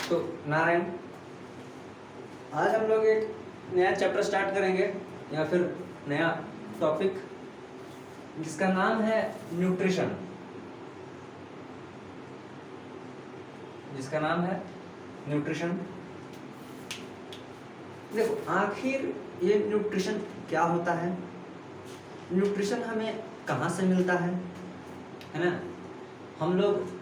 तो नारायण, आज हम लोग एक नया चैप्टर स्टार्ट करेंगे या फिर नया टॉपिक जिसका नाम है न्यूट्रिशन। जिसका नाम है न्यूट्रिशन। देखो, आखिर ये न्यूट्रिशन क्या होता है, न्यूट्रिशन हमें कहाँ से मिलता है ना। हम लोग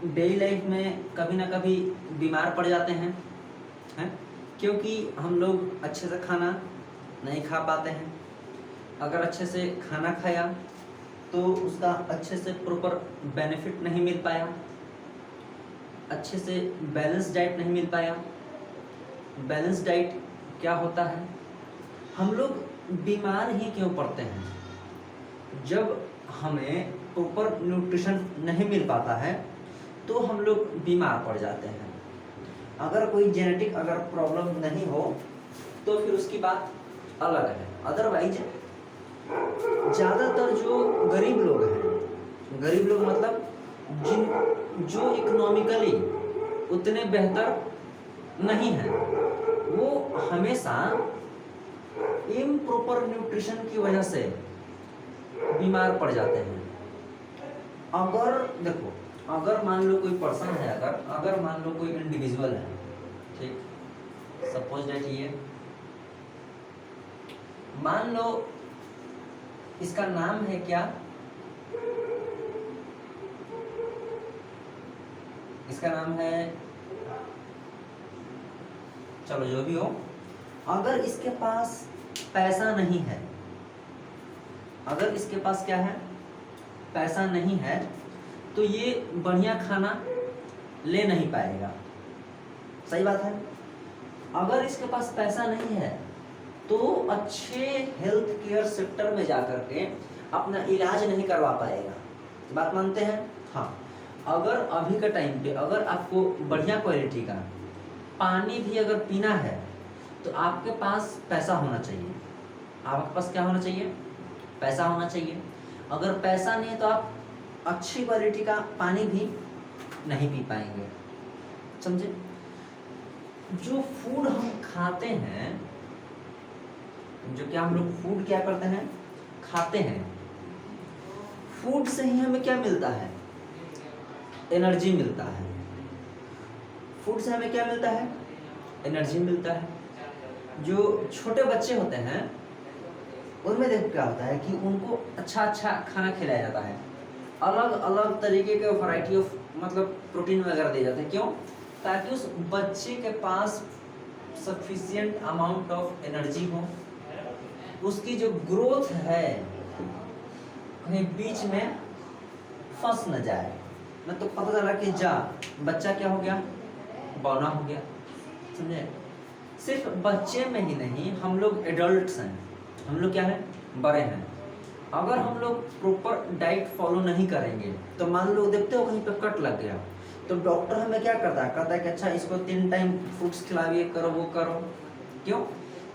डेली लाइफ में कभी ना कभी बीमार पड़ जाते हैं क्योंकि हम लोग अच्छे से खाना नहीं खा पाते हैं। अगर अच्छे से खाना खाया तो उसका अच्छे से प्रॉपर बेनिफिट नहीं मिल पाया, अच्छे से बैलेंस डाइट नहीं मिल पाया। बैलेंस डाइट क्या होता है, हम लोग बीमार ही क्यों पड़ते हैं? जब हमें प्रॉपर न्यूट्रिशन नहीं मिल पाता है तो हम लोग बीमार पड़ जाते हैं। अगर कोई जेनेटिक अगर प्रॉब्लम नहीं हो तो फिर उसकी बात अलग है। अदरवाइज ज़्यादातर जो गरीब लोग हैं, गरीब लोग मतलब जो इकोनॉमिकली उतने बेहतर नहीं हैं, वो हमेशा इम्प्रॉपर न्यूट्रिशन की वजह से बीमार पड़ जाते हैं। अगर देखो, अगर मान लो कोई पर्सन है, अगर मान लो कोई इंडिविजुअल है, ठीक, सपोज दैट ये मान लो इसका नाम है क्या, इसका नाम है, चलो जो भी हो, अगर इसके पास पैसा नहीं है, अगर इसके पास क्या है, पैसा नहीं है, तो ये बढ़िया खाना ले नहीं पाएगा। सही बात है। अगर इसके पास पैसा नहीं है तो अच्छे हेल्थ केयर सेक्टर में जाकर के अपना इलाज नहीं करवा पाएगा। बात मानते हैं? हाँ। अगर अभी का टाइम पे अगर आपको बढ़िया क्वालिटी का पानी भी अगर पीना है तो आपके पास पैसा होना चाहिए। आपके पास क्या होना चाहिए? पैसा होना चाहिए। अगर पैसा नहीं है तो आप अच्छी क्वालिटी का पानी भी नहीं पी पाएंगे। समझे? जो फूड हम खाते हैं, जो क्या हम लोग फूड क्या करते हैं, खाते हैं, फूड से ही हमें क्या मिलता है? एनर्जी मिलता है। फूड से हमें क्या मिलता है? एनर्जी मिलता है। जो छोटे बच्चे होते हैं उनमें देखो क्या होता है कि उनको अच्छा अच्छा खाना खिलाया जाता है, अलग अलग तरीके के वैरायटी ऑफ मतलब प्रोटीन वगैरह दिए जाते हैं। क्यों? ताकि उस बच्चे के पास सफिशिएंट अमाउंट ऑफ एनर्जी हो, उसकी जो ग्रोथ है कहीं बीच में फंस न जाए। न तो पता चला कि बच्चा क्या हो गया, बौना हो गया। समझे? सिर्फ बच्चे में ही नहीं, हम लोग एडल्ट्स हैं, हम लोग क्या है, बड़े हैं। अगर हम लोग प्रॉपर डाइट फॉलो नहीं करेंगे तो मान लो देखते हो कहीं पे कट लग गया तो डॉक्टर हमें क्या करता है, कहता है कि अच्छा इसको 3 टाइम फ्रूट्स खिलाइए, करो वो करो। क्यों?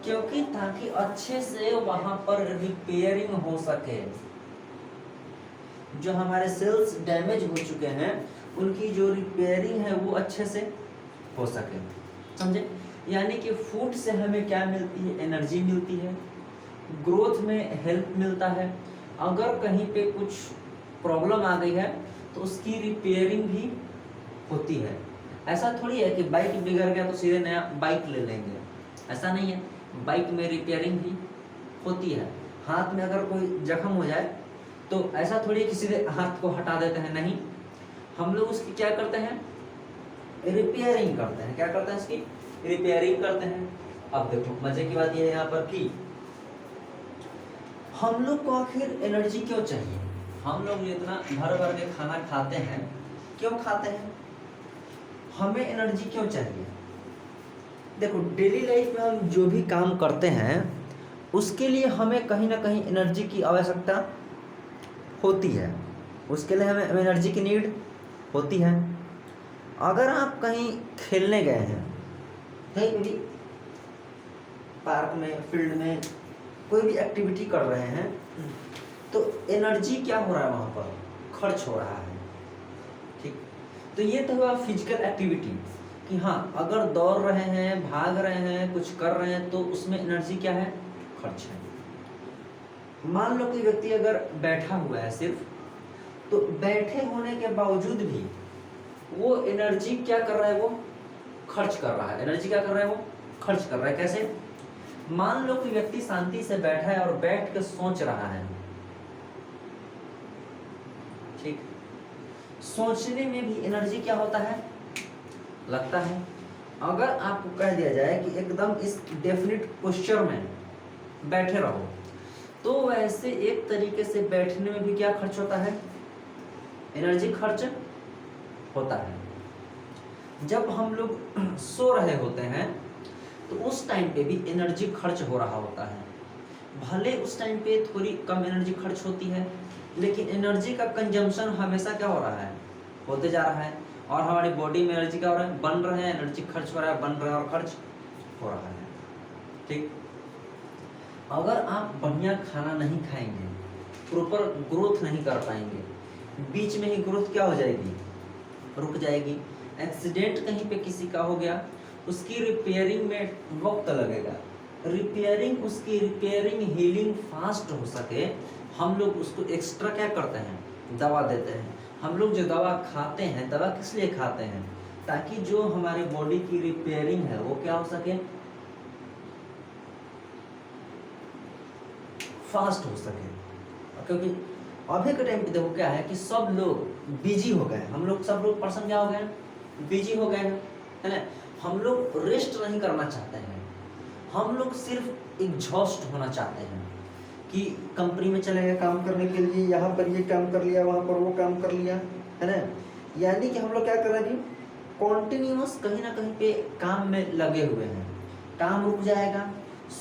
क्योंकि ताकि अच्छे से वहां पर रिपेयरिंग हो सके। जो हमारे सेल्स डैमेज हो चुके हैं उनकी जो रिपेयरिंग है वो अच्छे से हो सके। समझे? यानी कि फूड से हमें क्या मिलती है? एनर्जी मिलती है, ग्रोथ में हेल्प मिलता है। अगर कहीं पे कुछ प्रॉब्लम आ गई है तो उसकी रिपेयरिंग भी होती है। ऐसा थोड़ी है कि बाइक बिगड़ गया तो सीधे नया बाइक ले लेंगे, ऐसा नहीं है। बाइक में रिपेयरिंग भी होती है। हाथ में अगर कोई जख्म हो जाए तो ऐसा थोड़ी है कि सीधे हाथ को हटा देते हैं, नहीं, हम लोग उसकी क्या करते हैं, रिपेयरिंग करते हैं। क्या करते हैं? इसकी रिपेयरिंग करते हैं। अब देखो मजे की बात यह है यहाँ पर कि हम लोग को आखिर एनर्जी क्यों चाहिए? हम लोग इतना भर भर के खाना खाते हैं, क्यों खाते हैं? हमें एनर्जी क्यों चाहिए? देखो, डेली लाइफ में हम जो भी काम करते हैं उसके लिए हमें कहीं ना कहीं एनर्जी की आवश्यकता होती है। उसके लिए हमें एनर्जी की नीड होती है। अगर आप कहीं खेलने गए हैं, कहीं भी पार्क में, फील्ड में कोई भी एक्टिविटी कर रहे हैं तो एनर्जी क्या हो रहा है, वहाँ पर खर्च हो रहा है। ठीक, तो ये तो हुआ फिजिकल एक्टिविटी। कि हाँ अगर दौड़ रहे हैं, भाग रहे हैं, कुछ कर रहे हैं तो उसमें एनर्जी क्या है, खर्च है। मान लो कोई व्यक्ति अगर बैठा हुआ है सिर्फ, तो बैठे होने के बावजूद भी वो एनर्जी क्या कर रहा है, वो खर्च कर रहा है। एनर्जी क्या कर रहा है, वो खर्च कर रहा है। कैसे? मान लो कि व्यक्ति शांति से बैठा है और बैठ के सोच रहा है, ठीक, सोचने में भी एनर्जी क्या होता है, लगता है। अगर आपको कह दिया जाए कि एकदम इस डेफिनिट पोस्चर में बैठे रहो, तो वैसे एक तरीके से बैठने में भी क्या खर्च होता है, एनर्जी खर्च होता है। जब हम लोग सो रहे होते हैं तो उस टाइम पे भी एनर्जी खर्च हो रहा होता है। भले उस टाइम पे थोड़ी कम एनर्जी खर्च होती है, लेकिन एनर्जी का कंजम्पशन हमेशा क्या हो रहा है, होते जा रहा है। और हमारी बॉडी में एनर्जी क्या हो रहा है, बन रहे हैं, एनर्जी खर्च हो रहा है, बन रहा है और खर्च हो रहा है, ठीक। अगर आप बढ़िया खाना नहीं खाएंगे, प्रॉपर ग्रोथ नहीं कर पाएंगे, बीच में ही ग्रोथ क्या हो जाएगी, रुक जाएगी। एक्सीडेंट कहीं पे किसी का हो गया, उसकी रिपेयरिंग में वक्त लगेगा। रिपेयरिंग, उसकी रिपेयरिंग हीलिंग फास्ट हो सके, हम लोग उसको एक्स्ट्रा क्या करते हैं, दवा देते हैं। हम लोग जो दवा खाते हैं, दवा किस लिए खाते हैं, ताकि जो हमारे बॉडी की रिपेयरिंग है वो क्या हो सके, फास्ट हो सके। क्योंकि अभी के टाइम पे देखो क्या है कि सब लोग बिजी हो गए, हम लोग सब लोग पर्सन क्या हो गए, बिजी हो गए हैं, है ना। हम लोग रेस्ट नहीं करना चाहते हैं, हम लोग सिर्फ एग्जॉस्ट होना चाहते हैं कि कंपनी में चले गए काम करने के लिए, यहाँ पर ये काम कर लिया, वहाँ पर वो काम कर लिया, है ना। यानी कि हम लोग क्या कर रहे हैं कि कॉन्टिन्यूस कहीं ना कहीं पे काम में लगे हुए हैं। काम रुक जाएगा,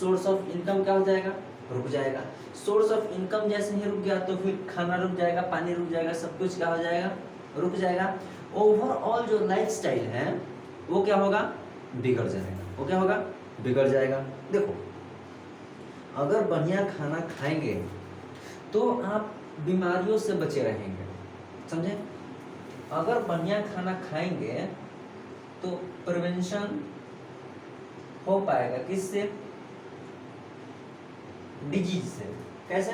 सोर्स ऑफ इनकम क्या हो जाएगा, रुक जाएगा। सोर्स ऑफ इनकम जैसे ही रुक गया तो फिर खाना रुक जाएगा, पानी रुक जाएगा, सब कुछ क्या हो जाएगा, रुक जाएगा। ओवरऑल जो लाइफस्टाइल है वो क्या होगा, बिगड़ जाएगा। वो क्या होगा, बिगड़ जाएगा। देखो अगर बढ़िया खाना खाएंगे तो आप बीमारियों से बचे रहेंगे, समझे। अगर बढ़िया खाना खाएंगे तो प्रिवेंशन हो पाएगा, किससे, डिजीज से। कैसे?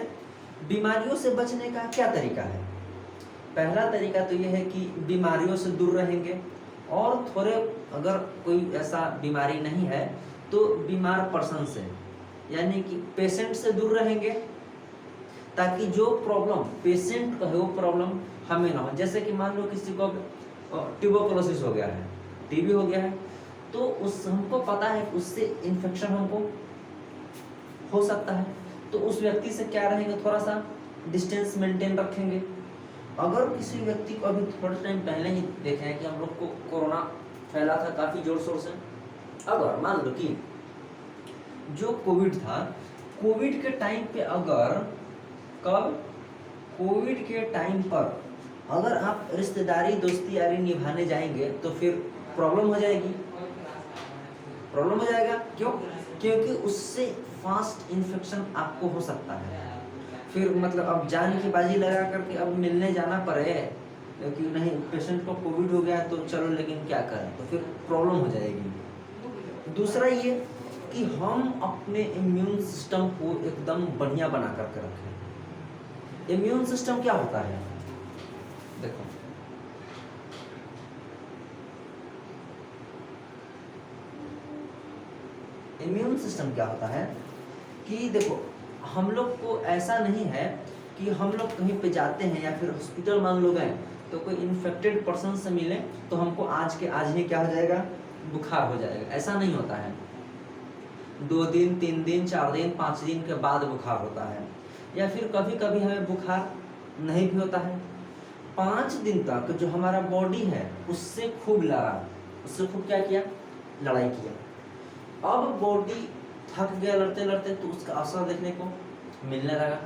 बीमारियों से बचने का क्या तरीका है? पहला तरीका तो यह है कि बीमारियों से दूर रहेंगे, और थोड़े अगर कोई ऐसा बीमारी नहीं है तो बीमार पर्सन से, यानी कि पेशेंट से दूर रहेंगे, ताकि जो प्रॉब्लम पेशेंट का है वो प्रॉब्लम हमें ना हो। जैसे कि मान लो किसी को ट्यूबरकुलोसिस हो गया है, टीबी हो गया है, तो उस हमको पता है उससे इन्फेक्शन हमको हो सकता है, तो उस व्यक्ति से क्या रहेंगे, थोड़ा सा डिस्टेंस मेंटेन रखेंगे। अगर किसी व्यक्ति को अभी थोड़े टाइम पहले ही देखे हैं कि हम लोग को कोरोना फैला था काफ़ी जोर शोर से, अगर मान लो कि जो कोविड था, कोविड के टाइम पे अगर, कब, कोविड के टाइम पर अगर आप रिश्तेदारी दोस्ती यारी निभाने जाएंगे तो फिर प्रॉब्लम हो जाएगी, प्रॉब्लम हो जाएगा। क्यों? क्योंकि उससे फास्ट इन्फेक्शन आपको हो सकता है। फिर मतलब अब जान की बाजी लगा करके अब मिलने जाना पड़े, क्योंकि नहीं पेशेंट को कोविड हो गया तो चलो, लेकिन क्या करें, तो फिर प्रॉब्लम हो जाएगी। दूसरा ये कि हम अपने इम्यून सिस्टम को एकदम बढ़िया बना करके रखें। इम्यून सिस्टम क्या होता है, देखो इम्यून सिस्टम क्या होता है कि देखो हम लोग को ऐसा नहीं है कि हम लोग कहीं पे जाते हैं या फिर हॉस्पिटल मान लो गए तो कोई इन्फेक्टेड पर्सन से मिले तो हमको आज के आज ही क्या हो जाएगा, बुखार हो जाएगा। ऐसा नहीं होता है। 2 दिन 3 दिन 4 दिन 5 दिन के बाद बुखार होता है, या फिर कभी कभी हमें बुखार नहीं भी होता है। 5 दिन तक जो हमारा बॉडी है उससे खूब लड़ा, उससे खूब क्या किया, लड़ाई किया। अब बॉडी थक गया लड़ते लड़ते तो उसका असर देखने को मिलने लगा।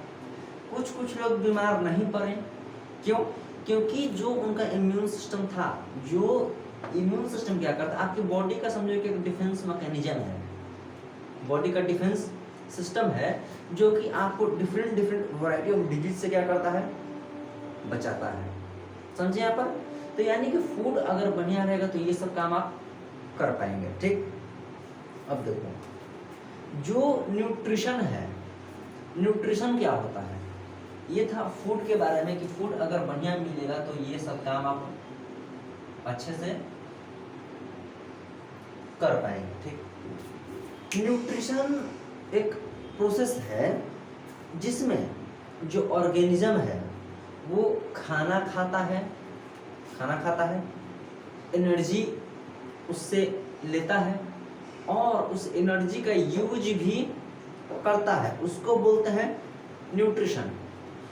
कुछ लोग बीमार नहीं पड़े, क्यों? क्योंकि जो उनका इम्यून सिस्टम था, जो इम्यून सिस्टम क्या करता है, आपकी बॉडी का समझो कि एक डिफेंस मैकेनिज्म है, बॉडी का डिफेंस सिस्टम है जो कि आपको डिफरेंट वैरायटी ऑफ डिजीज से क्या करता है, बचाता है। समझे यहाँ पर? तो यानी कि फूड अगर बढ़िया रहेगा तो ये सब काम आप कर पाएंगे। ठीक, अब देखो जो न्यूट्रिशन है, न्यूट्रिशन क्या होता है, ये था फूड के बारे में कि फूड अगर बढ़िया मिलेगा तो ये सब काम आप अच्छे से कर पाएंगे। ठीक, न्यूट्रिशन एक प्रोसेस है जिसमें जो ऑर्गेनिज्म है वो खाना खाता है, एनर्जी उससे लेता है और उस एनर्जी का यूज भी करता है, उसको बोलते हैं न्यूट्रिशन।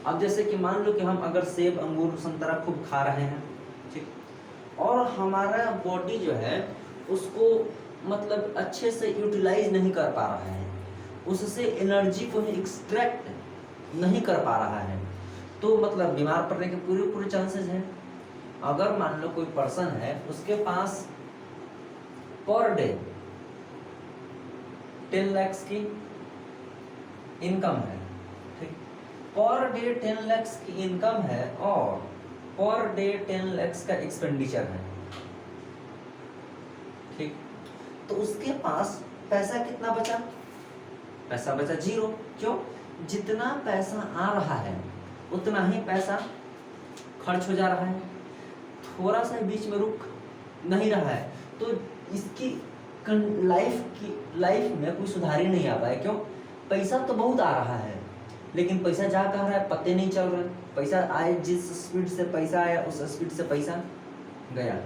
अब जैसे कि मान लो कि हम अगर सेब, अंगूर, संतरा खूब खा रहे हैं, ठीक, और हमारा बॉडी जो है उसको मतलब अच्छे से यूटिलाइज नहीं कर पा रहा है, उससे एनर्जी को एक्सट्रैक्ट नहीं कर पा रहा है, तो मतलब बीमार पड़ने के पूरे चांसेस हैं। अगर मान लो कोई पर्सन है उसके पास पर डे 10 लाख की इनकम है, ठीक, पर डे 10 लाख की इनकम है और पर डे 10 लाख का एक्सपेंडिचर है, ठीक, तो उसके पास पैसा कितना बचा? पैसा बचा 0। क्यों? जितना पैसा आ रहा है उतना ही पैसा खर्च हो जा रहा है, थोड़ा सा बीच में रुक नहीं रहा है, तो इसकी लाइफ में कोई सुधार ही नहीं आ पाया। क्यों? पैसा तो बहुत आ रहा है लेकिन पैसा जा कहाँ रहा है पते नहीं चल रहा। पैसा आए, जिस स्पीड से पैसा आया उस स्पीड से पैसा गया।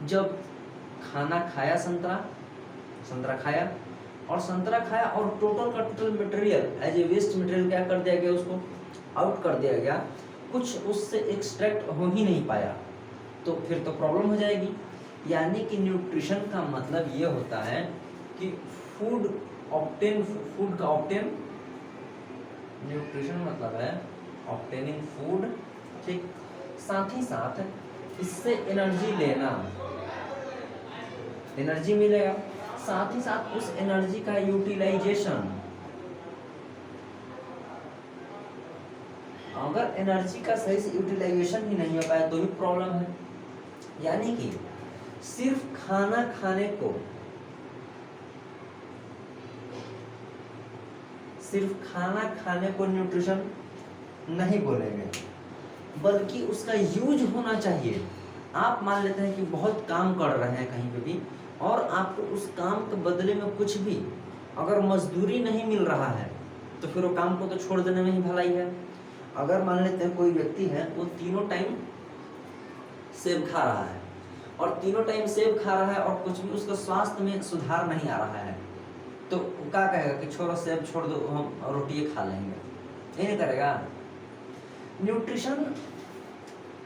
जब खाना खाया, संतरा खाया और टोटल का total material as a waste material क्या कर दिया गया, उसको आउट कर दिया गया, कुछ उससे एक्सट्रैक्ट हो ही नहीं पाया, तो फिर तो प्रॉब्लम हो जाएगी। यानी कि न्यूट्रिशन का मतलब ये होता है कि फूड का ऑब्टेन, न्यूट्रिशन मतलब है ऑब्टेनिंग फूड, ठीक, साथ ही साथ इससे एनर्जी लेना, एनर्जी मिलेगा, साथ ही साथ उस एनर्जी का यूटिलाइजेशन। अगर एनर्जी का सही से यूटिलाइजेशन ही नहीं हो पाया तो भी प्रॉब्लम है। यानी कि सिर्फ खाना खाने को न्यूट्रिशन नहीं बोलेंगे, बल्कि उसका यूज होना चाहिए। आप मान लेते हैं कि बहुत काम कर रहे हैं कहीं पे भी और आपको उस काम के बदले में कुछ भी अगर मजदूरी नहीं मिल रहा है तो फिर वो काम को तो छोड़ देने में ही भलाई है। अगर मान लेते हैं कोई व्यक्ति है वो तीनों टाइम सेब खा रहा है और तीनों टाइम सेब खा रहा है और कुछ भी उसका स्वास्थ्य में सुधार नहीं आ रहा है, तो क्या कहेगा कि छोड़ो सेब छोड़ दो, हम रोटी खा लेंगे, ये नहीं करेगा। न्यूट्रिशन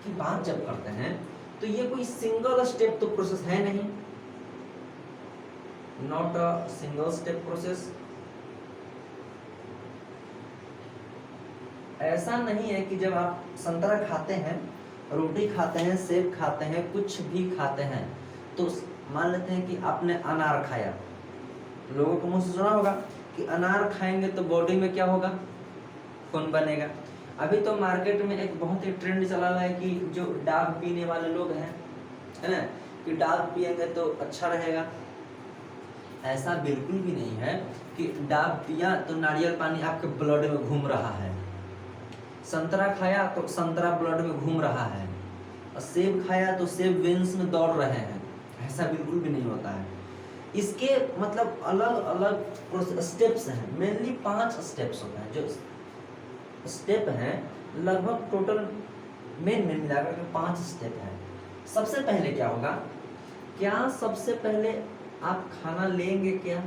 की बात जब करते हैं तो ये कोई सिंगल स्टेप तो प्रोसेस है नहीं, not a single step process. ऐसा नहीं है कि जब आप संतरा खाते हैं, रोटी खाते हैं, सेब खाते हैं, कुछ भी खाते हैं, तो मान लेते हैं कि आपने अनार खाया, लोगों को मुंह से सुना होगा कि अनार खाएंगे तो बॉडी में क्या होगा, खून बनेगा। अभी तो मार्केट में एक बहुत ही ट्रेंड चला हुआ है कि जो डाब पीने वाले लोग हैं, है ना, कि डाब पिएंगे तो अच्छा रहेगा। ऐसा बिल्कुल भी नहीं है कि डाब पिया तो नारियल पानी आपके ब्लड में घूम रहा है, संतरा खाया तो संतरा ब्लड में घूम रहा है, और सेब खाया तो सेब वेन्स में दौड़ रहे हैं, ऐसा बिल्कुल भी नहीं होता है। इसके मतलब अलग अलग स्टेप्स हैं, मेनली 5 स्टेप्स होते हैं। जो स्टेप हैं लगभग टोटल मेन मिलाकर के 5 स्टेप हैं। सबसे पहले क्या होगा, क्या सबसे पहले आप खाना लेंगे? क्या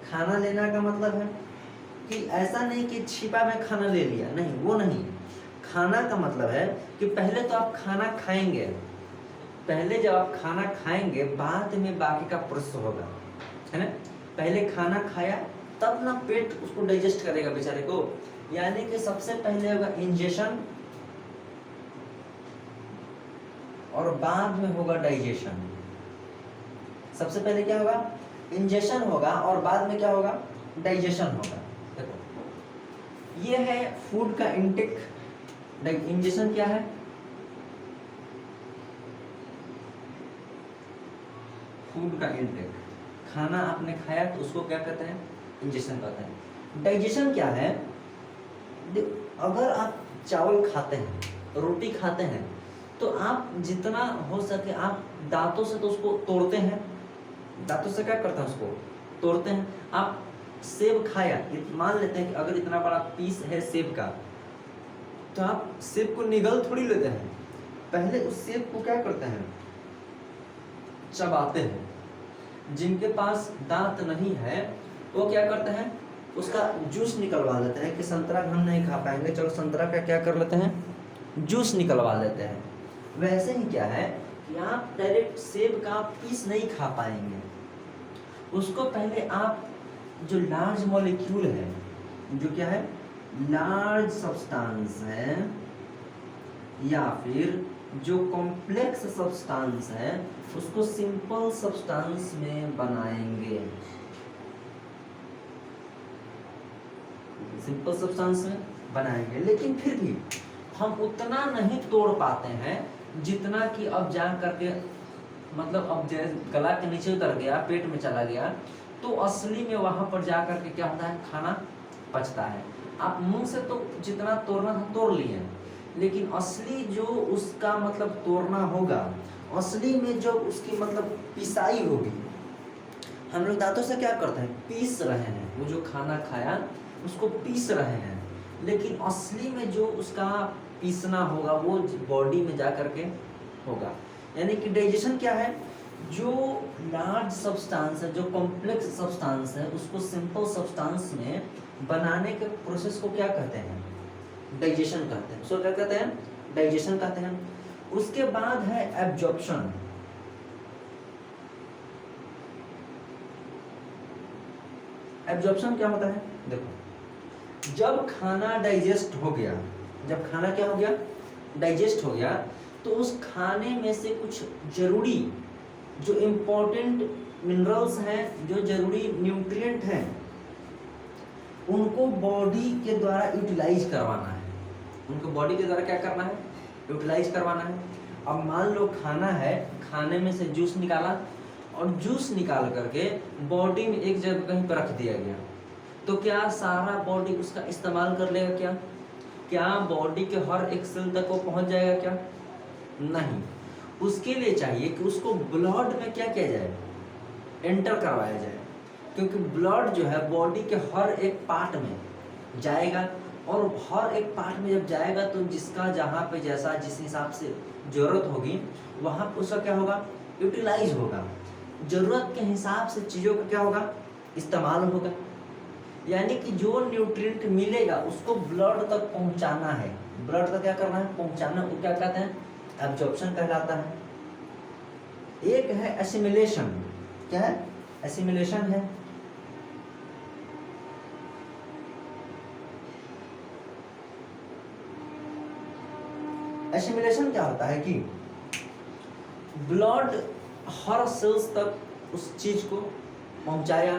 खाना लेना का मतलब है कि ऐसा नहीं कि छिपा में खाना ले लिया, नहीं, वो नहीं। खाना का मतलब है कि पहले तो आप खाना खाएंगे, पहले जब आप खाना खाएंगे बाद में बाकी का प्रोसेस होगा, है ना। पहले खाना खाया तब ना पेट उसको डाइजेस्ट करेगा बेचारे को। यानी कि सबसे पहले होगा इंजेशन और बाद में होगा डाइजेशन। सबसे पहले क्या होगा, इंजेशन होगा और बाद में क्या होगा, डाइजेशन होगा। देखो ये है फूड का इंटेक। इंजेशन क्या है, फूड का इंटेक, खाना आपने खाया तो उसको क्या कहते हैं, इंजेक्शन कहते हैं। डाइजेशन क्या है, अगर आप चावल खाते हैं, रोटी खाते हैं, तो आप जितना हो सके आप दांतों से तो उसको तोड़ते हैं, दांतों से क्या करते हैं, उसको तोड़ते हैं। आप सेब खाया, मान लेते हैं कि अगर इतना बड़ा पीस है सेब का, तो आप सेब को निगल थोड़ी लेते हैं, पहले उस सेब को क्या करते हैं, चबाते हैं। जिनके पास दांत नहीं है वो क्या करते हैं, उसका जूस निकलवा लेते हैं कि संतरा हम नहीं खा पाएंगे, चलो संतरा का क्या कर लेते हैं, जूस निकलवा लेते हैं। वैसे ही क्या है कि आप डायरेक्ट सेब का पीस नहीं खा पाएंगे, उसको पहले आप जो लार्ज मॉलिक्यूल है, जो क्या है, लार्ज सब्सटेंस है या फिर जो कॉम्प्लेक्स सब्सटेंस है, उसको सिंपल सब्सटेंस में बनाएंगे, सिंपल सब्सटेंस में बनाएंगे। लेकिन फिर भी हम उतना नहीं तोड़ पाते हैं जितना कि अब जा करके, मतलब अब जैसे गला के नीचे उतर गया, पेट में चला गया, तो असली में वहां पर जा करके क्या होता है, खाना पचता है। आप मुंह से तो जितना तोड़ना था तोड़ लिए, लेकिन असली जो उसका मतलब तोड़ना होगा, असली में जो उसकी मतलब पिसाई होगी, हम लोग दांतों से क्या करते हैं, पीस रहे हैं, वो जो खाना खाया उसको पीस रहे हैं, लेकिन असली में जो उसका पीसना होगा वो बॉडी में जा करके होगा। यानी कि डाइजेशन क्या है, जो लार्ज सब्सटेंस है, जो कॉम्प्लेक्स सब्सटेंस है, उसको सिंपल सब्सटेंस में बनाने के प्रोसेस को क्या कहते हैं, डाइजेशन कहते हैं। उसको क्या कहते हैं, डाइजेशन कहते हैं। उसके बाद है एब्जॉर्प्शन। एब्जॉर्प्शन क्या होता है, देखो, जब खाना डाइजेस्ट हो गया, जब खाना क्या हो गया, डाइजेस्ट हो गया, तो उस खाने में से कुछ जरूरी जो इम्पोर्टेंट मिनरल्स हैं, जो जरूरी न्यूट्रिएंट हैं, उनको बॉडी के द्वारा यूटिलाइज करवाना है। उनको बॉडी के द्वारा क्या करना है, यूटिलाइज करवाना है। अब मान लो खाना है, खाने में से जूस निकाला, और जूस निकाल करके बॉडी में एक जगह कहीं पर रख दिया गया, तो क्या सारा बॉडी उसका इस्तेमाल कर लेगा क्या? क्या बॉडी के हर एक सेल तक वो पहुंच जाएगा क्या? नहीं। उसके लिए चाहिए कि उसको ब्लड में क्या किया जाए, एंटर करवाया जाए, क्योंकि ब्लड जो है बॉडी के हर एक पार्ट में जाएगा, और हर एक पार्ट में जब जाएगा तो जिसका जहाँ पे जैसा जिस हिसाब से ज़रूरत होगी वहाँ पर उसका क्या होगा, यूटिलाइज होगा। ज़रूरत के हिसाब से चीज़ों का क्या होगा, इस्तेमाल होगा। यानी कि जो न्यूट्रिएंट मिलेगा उसको ब्लड तक पहुंचाना है, ब्लड तक क्या करना है, पहुंचाना, वो क्या कहते हैं, एब्जॉर्प्शन कहलाता है। एक है एसिमिलेशन। क्या है, एसिमिलेशन है। एसिमिलेशन क्या होता है कि ब्लड हर सेल्स तक उस चीज को पहुंचाया,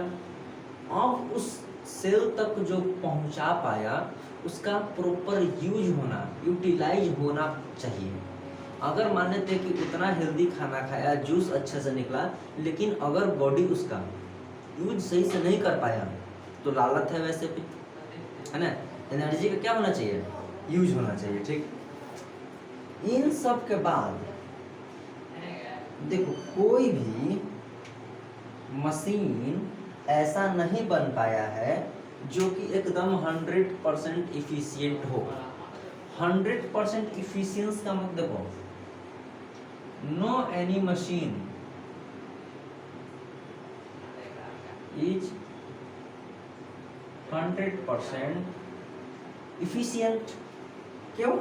अब उस सेल तक जो पहुंचा पाया उसका प्रॉपर यूज होना, यूटिलाइज होना चाहिए। अगर मान लेते कि उतना हेल्दी खाना खाया, जूस अच्छे से निकला, लेकिन अगर बॉडी उसका यूज सही से नहीं कर पाया तो लालत है वैसे भी, है ना। एनर्जी का क्या होना चाहिए, यूज होना चाहिए। ठीक, इन सब के बाद देखो, कोई भी मशीन ऐसा नहीं बन पाया है जो कि एकदम 100% इफिशिएंट हो। 100% इफिशियंस का मतलब देखो, no any machine is 100% efficient. क्यों?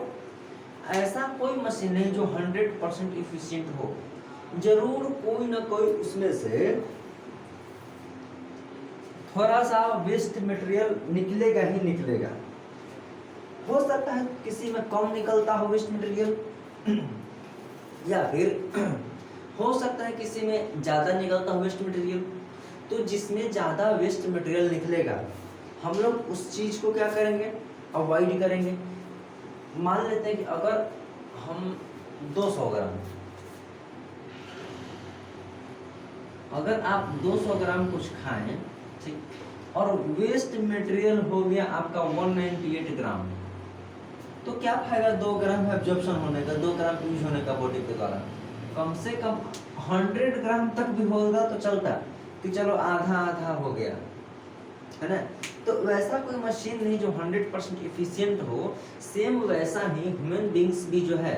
ऐसा कोई मशीन नहीं जो 100% इफिशिएंट हो। जरूर कोई ना कोई उसमें से थोड़ा सा वेस्ट मटेरियल निकलेगा ही निकलेगा। हो सकता है किसी में कम निकलता हो वेस्ट मटेरियल, या फिर हो सकता है किसी में ज़्यादा निकलता हो वेस्ट मटेरियल। तो जिसमें ज़्यादा वेस्ट मटेरियल निकलेगा हम लोग उस चीज़ को क्या करेंगे, अवॉइड करेंगे। मान लेते हैं कि अगर हम 200 ग्राम अगर आप 200 ग्राम कुछ खाएं, ठीक, और वेस्ट मटेरियल हो गया आपका 198 ग्राम, तो क्या फायदा 2 ग्राम एब्जॉर्प्शन होने का, 2 ग्राम यूज होने का बॉडी के द्वारा? कम से कम 100 ग्राम तक भी होगा तो चलता कि चलो आधा आधा हो गया, है ना। तो वैसा कोई मशीन नहीं जो 100% इफिशियंट हो, सेम वैसा ही ह्यूमन बींग्स भी जो है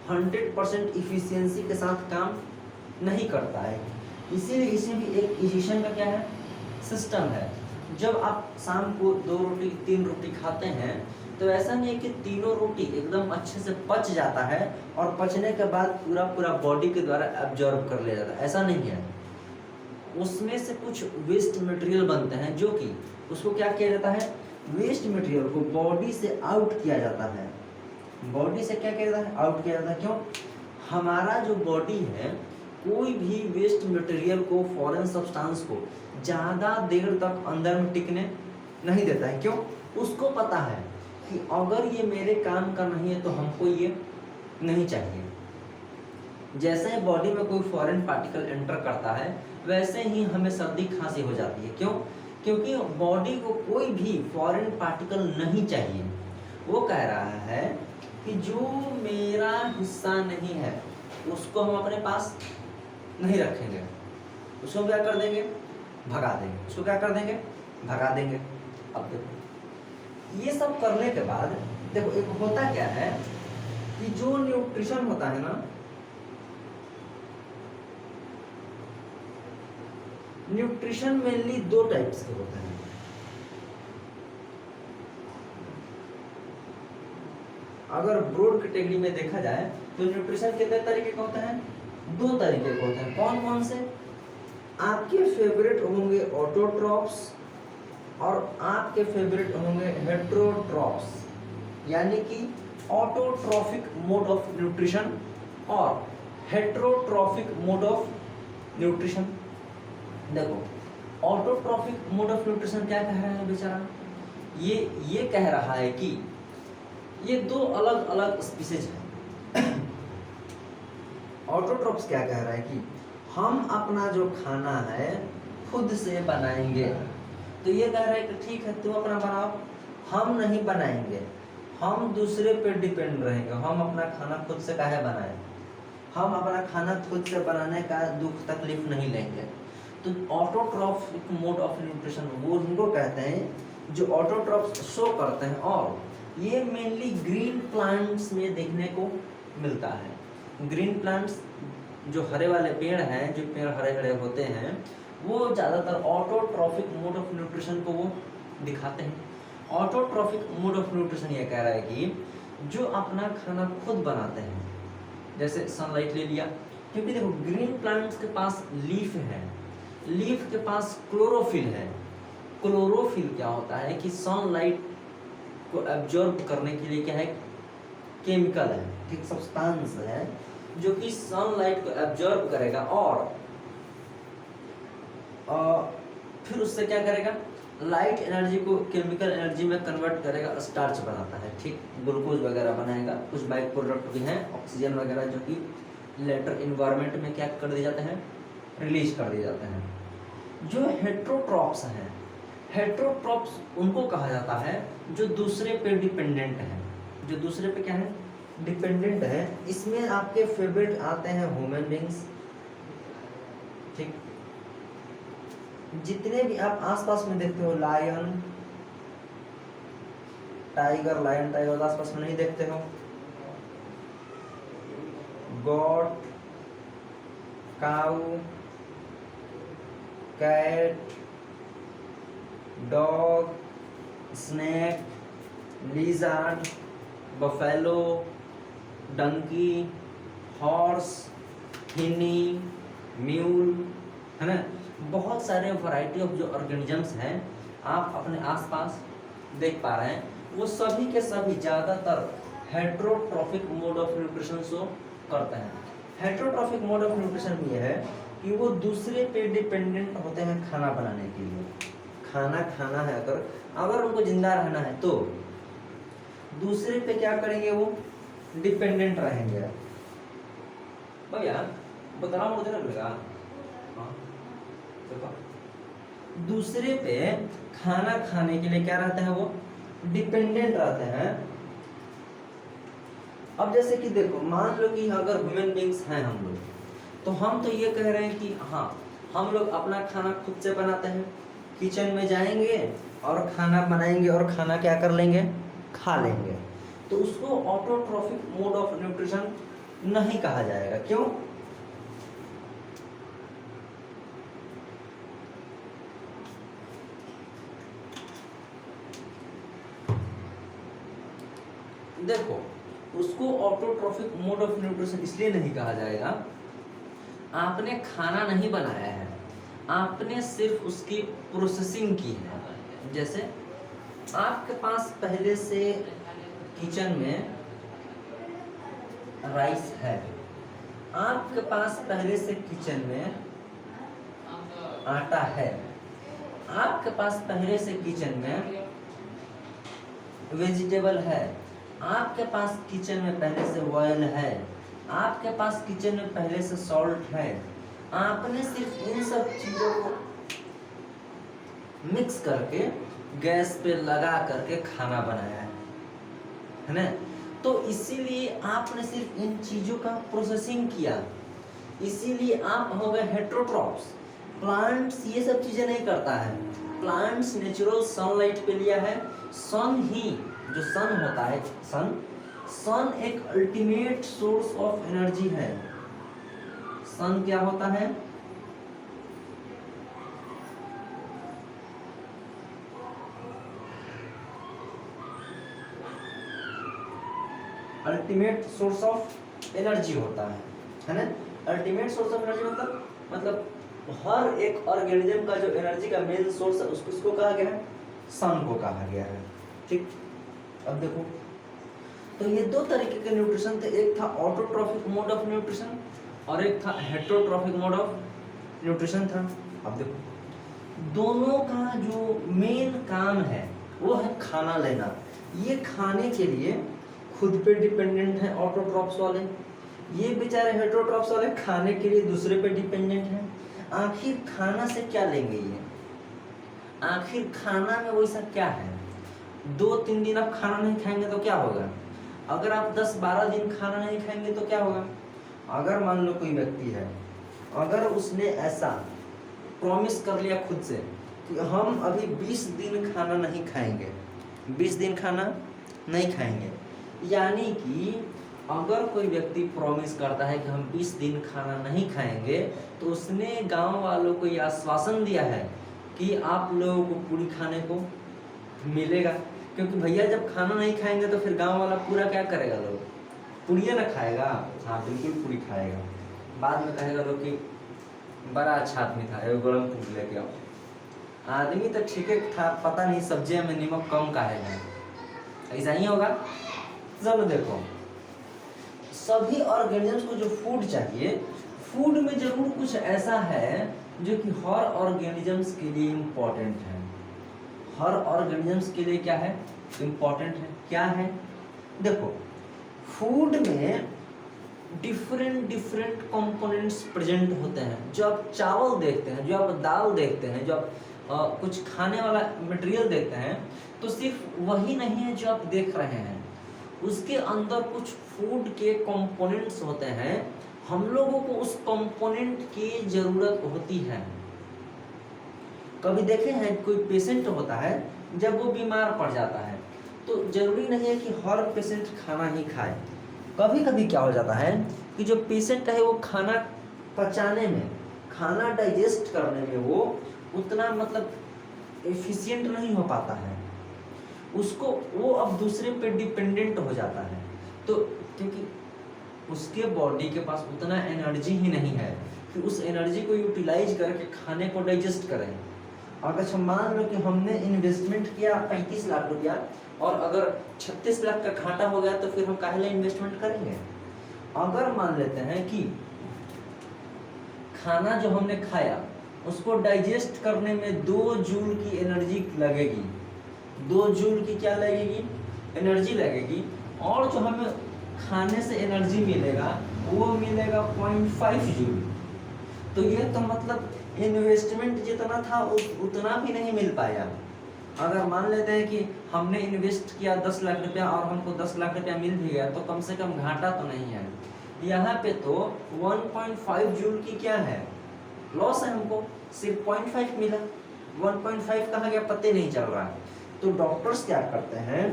100% इफिशियंसी के साथ काम नहीं करता है। इसीलिए इसमें भी एक इजेशन का क्या है, सिस्टम है। जब आप शाम को 2 रोटी 3 रोटी खाते हैं तो ऐसा नहीं है कि तीनों रोटी एकदम अच्छे से पच जाता है और पचने के बाद पूरा पूरा बॉडी के द्वारा एब्जॉर्ब कर लिया जाता है, ऐसा नहीं है। उसमें से कुछ वेस्ट मटेरियल बनते हैं जो कि उसको क्या किया जाता है, वेस्ट मटेरियल को बॉडी से आउट किया जाता है। बॉडी से क्या किया जाता है, आउट किया जाता है। क्यों? हमारा जो बॉडी है कोई भी वेस्ट मटेरियल को, फॉरेन सब्सटेंस को ज़्यादा देर तक अंदर में टिकने नहीं देता है। क्यों? उसको पता है कि अगर ये मेरे काम का नहीं है तो हमको ये नहीं चाहिए। जैसे ही बॉडी में कोई फॉरेन पार्टिकल एंटर करता है वैसे ही हमें सर्दी खांसी हो जाती है। क्यों? क्योंकि बॉडी को कोई भी फॉरेन पार्टिकल नहीं चाहिए। वो कह रहा है कि जो मेरा हिस्सा नहीं है उसको हम अपने पास नहीं रखेंगे, उसको क्या कर देंगे, भगा देंगे। उसको क्या कर देंगे, भगा देंगे। अब देखो ये सब करने के बाद देखो एक होता क्या है कि जो न्यूट्रिशन होता है ना, न्यूट्रिशन मेनली 2 टाइप्स के होते हैं। अगर ब्रॉड कैटेगरी में देखा जाए तो न्यूट्रिशन कितने तरीके के होते हैं, 2 तरीके के होते हैं। कौन कौन से? आपके फेवरेट होंगे ऑटोट्रॉफ्स और आपके फेवरेट होंगे हेटेरोट्रॉफ्स, यानी कि ऑटोट्रॉफिक मोड ऑफ न्यूट्रिशन और हेटेरोट्रॉफिक मोड ऑफ न्यूट्रिशन। देखो ऑटोट्रॉफिक मोड ऑफ न्यूट्रिशन क्या कह रहा है बेचारा, ये कह रहा है कि ये 2 अलग अलग स्पीसीज हैं। ऑटोट्रॉफ्स क्या कह रहा है कि हम अपना जो खाना है खुद से बनाएंगे। तो ये कह रहा है कि ठीक है तुम अपना बनाओ, हम नहीं बनाएंगे, हम दूसरे पे डिपेंड रहेंगे। हम अपना खाना खुद से काहे बनाएं, हम अपना खाना खुद से बनाने का दुख तकलीफ नहीं लेंगे। तो ऑटोट्रॉफिक मोड ऑफ न्यूट्रिशन वो उनको कहते हैं जो ऑटोट्रॉफ्स शो करते हैं, और ये मेनली ग्रीन प्लांट्स में देखने को मिलता है। ग्रीन प्लांट्स जो हरे वाले पेड़ हैं, जो पेड़ हरे हरे होते हैं, वो ज़्यादातर ऑटोट्रॉफिक मोड ऑफ न्यूट्रिशन को वो दिखाते हैं। ऑटोट्रॉफिक मोड ऑफ न्यूट्रिशन ये कह रहा है कि जो अपना खाना खुद बनाते हैं, जैसे सनलाइट ले लिया, क्योंकि देखो ग्रीन प्लांट्स के पास लीफ है, लीफ के पास क्लोरोफिल है। क्लोरोफिल क्या होता है कि सनलाइट को एब्जॉर्ब करने के लिए क्या है, केमिकल है, ठीक, सब्सटेंस है जो कि सनलाइट को एब्जॉर्ब करेगा और फिर उससे क्या करेगा, लाइट एनर्जी को केमिकल एनर्जी में कन्वर्ट करेगा, स्टार्च बनाता है, ठीक, ग्लूकोज वगैरह बनाएगा। कुछ बाई प्रोडक्ट भी हैं ऑक्सीजन वगैरह जो कि लेटर इन्वायरमेंट में क्या कर दिए जाते हैं, रिलीज कर दिए जाते हैं। जो हेटेरोट्रॉफ्स हैं, हेटेरोट्रॉफ्स उनको कहा जाता है जो दूसरे पे डिपेंडेंट है, जो दूसरे पे क्या है, डिपेंडेंट है। इसमें आपके फेवरेट आते हैं ह्यूमन बींग्स, ठीक, जितने भी आप आसपास में देखते हो, लायन टाइगर, लायन टाइगर आसपास में नहीं देखते हो, goat, cow, cat, dog, snake, lizard, buffalo, donkey, horse, hinny, mule, है ना। बहुत सारे वैरायटी ऑफ जो ऑर्गेनिजम्स हैं आप अपने आसपास देख पा रहे हैं, वो सभी के सभी ज़्यादातर heterotrophic mode of nutrition show करते हैं। हेटेरोट्रॉफिक मोड ऑफ न्यूट्रिशन ये है कि वो दूसरे पे डिपेंडेंट होते हैं खाना बनाने के लिए। खाना खाना है, अगर उनको जिंदा रहना है तो दूसरे पे क्या करेंगे, वो डिपेंडेंट रहेंगे। भैया बता रहा हूँ, मुझे लगेगा देखो दूसरे पे खाना खाने के लिए क्या रहते हैं, वो डिपेंडेंट रहते हैं। अब जैसे कि देखो मान लो कि अगर ह्यूमन बींग्स हैं हम लोग, तो हम तो ये कह रहे हैं कि हाँ हम लोग अपना खाना खुद से बनाते हैं, किचन में जाएंगे और खाना बनाएंगे और खाना क्या कर लेंगे, खा लेंगे। तो उसको ऑटोट्रॉफिक मोड ऑफ न्यूट्रिशन नहीं कहा जाएगा। क्यों? देखो उसको ऑटोट्रॉफिक मोड ऑफ न्यूट्रिशन इसलिए नहीं कहा जाएगा, आपने खाना नहीं बनाया है, आपने सिर्फ उसकी प्रोसेसिंग की है। जैसे आपके पास पहले से किचन में राइस है, आपके पास पहले से किचन में आटा है, आपके पास पहले से किचन में वेजिटेबल है, आपके पास किचन में पहले से ऑयल है, आपके पास किचन में पहले से सॉल्ट है। आपने सिर्फ इन सब चीजों को मिक्स करके गैस पे लगा करके खाना बनाया है ना। तो इसीलिए आपने सिर्फ इन चीजों का प्रोसेसिंग किया, इसीलिए आप हो गए हेटेरोट्रॉप्स। प्लांट्स ये सब चीजें नहीं करता है, प्लांट्स नेचुरल सनलाइट पे लिया है। सन ही जो सन होता है, सन एक अल्टीमेट सोर्स ऑफ एनर्जी है। सन क्या होता है? अल्टीमेट सोर्स ऑफ एनर्जी होता है ना। अल्टीमेट सोर्स ऑफ एनर्जी मतलब हर एक ऑर्गेनिज्म का जो एनर्जी का मेन सोर्स है उसको कहा गया है, सन को कहा गया है। ठीक, अब देखो तो ये दो तरीके के न्यूट्रिशन थे, एक था ऑटोट्रॉफिक मोड ऑफ न्यूट्रिशन और एक था हेटेरोट्रॉफिक मोड ऑफ न्यूट्रिशन था। अब देखो दोनों का जो मेन काम है वो है खाना लेना। ये खाने के लिए खुद पे डिपेंडेंट है ऑटोट्रॉप्स वाले, ये बेचारे हेटेरोट्रॉप्स वाले खाने के लिए दूसरे पे डिपेंडेंट हैं। आखिर खाना से क्या लेंगे ये? आखिर खाना में वैसा क्या है? 2-3 दिन आप खाना नहीं खाएंगे तो क्या होगा? अगर आप 10-12 दिन खाना नहीं खाएंगे तो क्या होगा? अगर मान लो कोई व्यक्ति है, अगर उसने ऐसा प्रॉमिस कर लिया खुद से कि हम अभी 20 दिन खाना नहीं खाएंगे, 20 दिन खाना नहीं खाएंगे, यानी कि अगर कोई व्यक्ति प्रॉमिस करता है कि हम 20 दिन खाना नहीं खाएंगे, तो उसने गांव वालों को ये आश्वासन दिया है कि आप लोगों को पूरी खाने को मिलेगा। क्योंकि भैया जब खाना नहीं खाएंगे तो फिर गांव वाला पूरा क्या करेगा? लोग पूड़िया ना खाएगा। हाँ बिल्कुल पूरी खाएगा। बाद में कहेगा लोग कि बड़ा अच्छा आदमी था, एगो गरम पूरी लेके आओ। आदमी तो ठीक है था, पता नहीं सब्जियों में नमक कम का है, ऐसा ही होगा। चलो देखो सभी ऑर्गेनिजम्स को जो फूड चाहिए, फूड में जरूर कुछ ऐसा है जो कि हर ऑर्गेनिजम्स के लिए इम्पोर्टेंट है। हर ऑर्गेनिजम्स के लिए क्या है? इम्पोर्टेंट है। क्या है? देखो फूड में डिफरेंट कंपोनेंट्स प्रेजेंट होते हैं। जो आप चावल देखते हैं, जो आप दाल देखते हैं, जो आप कुछ खाने वाला मटेरियल देखते हैं, तो सिर्फ वही नहीं है जो आप देख रहे हैं, उसके अंदर कुछ फूड के कंपोनेंट्स होते हैं। हम लोगों को उस कंपोनेंट की जरूरत होती है। कभी देखे हैं कोई पेशेंट होता है, जब वो बीमार पड़ जाता है तो जरूरी नहीं है कि हर पेशेंट खाना ही खाए। कभी कभी क्या हो जाता है कि जो पेशेंट है वो खाना पचाने में, खाना डाइजेस्ट करने में वो उतना मतलब एफिशिएंट नहीं हो पाता है, उसको वो अब दूसरे पे डिपेंडेंट हो जाता है। तो क्योंकि उसके बॉडी के पास उतना एनर्जी ही नहीं है कि उस एनर्जी को यूटिलाइज करके खाने को डाइजेस्ट करें। अगर मान लो कि हमने इन्वेस्टमेंट किया 35 लाख रुपया और अगर 36 लाख का घाटा हो गया, तो फिर हम काहे लिए इन्वेस्टमेंट करेंगे? अगर मान लेते हैं कि खाना जो हमने खाया उसको डाइजेस्ट करने में 2 जूल की एनर्जी लगेगी, 2 जूल की क्या लगेगी? एनर्जी लगेगी। और जो हमें खाने से एनर्जी मिलेगा वो मिलेगा 0.5 जूल। तो ये तो मतलब इन्वेस्टमेंट जितना था उतना भी नहीं मिल पाया। अगर मान लेते हैं कि हमने इन्वेस्ट किया 10 लाख रुपया और हमको 10 लाख रुपया मिल भी गया, तो कम से कम घाटा तो नहीं है। यहाँ पे तो 1.5 जूल की क्या है, लॉस है, हमको सिर्फ 0.5 मिला। 1.5 कहाँ गया पता नहीं चल रहा है। तो डॉक्टर्स क्या करते हैं,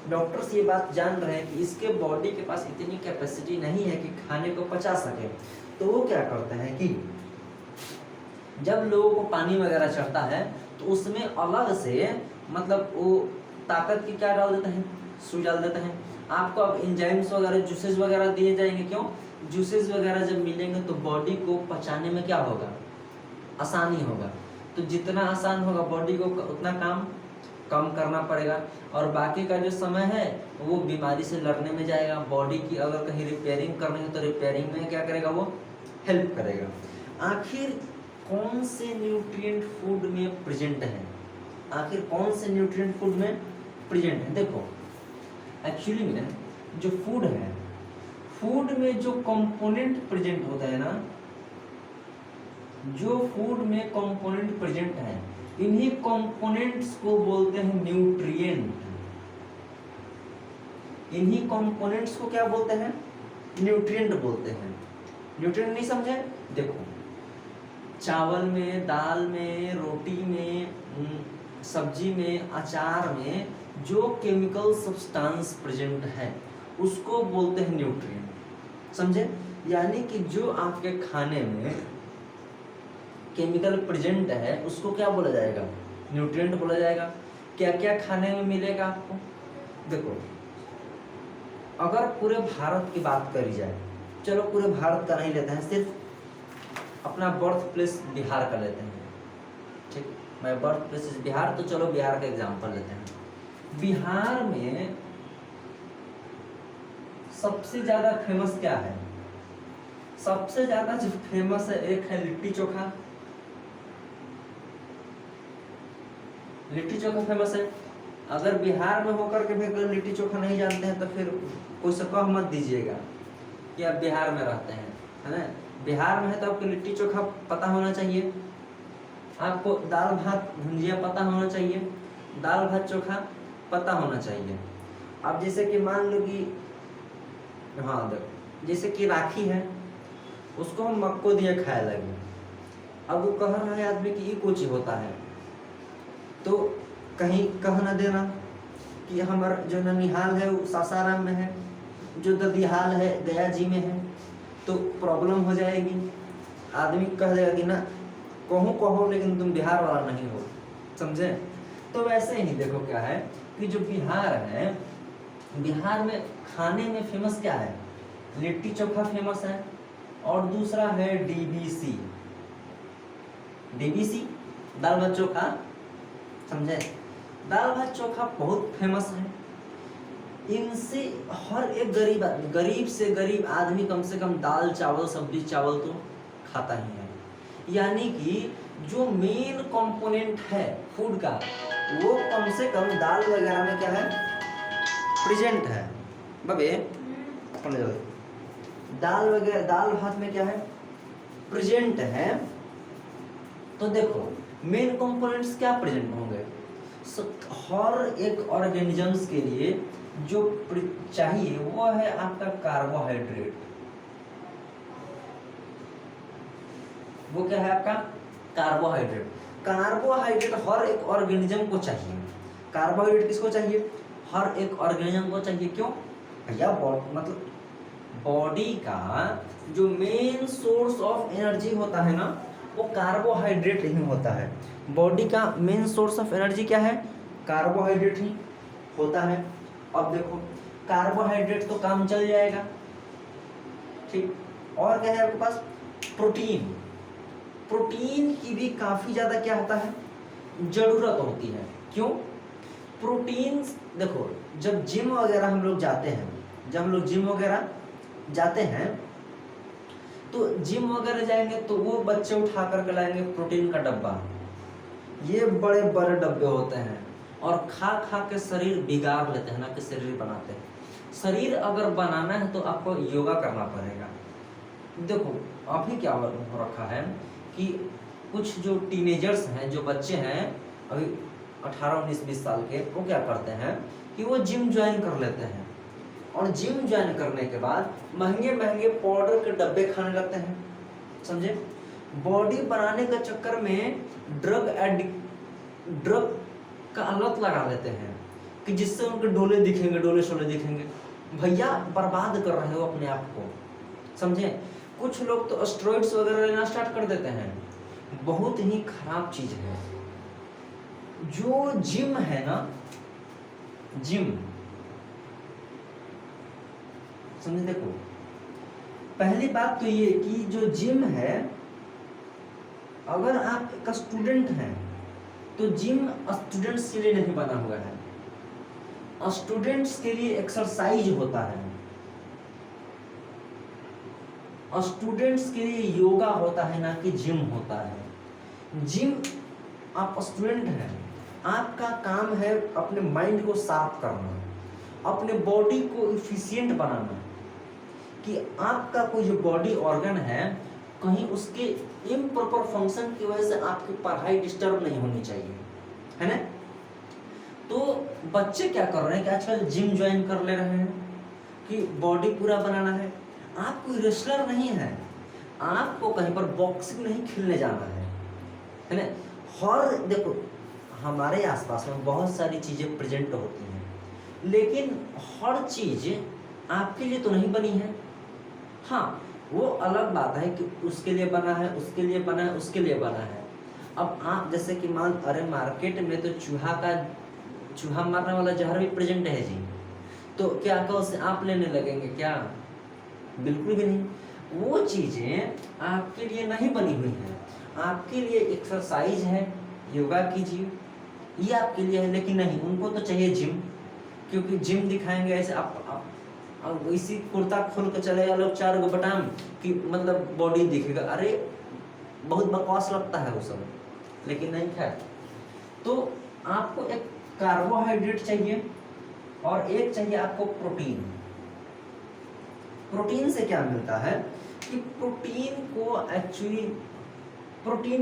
डॉक्टर्स ये बात जान रहे हैं कि इसके बॉडी के पास इतनी कैपेसिटी नहीं है कि खाने को पचा सके, तो वो क्या करते हैं कि जब लोगों को पानी वगैरह चढ़ता है तो उसमें अलग से मतलब वो ताकत की क्या डाल देते हैं, सुई डाल देते हैं। आपको अब एंजाइम्स वगैरह जूसेस वगैरह दिए जाएंगे, क्यों, जूसेस वगैरह जब मिलेंगे तो बॉडी को पचाने में क्या होगा, आसानी होगा। तो जितना आसान होगा बॉडी को उतना काम कम करना पड़ेगा, और बाकी का जो समय है वो बीमारी से लड़ने में जाएगा। बॉडी की अगर कहीं रिपेयरिंग करनी है तो रिपेयरिंग में क्या करेगा, वो हेल्प करेगा। आखिर कौन से न्यूट्रिएंट फूड में प्रेजेंट है, आखिर कौन से न्यूट्रिएंट फूड में प्रेजेंट है। देखो एक्चुअली में जो फूड है, फूड में जो कंपोनेंट प्रेजेंट होता है ना, जो फूड में कंपोनेंट प्रेजेंट है, इन्हीं कंपोनेंट्स को बोलते हैं न्यूट्रिएंट। इन्हीं कंपोनेंट्स को क्या बोलते हैं, न्यूट्रिएंट बोलते हैं। न्यूट्रिएंट नहीं समझे, देखो चावल में, दाल में, रोटी में, सब्जी में, अचार में जो केमिकल सब्सटेंस प्रेजेंट है उसको बोलते हैं न्यूट्रिएंट, समझे। यानी कि जो आपके खाने में केमिकल प्रेजेंट है उसको क्या बोला जाएगा, न्यूट्रिएंट बोला जाएगा। क्या क्या खाने में मिलेगा आपको, देखो अगर पूरे भारत की बात करी जाए, चलो पूरे भारत का नहीं लेते हैं, सिर्फ अपना बर्थ प्लेस बिहार का लेते हैं, ठीक, मैं बर्थ प्लेस बिहार, तो चलो बिहार का एग्जांपल लेते हैं। बिहार में सबसे ज्यादा फेमस क्या है, सबसे ज्यादा जो फेमस है, एक है लिट्टी चोखा, लिट्टी चोखा फेमस है। अगर बिहार में होकर के भी अगर लिट्टी चोखा नहीं जानते हैं तो फिर कोई से कह मत दीजिएगा कि आप बिहार में रहते हैं, है ना। बिहार में है तो आपको लिट्टी चोखा पता होना चाहिए, आपको दाल भात भुंजिया पता होना चाहिए, दाल भात चोखा पता होना चाहिए। अब जैसे कि मान लो कि हाँ देखो, जैसे कि राखी है, उसको हम मक्को दिए खाए लगे। अब वो कह रहा है आदमी कि ये कुछ होता है, तो कहीं कह न देना कि हमारा जो ननिहाल है वो सासाराम में है, जो ददिहाल है गया जी में है, तो प्रॉब्लम हो जाएगी। आदमी कह देगा कि ना कहो कहो लेकिन तुम बिहार वाला नहीं हो, समझे। तो वैसे ही देखो क्या है कि जो बिहार है, बिहार में खाने में फेमस क्या है, लिट्टी चोखा फेमस है, और दूसरा है डीबीसी, डीबीसी दाल भात चोखा, समझे। दाल भात चोखा बहुत फेमस है। इनसे हर एक गरीब आदमी, गरीब से गरीब आदमी कम से कम दाल चावल सब्जी चावल तो खाता ही है। यानी कि जो मेन कंपोनेंट है फूड का, वो कम से कम दाल वगैरह में क्या है, प्रेजेंट है। बबे दाल वगैरह, दाल भात में क्या है, प्रेजेंट है। तो देखो मेन कंपोनेंट्स क्या प्रेजेंट होंगे, हर एक ऑर्गेनिजम्स के लिए जो चाहिए वो है आपका कार्बोहाइड्रेट। वो क्या है आपका कार्बोहाइड्रेट। कार्बोहाइड्रेट हर एक ऑर्गेनिज्म को चाहिए। कार्बोहाइड्रेट किसको चाहिए, हर एक ऑर्गेनिज्म को चाहिए। क्यों भैया, मतलब बॉडी का जो मेन सोर्स ऑफ एनर्जी होता है ना, वो कार्बोहाइड्रेट ही होता है। बॉडी का मेन सोर्स ऑफ एनर्जी क्या है, कार्बोहाइड्रेट ही होता है। अब देखो कार्बोहाइड्रेट तो काम चल जाएगा, ठीक। और क्या है आपके पास, प्रोटीन। प्रोटीन की भी काफी ज्यादा क्या होता है, जरूरत होती है। क्यों, प्रोटीन देखो जब जिम वगैरह हम लोग जाते हैं, जब हम लोग जिम वगैरह जाते हैं तो जिम वगैरह जाएंगे तो वो बच्चे उठा कर लाएंगे प्रोटीन का डब्बा। ये बड़े बड़े डब्बे होते हैं और खा खा के शरीर बिगाड़ लेते हैं, ना कि शरीर बनाते हैं। शरीर अगर बनाना है तो आपको योगा करना पड़ेगा। देखो अभी क्या हो रखा है कि कुछ जो टीनेजर्स हैं, जो बच्चे हैं अभी 18, 19, 20 साल के, वो क्या करते हैं कि वो जिम ज्वाइन कर लेते हैं, और जिम ज्वाइन करने के बाद महंगे महंगे पाउडर के डब्बे खाने लगते हैं, समझे। बॉडी बनाने के चक्कर में ड्रग का लत लगा लेते हैं कि जिससे उनके डोले दिखेंगे, डोले शोले दिखेंगे। भैया बर्बाद कर रहे हो अपने आप को, समझे। कुछ लोग तो स्टेरॉइड्स वगैरह लेना स्टार्ट कर देते हैं, बहुत ही खराब चीज है। जो जिम है ना, जिम समझे। देखो पहली बात तो ये कि जो जिम है, अगर आप एक स्टूडेंट हैं तो जिम स्टूडेंट्स के लिए नहीं बना हुआ है, स्टूडेंट्स के लिए एक्सरसाइज होता है, स्टूडेंट्स के लिए योगा होता है, ना कि जिम होता है। जिम, आप स्टूडेंट हैं, आपका काम है अपने माइंड को शार्प करना, अपने बॉडी को इफिशिएंट बनाना, कि आपका कोई जो बॉडी ऑर्गन है कहीं उसके इम्प्रॉपर फंक्शन की वजह से आपकी पढ़ाई डिस्टर्ब नहीं होनी चाहिए, है ना। तो बच्चे क्या कर रहे हैं कि आजकल जिम ज्वाइन कर ले रहे हैं कि बॉडी पूरा बनाना है। आप कोई रेसलर नहीं है, आपको कहीं पर बॉक्सिंग नहीं खेलने जाना है ना। हर देखो हमारे आसपास में बहुत सारी चीज़ें प्रेजेंट होती हैं, लेकिन हर चीज़ आपके लिए तो नहीं बनी है। हाँ, वो अलग बात है कि उसके लिए बना है, उसके लिए बना है, उसके लिए बना है। अब आप जैसे कि अरे मार्केट में तो चूहा मारने वाला जहर भी प्रेजेंट है जी, तो क्या का उससे आप लेने लगेंगे क्या? बिल्कुल भी नहीं। वो चीज़ें आपके लिए नहीं बनी हुई हैं, आपके लिए एक्सरसाइज है, योगा कीजिए, ये आपके लिए है। लेकिन नहीं, उनको तो चाहिए जिम, क्योंकि जिम दिखाएंगे ऐसे आप इसी कुर्ता खोल के चलेगा लोग 4 गो बटाम कि मतलब बॉडी दिखेगा। अरे बहुत बकवास लगता है वो सब, लेकिन नहीं खैर। तो आपको एक कार्बोहाइड्रेट चाहिए और एक चाहिए आपको प्रोटीन। प्रोटीन से क्या मिलता है कि प्रोटीन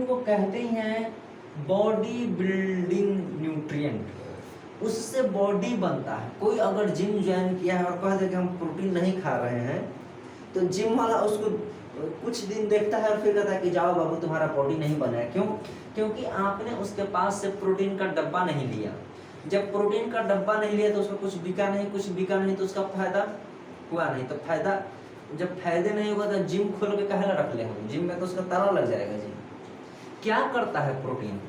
को कहते हैं बॉडी बिल्डिंग न्यूट्रिएंट, उससे बॉडी बनता है। कोई अगर जिम ज्वाइन किया है और कह दे कि हम प्रोटीन नहीं खा रहे हैं, तो जिम वाला उसको कुछ दिन देखता है और फिर कहता है कि जाओ बाबू तुम्हारा बॉडी नहीं बना है। क्यों? क्योंकि आपने उसके पास से प्रोटीन का डब्बा नहीं लिया। जब प्रोटीन का डब्बा नहीं लिया तो उसका कुछ बिका नहीं, तो उसका फायदा हुआ नहीं। तो फायदा, जब फायदे नहीं होगा तो जिम खोल के कहे रख ले हम, जिम में तो उसका ताला लग जाएगा जी। क्या करता है प्रोटीन?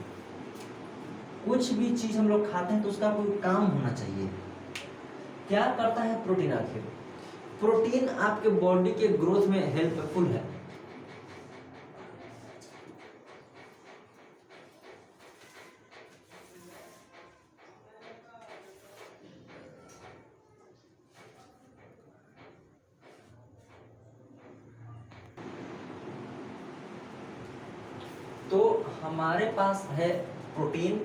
कुछ भी चीज हम लोग खाते हैं तो उसका कोई काम होना चाहिए। क्या करता है प्रोटीन? आखिर प्रोटीन आपके बॉडी के ग्रोथ में हेल्पफुल है। तो हमारे पास है प्रोटीन।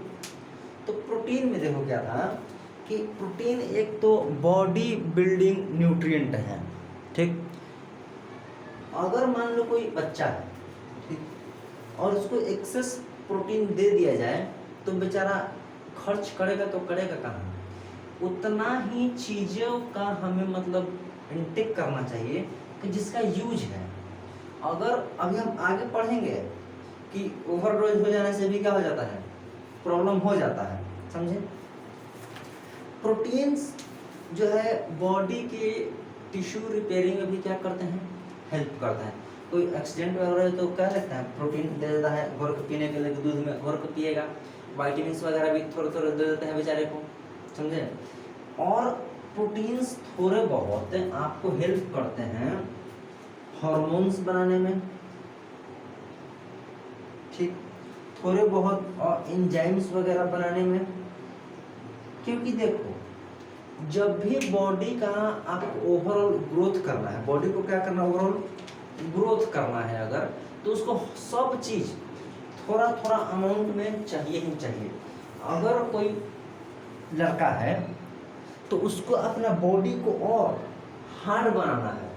तो प्रोटीन में देखो क्या था कि प्रोटीन एक तो बॉडी बिल्डिंग न्यूट्रिएंट है, ठीक। अगर मान लो कोई बच्चा है, ठीक, और उसको एक्सेस प्रोटीन दे दिया जाए तो बेचारा खर्च करेगा तो करेगा कहाँ? उतना ही चीज़ों का हमें मतलब इंटेक करना चाहिए कि जिसका यूज है। अगर अभी हम आगे पढ़ेंगे कि ओवरडोज हो जाने से भी क्या हो जाता है, प्रॉब्लम हो जाता है, समझे। प्रोटीन्स जो है बॉडी के टिश्यू रिपेयरिंग में भी क्या करते हैं, हेल्प करता है। कोई एक्सीडेंट वगैरह तो क्या लगता है, प्रोटीन दे देता है घोर के पीने के लिए, दूध में घोर के पिएगा। वाइटामिन वगैरह भी थोड़े थोड़े दे देते हैं बेचारे को, समझे। और प्रोटीन्स थोड़े बहुत आपको हेल्प करते हैं हार्मोन्स बनाने में, ठीक, थोड़े बहुत और एंजाइम्स वगैरह बनाने में। क्योंकि देखो जब भी बॉडी का आपको ओवरऑल ग्रोथ करना है, बॉडी को क्या करना है, ओवरऑल ग्रोथ करना है अगर, तो उसको सब चीज थोड़ा थोड़ा अमाउंट में चाहिए ही चाहिए। अगर कोई लड़का है तो उसको अपना बॉडी को और हार्ड बनाना है,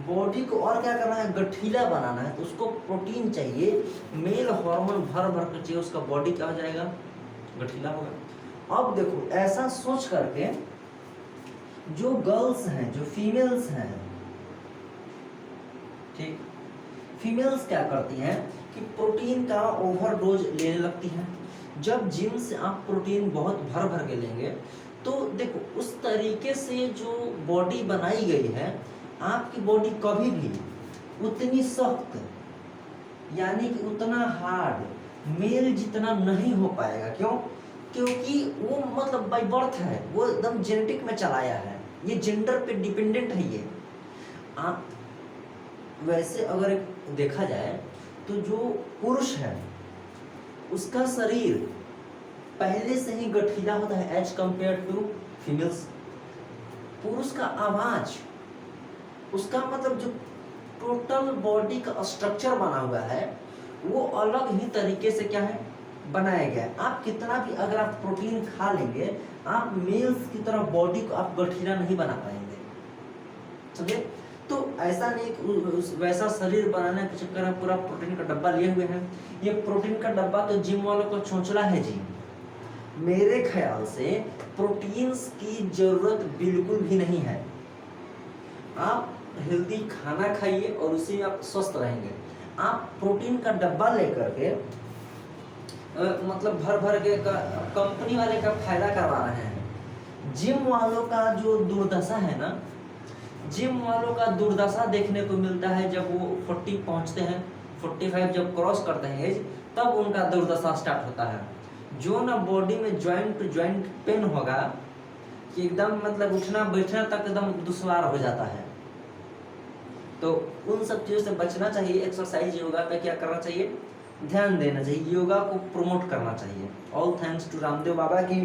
बॉडी को और क्या करना है, गठीला बनाना है, तो उसको प्रोटीन चाहिए, मेल हार्मोन भर भर कर चाहिए, उसका बॉडी क्या हो जाएगा, गठीला होगा। अब देखो ऐसा सोच करके जो गर्ल्स हैं, जो फीमेल्स हैं, ठीक, फीमेल्स क्या करती हैं कि प्रोटीन का ओवरडोज लेने लगती हैं। जब जिम से आप प्रोटीन बहुत भर भर के लेंगे तो देखो उस तरीके से जो बॉडी बनाई गई है, आपकी बॉडी कभी भी उतनी सख्त यानी कि उतना हार्ड मेल जितना नहीं हो पाएगा। क्यों? क्योंकि वो मतलब बाय बर्थ है, वो एकदम जेनेटिक में चलाया है, ये जेंडर पे डिपेंडेंट है। ये आप वैसे अगर देखा जाए तो जो पुरुष है उसका शरीर पहले से ही गठीला होता है एज कंपेयर टू फीमेल्स। पुरुष का आवाज, उसका मतलब जो टोटल बॉडी का स्ट्रक्चर बना हुआ है वो अलग ही तरीके से क्या है, बनाया गया है। आप कितना भी अगर आप प्रोटीन खा लेंगे, आप मेल्स की तरह बॉडी को आप गठीला नहीं बना पाएंगे, समझे? तो ऐसा नहीं कि वैसा शरीर बनाने के चक्कर में पूरा प्रोटीन का डब्बा लिए हुए हैं। ये प्रोटीन का डब्बा तो जिम वालों को चोंचला है जी। मेरे ख्याल से प्रोटीन्स की जरूरत बिल्कुल भी नहीं है। आप हेल्दी खाना खाइए और उसी में आप स्वस्थ रहेंगे। आप प्रोटीन का डब्बा लेकर के मतलब भर भर के कंपनी वाले का फायदा करवा रहे हैं। जिम वालों का जो दुर्दशा है ना, जिम वालों का दुर्दशा देखने को मिलता है जब वो 40 पहुंचते हैं, 45 जब क्रॉस करते हैं एज, तब उनका दुर्दशा स्टार्ट होता है। जो ना बॉडी में जॉइंट टू जॉइंट पेन होगा कि एकदम मतलब उठना बैठना तक एकदम दुश्वार हो जाता है। तो उन सब चीज़ों से बचना चाहिए। एक्सरसाइज योगा पे क्या करना चाहिए, ध्यान देना चाहिए, योगा को प्रमोट करना चाहिए। All thanks to Ramdev Baba की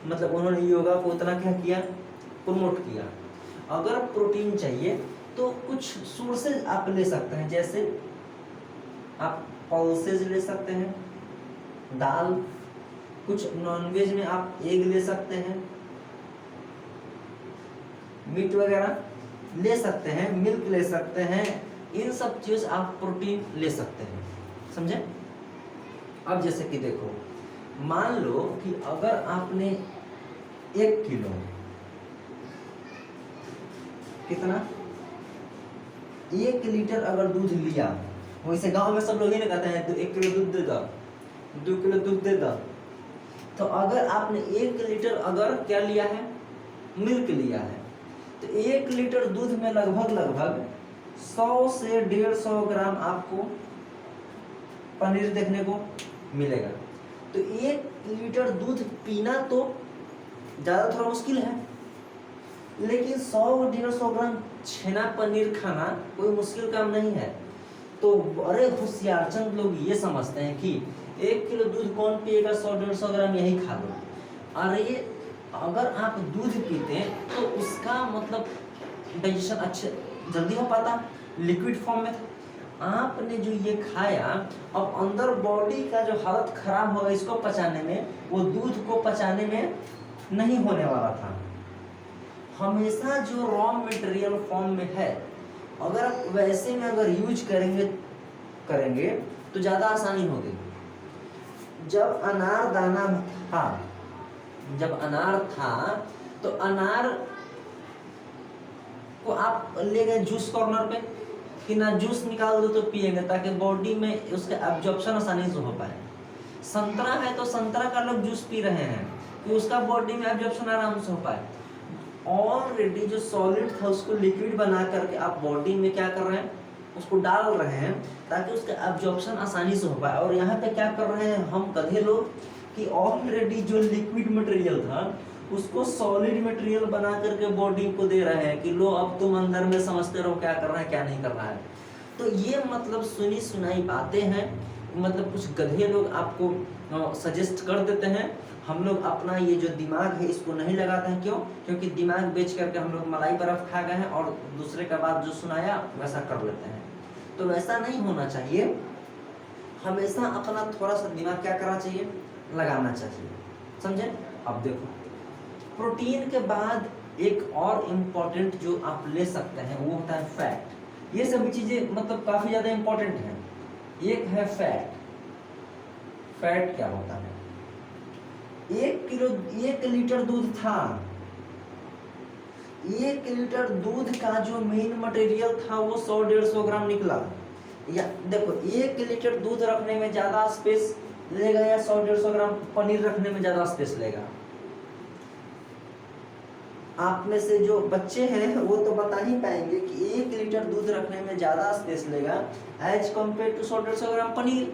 मतलब उन्होंने योगा को इतना क्या किया, प्रमोट किया। अगर प्रोटीन चाहिए तो कुछ सोर्सेज आप ले सकते हैं, जैसे आप पल्सेज ले सकते हैं, दाल, कुछ नॉनवेज में आप एग ले सकते हैं, मीट वगैरह ले सकते हैं, मिल्क ले सकते हैं, इन सब चीज आप प्रोटीन ले सकते हैं, समझे? अब जैसे कि देखो, मान लो कि अगर आपने 1 किलो, कितना, 1 लीटर अगर दूध लिया, वैसे गांव में सब लोग ही ना कहते हैं तो 1 किलो दूध दे दो, 2 किलो दूध दे दो। तो अगर आपने 1 लीटर अगर क्या लिया है, मिल्क लिया है, तो 1 लीटर दूध में लगभग 100 से 150 ग्राम आपको पनीर देखने को मिलेगा। तो 1 लीटर दूध पीना तो ज़्यादा थोड़ा मुश्किल है, लेकिन 100-150 ग्राम छेना पनीर खाना कोई मुश्किल काम नहीं है। तो बड़े होशियार चंद लोग ये समझते हैं कि 1 किलो दूध कौन पिएगा, 100-150 ग्राम यही खा लो। अरे अगर आप दूध पीते हैं तो उसका मतलब डाइजेशन अच्छे जल्दी हो पाता, लिक्विड फॉर्म में था। आपने जो ये खाया, अब अंदर बॉडी का जो हालत खराब होगा इसको पचाने में, वो दूध को पचाने में नहीं होने वाला था। हमेशा जो रॉ मटेरियल फॉर्म में है, अगर आप वैसे में अगर यूज करेंगे तो ज़्यादा आसानी होगी। जब अनार दाना था, जब अनार था तो अनार को आप ले गए जूस कॉर्नर पे कि ना जूस निकाल दो तो पिएंगे, ताकि बॉडी में उसका एब्जॉर्प्शन आसानी से हो पाए। संतरा है तो संतरा का लोग जूस पी रहे हैं कि उसका बॉडी में एब्जॉर्प्शन आराम से हो पाए। ऑलरेडी जो सॉलिड था उसको लिक्विड बना करके आप बॉडी में क्या कर रहे हैं, उसको डाल रहे हैं ताकि उसका एब्जॉर्प्शन आसानी से हो पाए। और यहाँ पे क्या कर रहे हैं हम गधे लोग कि ऑलरेडी जो लिक्विड मटेरियल था उसको सॉलिड मटेरियल बना करके बॉडी को दे रहे हैं कि लो अब तुम अंदर में समझते रहो क्या करना है क्या नहीं करना है। तो ये मतलब सुनी सुनाई बातें हैं, मतलब कुछ गधे लोग आपको सजेस्ट कर देते हैं। हम लोग अपना ये जो दिमाग है इसको नहीं लगाते हैं। क्यों? क्योंकि दिमाग बेच करके हम लोग मलाई बर्फ खा गए हैं और दूसरे का बात जो सुनाया वैसा कर लेते हैं। तो वैसा नहीं होना चाहिए। हमेशा अपना थोड़ा सा दिमाग क्या करना चाहिए, लगाना चाहिए, समझे? अब देखो, प्रोटीन के बाद एक और इम्पोर्टेंट जो आप ले सकते हैं वो होता है फैट। ये सभी चीजें मतलब काफी ज्यादा इंपॉर्टेंट है। एक है फैट। फैट क्या होता है? 1 लीटर दूध था, 1 लीटर दूध का जो मेन मटेरियल था वो 100-150 ग्राम निकला। या देखो 1 लीटर दूध रखने में ज्यादा स्पेस लेगा या 100-150 ग्राम पनीर रखने में ज्यादा स्पेस लेगा? आप में से जो बच्चे हैं वो तो बता ही पाएंगे कि 1 लीटर दूध रखने में ज्यादा स्पेस लेगा एज कंपेयर टू 100-150 ग्राम पनीर।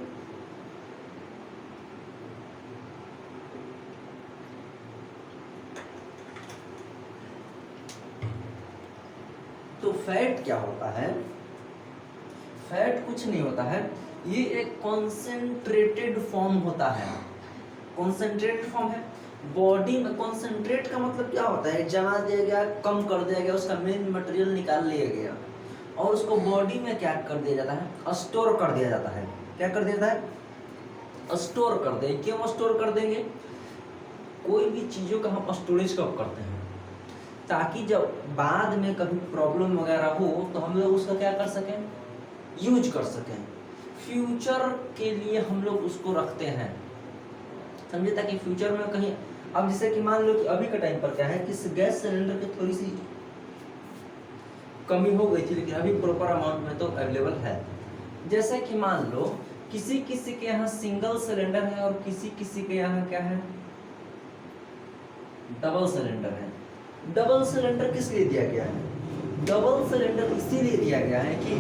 तो फैट क्या होता है? फैट कुछ नहीं होता है, ये एक कॉन्सेंट्रेटेड फॉर्म होता है। कॉन्सेंट्रेटेड फॉर्म है बॉडी में। कॉन्सेंट्रेट का मतलब क्या होता है? जमा दिया गया, कम कर दिया गया, उसका मेन मटेरियल निकाल लिया गया और उसको बॉडी में क्या कर दिया जाता है? स्टोर कर दिया जाता है। क्या कर दिया जाता है? स्टोर कर दे। क्यों स्टोर कर देंगे? कोई भी चीजों का हम स्टोरेज कब करते हैं? ताकि जब बाद में कभी प्रॉब्लम वगैरह हो तो हम लोग उसका क्या कर सकें? यूज कर सकें। फ्यूचर के लिए हम लोग उसको रखते हैं, समझे, ताकि फ्यूचर में कहीं, अब जैसे कि मान लो कि अभी के टाइम पर क्या है कि गैस सिलेंडर की थोड़ी सी कमी हो गई थी, लेकिन अभी प्रॉपर अमाउंट में तो अवेलेबल है। जैसे कि मान लो किसी किसी के यहाँ सिंगल सिलेंडर है और किसी किसी के यहाँ क्या है? डबल सिलेंडर है। डबल सिलेंडर किस लिए दिया गया है? डबल सिलेंडर इसीलिए दिया गया है कि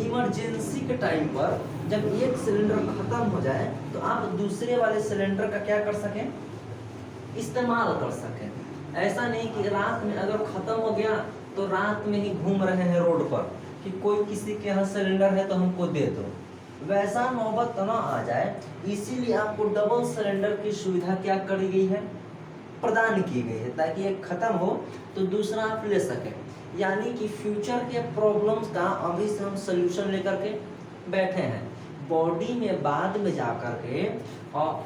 इमरजेंसी के टाइम पर जब एक सिलेंडर खत्म हो जाए तो आप दूसरे वाले सिलेंडर का क्या कर सकें? इस्तेमाल कर सकें। ऐसा नहीं कि रात में अगर खत्म हो गया तो रात में ही घूम रहे हैं रोड पर कि कोई किसी के यहाँ सिलेंडर है तो हमको दे दो, वैसा नौबत ना आ जाए, इसीलिए आपको डबल सिलेंडर की सुविधा क्या करी गई है? प्रदान की गई है, ताकि एक खत्म हो तो दूसरा आप ले सकें। यानी कि फ्यूचर के प्रॉब्लम्स का अभी से हम सोल्यूशन लेकर के बैठे हैं। बॉडी में बाद में जा कर के और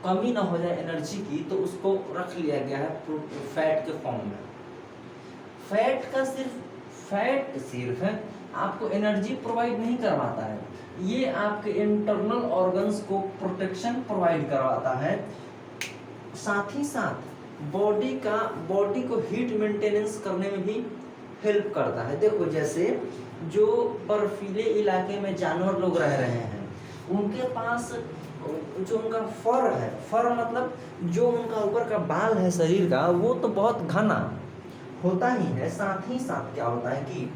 कमी ना हो जाए एनर्जी की, तो उसको रख लिया गया है फैट के फॉर्म में। फैट सिर्फ है आपको एनर्जी प्रोवाइड नहीं करवाता है, ये आपके इंटरनल ऑर्गन्स को प्रोटेक्शन प्रोवाइड करवाता है। साथ ही साथ बॉडी को हीट मेंटेनेंस करने में भी हेल्प करता है। देखो जैसे जो बर्फीले इलाके में जानवर लोग रह रहे हैं, उनके पास जो उनका फर है, फर मतलब जो उनका ऊपर का बाल है शरीर का, वो तो बहुत घना होता ही है। साथ ही साथ क्या होता है कि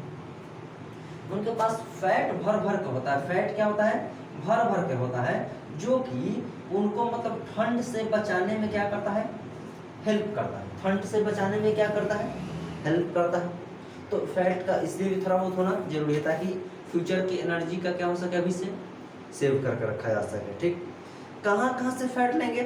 उनके पास फैट भर भर के होता है। फैट क्या होता है? भर भर के होता है, जो कि उनको मतलब ठंड से बचाने में क्या करता है? हेल्प करता है। ठंड से बचाने में क्या करता है? हेल्प करता है। तो फैट का इसलिए भी थोड़ा बहुत होना जरूरी है, ताकि फ्यूचर की एनर्जी का क्या हो सके, अभी से सेव करके रखा जा सके। ठीक, कहाँ कहाँ से फैट लेंगे?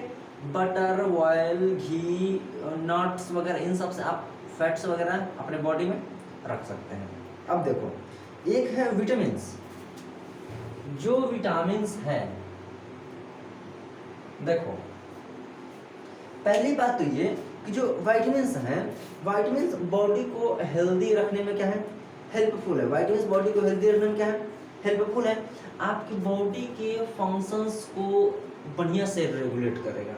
बटर, ऑयल, घी, नट्स वगैरह, इन सब से आप फैट्स वगैरह अपने बॉडी में रख सकते हैं। अब देखो, एक है विटामिन्स। जो विटामिन्स है, देखो पहली बात तो ये कि जो विटामिन्स हैं, विटामिन्स बॉडी को हेल्दी रखने में क्या है? हेल्पफुल है। विटामिन्स बॉडी को हेल्दी रखने में क्या है? हेल्पफुल है। आपकी बॉडी के फंक्शंस को बढ़िया से रेगुलेट करेगा।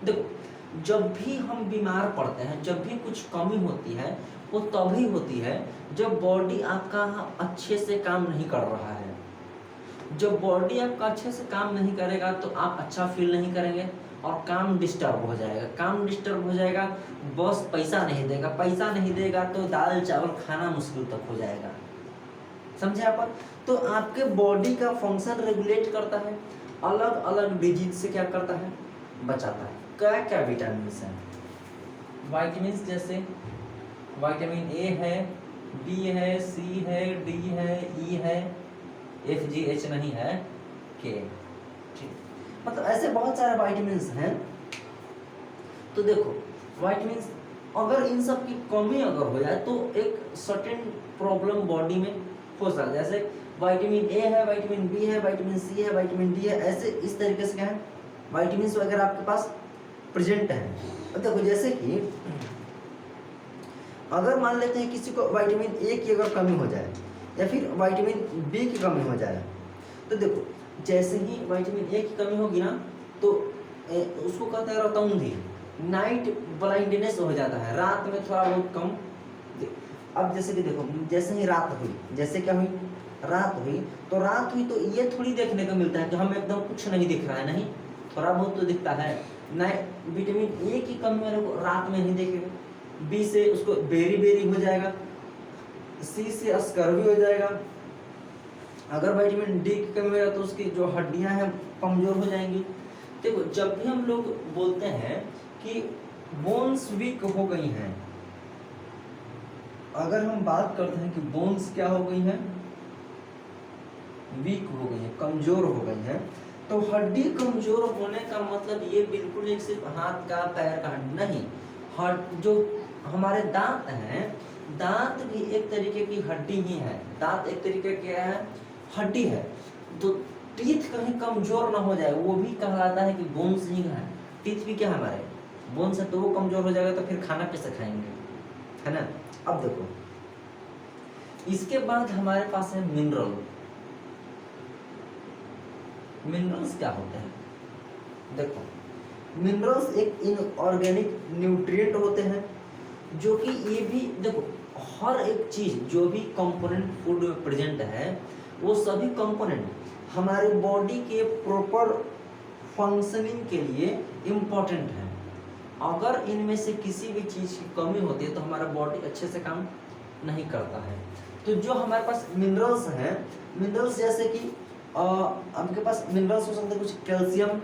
देखो जब भी हम बीमार पड़ते हैं, जब भी कुछ कमी होती है, वो तभी होती है जब बॉडी आपका अच्छे से काम नहीं कर रहा है। जब बॉडी आपका अच्छे से काम नहीं करेगा तो आप अच्छा फील नहीं करेंगे और काम डिस्टर्ब हो जाएगा। काम डिस्टर्ब हो जाएगा, बॉस पैसा नहीं देगा, पैसा नहीं देगा तो दाल चावल खाना मुश्किल तक हो जाएगा। समझे आप? तो आपके बॉडी का फंक्शन रेगुलेट करता है, अलग अलग डिजीज से क्या करता है? बचाता है। क्या क्या विटामिन हैं? विटामिन जैसे विटामिन ए है, बी है, सी है, डी है, ई है, एफ जी एच नहीं है, के। ठीक, मतलब ऐसे बहुत सारे विटामिन हैं। तो देखो विटामिन, अगर इन सब की कमी अगर हो जाए तो एक सर्टेन प्रॉब्लम बॉडी में हो सकता है। जैसे विटामिन ए है, विटामिन बी है, विटामिन सी है, विटामिन डी है, ऐसे इस तरीके से क्या है विटामिन वगैरह आपके पास प्रेजेंट है। देखो जैसे कि अगर मान लेते हैं किसी को विटामिन ए की अगर कमी हो जाए या फिर विटामिन बी की कमी हो जाए, तो देखो जैसे ही विटामिन ए की कमी होगी ना तो उसको कहते हैं रतौंधी, नाइट ब्लाइंडनेस हो जाता है, रात में थोड़ा बहुत कम। अब जैसे कि देखो जैसे ही रात हुई, जैसे क्या हुई, रात हुई, तो रात हुई तो ये थोड़ी देखने को मिलता है कि हम एकदम कुछ नहीं दिख रहा है, नहीं, थोड़ा बहुत तो दिखता है। नहीं, विटामिन ए की कमी वाले को रात में नहीं देखेगा, बी से उसको बेरी बेरी हो जाएगा, सी से स्कर्वी हो जाएगा, अगर विटामिन डी की कमी हो जाए तो उसकी जो हड्डियां हैं कमजोर हो जाएंगी। देखो जब भी हम लोग बोलते हैं कि बोन्स वीक हो गई हैं, अगर हम बात करते हैं कि बोन्स क्या हो गई हैं, वीक हो गई हैं, कमजोर हो गई हैं, तो हड्डी कमजोर होने का मतलब ये बिल्कुल एक सिर्फ हाथ का पैर का नहीं, जो हमारे दांत हैं, दांत भी एक तरीके की हड्डी ही है, दांत एक तरीके क्या है, हड्डी है। तो टीथ कहीं कमजोर ना हो जाए वो भी कहलाता है कि बोन्स ही है। टीथ भी क्या है, हमारे बोन्स है, तो वो कमजोर हो जाएगा तो फिर खाना कैसे खाएंगे, है ना। अब देखो इसके बाद हमारे पास है मिनरल। मिनरल्स क्या होते हैं, देखो मिनरल्स एक इनऑर्गेनिक न्यूट्रिएंट होते हैं, जो कि ये भी देखो हर एक चीज जो भी कंपोनेंट फूड में प्रेजेंट है वो सभी कंपोनेंट हमारे बॉडी के प्रॉपर फंक्शनिंग के लिए इम्पोर्टेंट है। अगर इनमें से किसी भी चीज की कमी होती है तो हमारा बॉडी अच्छे से काम नहीं करता है। तो जो हमारे पास मिनरल्स हैं, मिनरल्स जैसे कि आपके पास मिनरल्स हो सकते हैं कुछ कैल्शियम,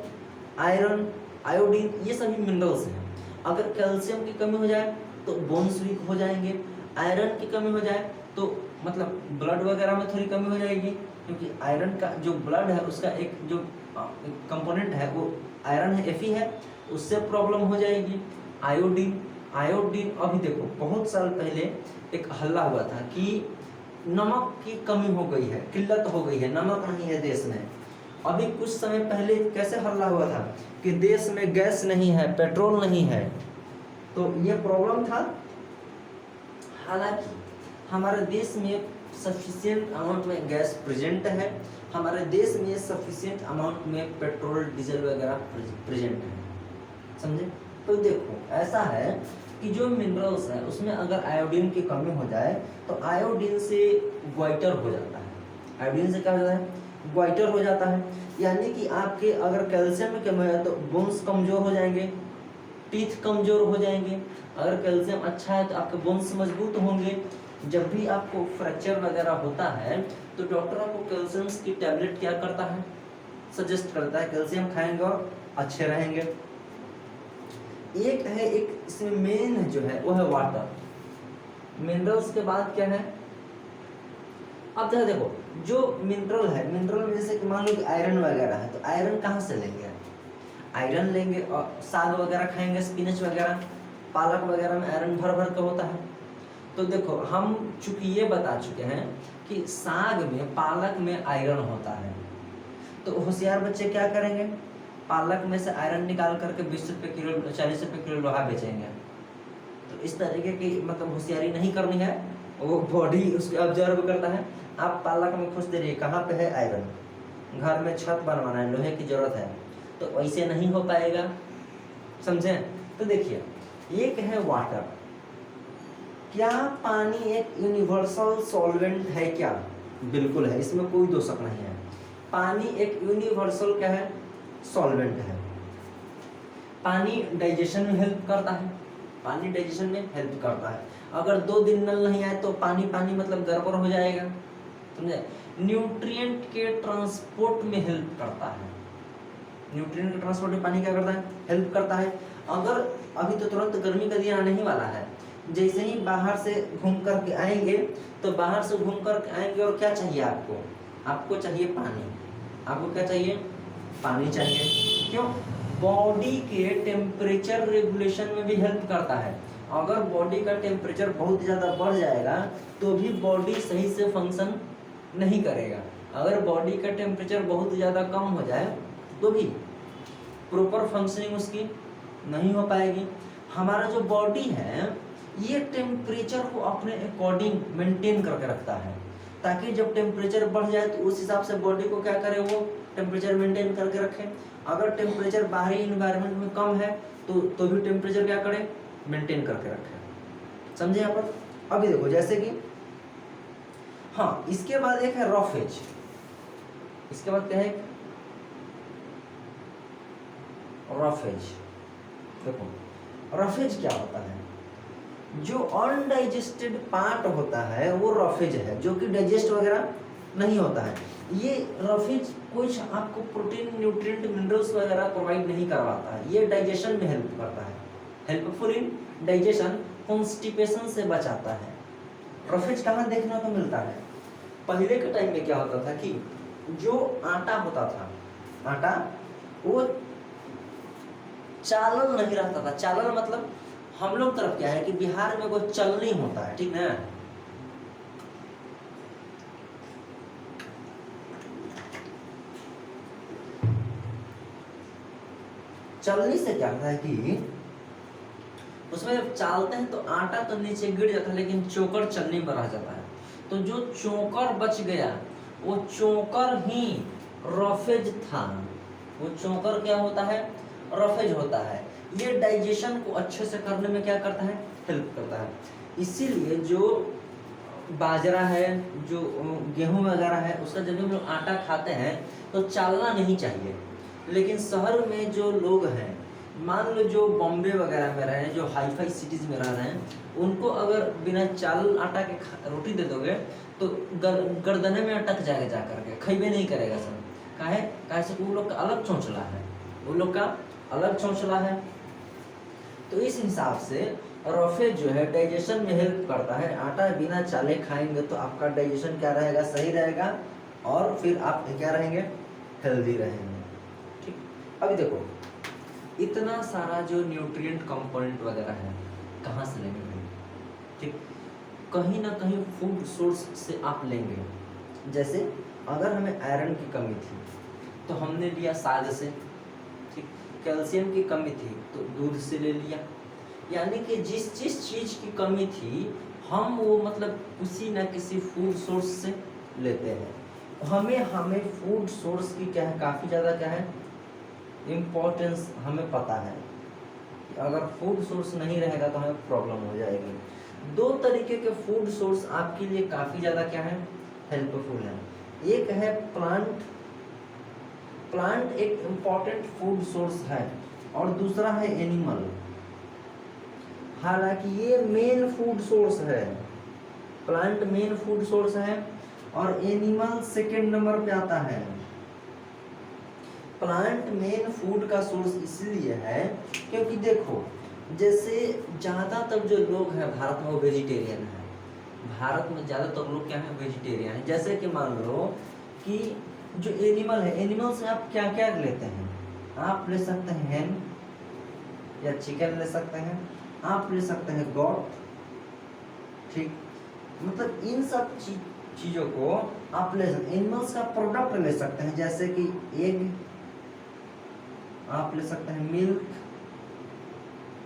आयरन, आयोडीन, ये सभी मिनरल्स हैं। अगर कैल्शियम की कमी हो जाए तो बोन्स वीक हो जाएंगे, आयरन की कमी हो जाए तो मतलब ब्लड वगैरह में थोड़ी कमी हो जाएगी, क्योंकि आयरन का जो ब्लड है उसका एक जो कंपोनेंट है वो आयरन है, Fe है, उससे प्रॉब्लम हो जाएगी। आयोडीन, आयोडीन अभी देखो बहुत साल पहले एक हल्ला हुआ था कि नमक की कमी हो गई है, किल्लत हो गई है, नमक नहीं है देश में। अभी कुछ समय पहले कैसे हल्ला हुआ था कि देश में गैस नहीं है, पेट्रोल नहीं है, तो ये प्रॉब्लम था। हालांकि हमारे देश में सफिशिएंट अमाउंट में गैस प्रेजेंट है, हमारे देश में सफिशिएंट अमाउंट में पेट्रोल डीजल वगैरह प्रेजेंट है, समझे। तो देखो ऐसा है कि जो मिनरल्स है उसमें अगर आयोडीन की कमी हो जाए तो आयोडीन से ग्वाइटर हो जाता है, आयोडीन से क्या हो जाता है, ग्वाइटर हो जाता है। यानी कि आपके अगर कैल्शियम में कमी हो जाए तो बोन्स कमजोर हो जाएंगे, टीथ कमजोर हो जाएंगे। अगर कैल्शियम अच्छा है तो आपके बोन्स मजबूत होंगे। जब भी आपको फ्रैक्चर वगैरह होता है तो डॉक्टर आपको कैल्शियम की टैबलेट क्या करता है, सजेस्ट करता है, कैल्शियम खाएंगे और अच्छे रहेंगे। एक है, एक इसमें मेन जो है वो है वाटर। मिनरल्स के बाद क्या है, अब देखो जो मिनरल है, मिनरल में जैसे कि मान लो कि आयरन वगैरह है, तो आयरन कहाँ से लेंगे, आयरन लेंगे और साग वगैरह खाएंगे, स्पिनच वगैरह, पालक वगैरह में आयरन भर भर का होता है। तो देखो हम चूंकि ये बता चुके हैं कि साग में, पालक में आयरन होता है, तो होशियार बच्चे क्या करेंगे, पालक में से आयरन निकाल करके 20 रुपये किलो, 40 रुपये किलो लोहा बेचेंगे। तो इस तरीके की मतलब होशियारी नहीं करनी है, वो बॉडी उसको ऑब्जर्व करता है। आप पालक में खुश दे रही है, कहाँ पे है आयरन, घर में छत बनवाना है, लोहे की जरूरत है, तो वैसे नहीं हो पाएगा, समझे। तो देखिए एक है वाटर। क्या पानी एक यूनिवर्सल सॉल्वेंट है क्या, बिल्कुल है, इसमें कोई दो शक नहीं है। पानी एक यूनिवर्सल क्या है, सॉल्वेंट है। पानी डाइजेशन में हेल्प करता है, पानी डाइजेशन में हेल्प करता है। अगर 2 दिन नल नहीं आए तो पानी पानी मतलब गड़बड़ हो जाएगा, समझे। न्यूट्रिएंट के ट्रांसपोर्ट में हेल्प करता है, न्यूट्रिएंट के ट्रांसपोर्ट में पानी क्या करता है, हेल्प करता है। अगर अभी तो तुरंत गर्मी का दिन आने ही वाला है, जैसे ही बाहर से घूम करके आएंगे तो बाहर से घूम करके आएंगे और क्या चाहिए आपको, आपको चाहिए पानी, आपको क्या चाहिए, पानी चाहिए। क्यों, बॉडी के टेम्परेचर रेगुलेशन में भी हेल्प करता है। अगर बॉडी का टेम्परेचर बहुत ज़्यादा बढ़ जाएगा तो भी बॉडी सही से फंक्शन नहीं करेगा। अगर बॉडी का टेम्परेचर बहुत ज़्यादा कम हो जाए तो भी प्रॉपर फंक्शनिंग उसकी नहीं हो पाएगी। हमारा जो बॉडी है ये टेम्परेचर को अपने अकॉर्डिंग मेंटेन करके रखता है, ताकि जब टेम्परेचर बढ़ जाए तो उस हिसाब से बॉडी को क्या करे, वो टेम्परेचर मेंटेन करके रखे। अगर टेम्परेचर बाहरी इन्वायरमेंट में कम है तो भी टेम्परेचर क्या करे, मेंटेन करके रखे। समझे यहाँ पर? अभी देखो जैसे कि हाँ, इसके बाद एक है रफेज। इसके बाद क्या है, रफेज। देखो रफेज क्या होता है, जो अनडाइजेस्टेड पार्ट होता है वो रफेज है, जो कि डाइजेस्ट वगैरह नहीं होता है। ये रफेज कुछ आपको प्रोटीन, न्यूट्रिएंट, मिनरल्स वगैरह प्रोवाइड नहीं करवाता है, ये डाइजेशन में हेल्प करता है, हेल्पफुल इन डाइजेशन, कॉन्स्टिपेशन से बचाता है। रफेज कहाँ देखने को मिलता है? पहले के टाइम में क्या होता था कि जो आटा होता था, आटा वो चालल नहीं रहता था। चालल मतलब हम लोग तरफ क्या है कि बिहार में वो चलनी होता है, ठीक ना। चलनी से क्या होता है कि उसमें जब चालते हैं तो आटा तो नीचे गिर जाता है, लेकिन चोकर चलनी पर रह जाता है। तो जो चोकर बच गया वो चोकर ही रफेज था। वो चोकर क्या होता है, रफेज होता है। ये डाइजेशन को अच्छे से करने में क्या करता है, हेल्प करता है। इसीलिए जो बाजरा है, जो गेहूं वगैरह है, उसका जब हम लोग आटा खाते हैं तो चालना नहीं चाहिए। लेकिन शहर में जो लोग हैं, मान लो जो बॉम्बे वगैरह में रहे हैं, जो हाई फाई सिटीज़ में रह रहे हैं, उनको अगर बिना चाल आटा के रोटी दे दोगे तो गर्दने में अटक जाएगा, जा करके खइबे नहीं करेगा सब। काहे से वो लोग का अलग चौंचला है, वो लोग का अलग चौंचला है। तो इस हिसाब से रफेज जो है डाइजेशन में हेल्प करता है। आटा बिना चाले खाएंगे तो आपका डाइजेशन क्या रहेगा, सही रहेगा, और फिर आप क्या रहेंगे, हेल्दी रहेंगे। ठीक, अभी देखो इतना सारा जो न्यूट्रिएंट कंपोनेंट वगैरह है कहाँ से लेंगे भाई? ठीक, कहीं ना कहीं फूड सोर्स से आप लेंगे। जैसे अगर हमें आयरन की कमी थी तो हमने लिया साग से, ठीक, कैल्शियम की कमी थी तो दूध से ले लिया। यानी कि जिस चीज़ की कमी थी हम वो मतलब किसी न किसी फूड सोर्स से लेते हैं। हमें फूड सोर्स की क्या है, काफ़ी ज़्यादा क्या है इम्पोर्टेंस हमें पता है। अगर फूड सोर्स नहीं रहेगा तो हमें प्रॉब्लम हो जाएगी। दो तरीके के फूड सोर्स आपके लिए काफ़ी ज़्यादा क्या है, हेल्पफुल है। एक है प्लांट एक इम्पॉर्टेंट फूड सोर्स है, और दूसरा है एनिमल। हालांकि ये मेन फूड सोर्स है, प्लांट मेन फूड सोर्स है और एनिमल सेकेंड नंबर पे आता है। प्लांट मेन फूड का सोर्स इसलिए है क्योंकि देखो जैसे ज़्यादातर जो लोग हैं भारत में वो वेजिटेरियन है। भारत में ज़्यादातर लोग क्या है, वेजिटेरियन है। जैसे कि मान लो कि जो एनिमल है, एनिमल से आप क्या क्या लेते हैं, आप ले सकते हैं हैन या चिकन ले सकते हैं, आप ले सकते हैं गॉट, ठीक, मतलब इन सब चीज़ों को आप ले सकते हैं। एनिमल्स का प्रोडक्ट ले सकते हैं, जैसे कि एग आप ले सकते हैं, मिल्क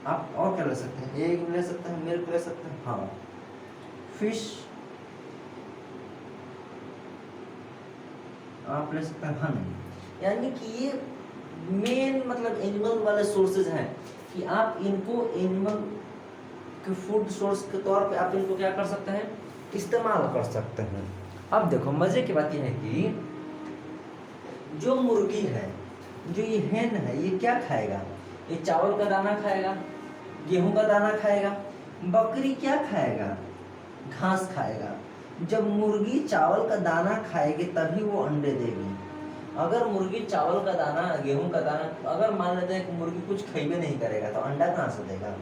आप और क्या ले सकते हैं, एग ले सकते हैं, मिल्क ले सकते हैं, हाँ, फिश आप ले सकते हैं, हनी। यानी कि ये मेन मतलब एनिमल वाले सोर्सेज हैं कि आप इनको एनिमल के फूड सोर्स के तौर पे आप इनको क्या कर सकते हैं, इस्तेमाल कर सकते हैं। अब देखो मजे की बात यह है कि जो मुर्गी है, जो ये hen है, ये क्या खाएगा, ये चावल का दाना खाएगा, गेहूं का दाना खाएगा। बकरी क्या खाएगा, घास खाएगा। जब मुर्गी चावल का दाना खाएगी तभी वो अंडे देगी। अगर मुर्गी चावल का दाना, गेहूं का दाना, अगर मान लेते हैं कि मुर्गी कुछ खाइबे नहीं करेगा तो अंडा कहाँ से देगा।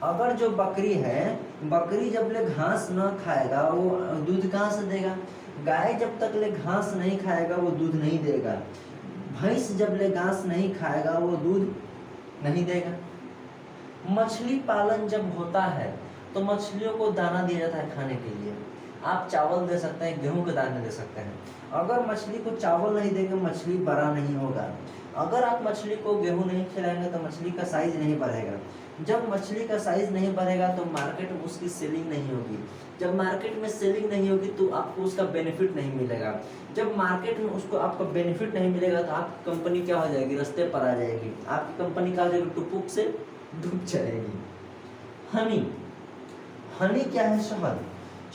अगर जो बकरी है, बकरी जब ले घास न खाएगा वो दूध कहाँ से देगा। गाय जब तक ले घास नहीं खाएगा वो दूध नहीं देगा। भैंस जब ले घास नहीं खाएगा वो दूध नहीं देगा। मछली पालन जब होता है तो मछलियों को दाना दिया जाता है खाने के लिए। आप चावल दे सकते हैं, गेहूं के दाने दे सकते हैं। अगर मछली को चावल नहीं देंगे मछली बड़ा नहीं होगा। अगर आप मछली को गेहूं नहीं खिलाएंगे तो मछली का साइज नहीं बढ़ेगा। जब मछली का साइज नहीं बढ़ेगा तो मार्केट में उसकी सेलिंग नहीं होगी, जब मार्केट में सेलिंग नहीं होगी तो आपको उसका बेनिफिट नहीं मिलेगा, जब मार्केट में उसको आपका बेनिफिट नहीं मिलेगा तो आपकी कंपनी क्या हो जाएगी, रास्ते पर आ जाएगी, आपकी कंपनी क्या हो जाएगी, टुपुक से डूब जाएगी। हनी, हनी क्या है, शहद।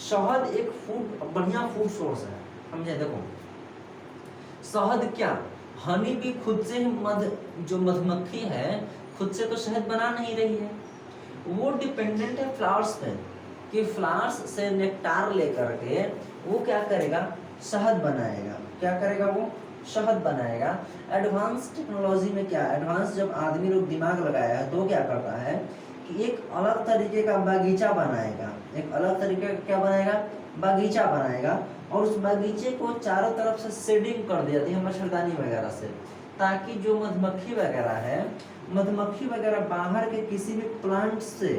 शहद एक फूड, बढ़िया फूड सोर्स है, समझे। देखो शहद क्या, हनी भी खुद से ही जो मधुमक्खी है खुद से तो शहद बना नहीं रही है, वो डिपेंडेंट है फ्लावर्स पे, कि फ्लावर्स से नेक्टार लेकर के वो क्या करेगा, शहद बनाएगा। क्या करेगा, वो शहद बनाएगा। एडवांस टेक्नोलॉजी में क्या, एडवांस जब आदमी लोग दिमाग लगाया है तो क्या करता है कि एक अलग तरीके का बागीचा बनाएगा, एक अलग तरीके का क्या बनाएगा, बागीचा बनाएगा, और उस बागीचे को चारों तरफ से शेडिंग कर दिया है मच्छरदानी वगैरह से, ताकि जो मधुमक्खी वगैरह है, मधुमक्खी वगैरह बाहर के किसी भी प्लांट से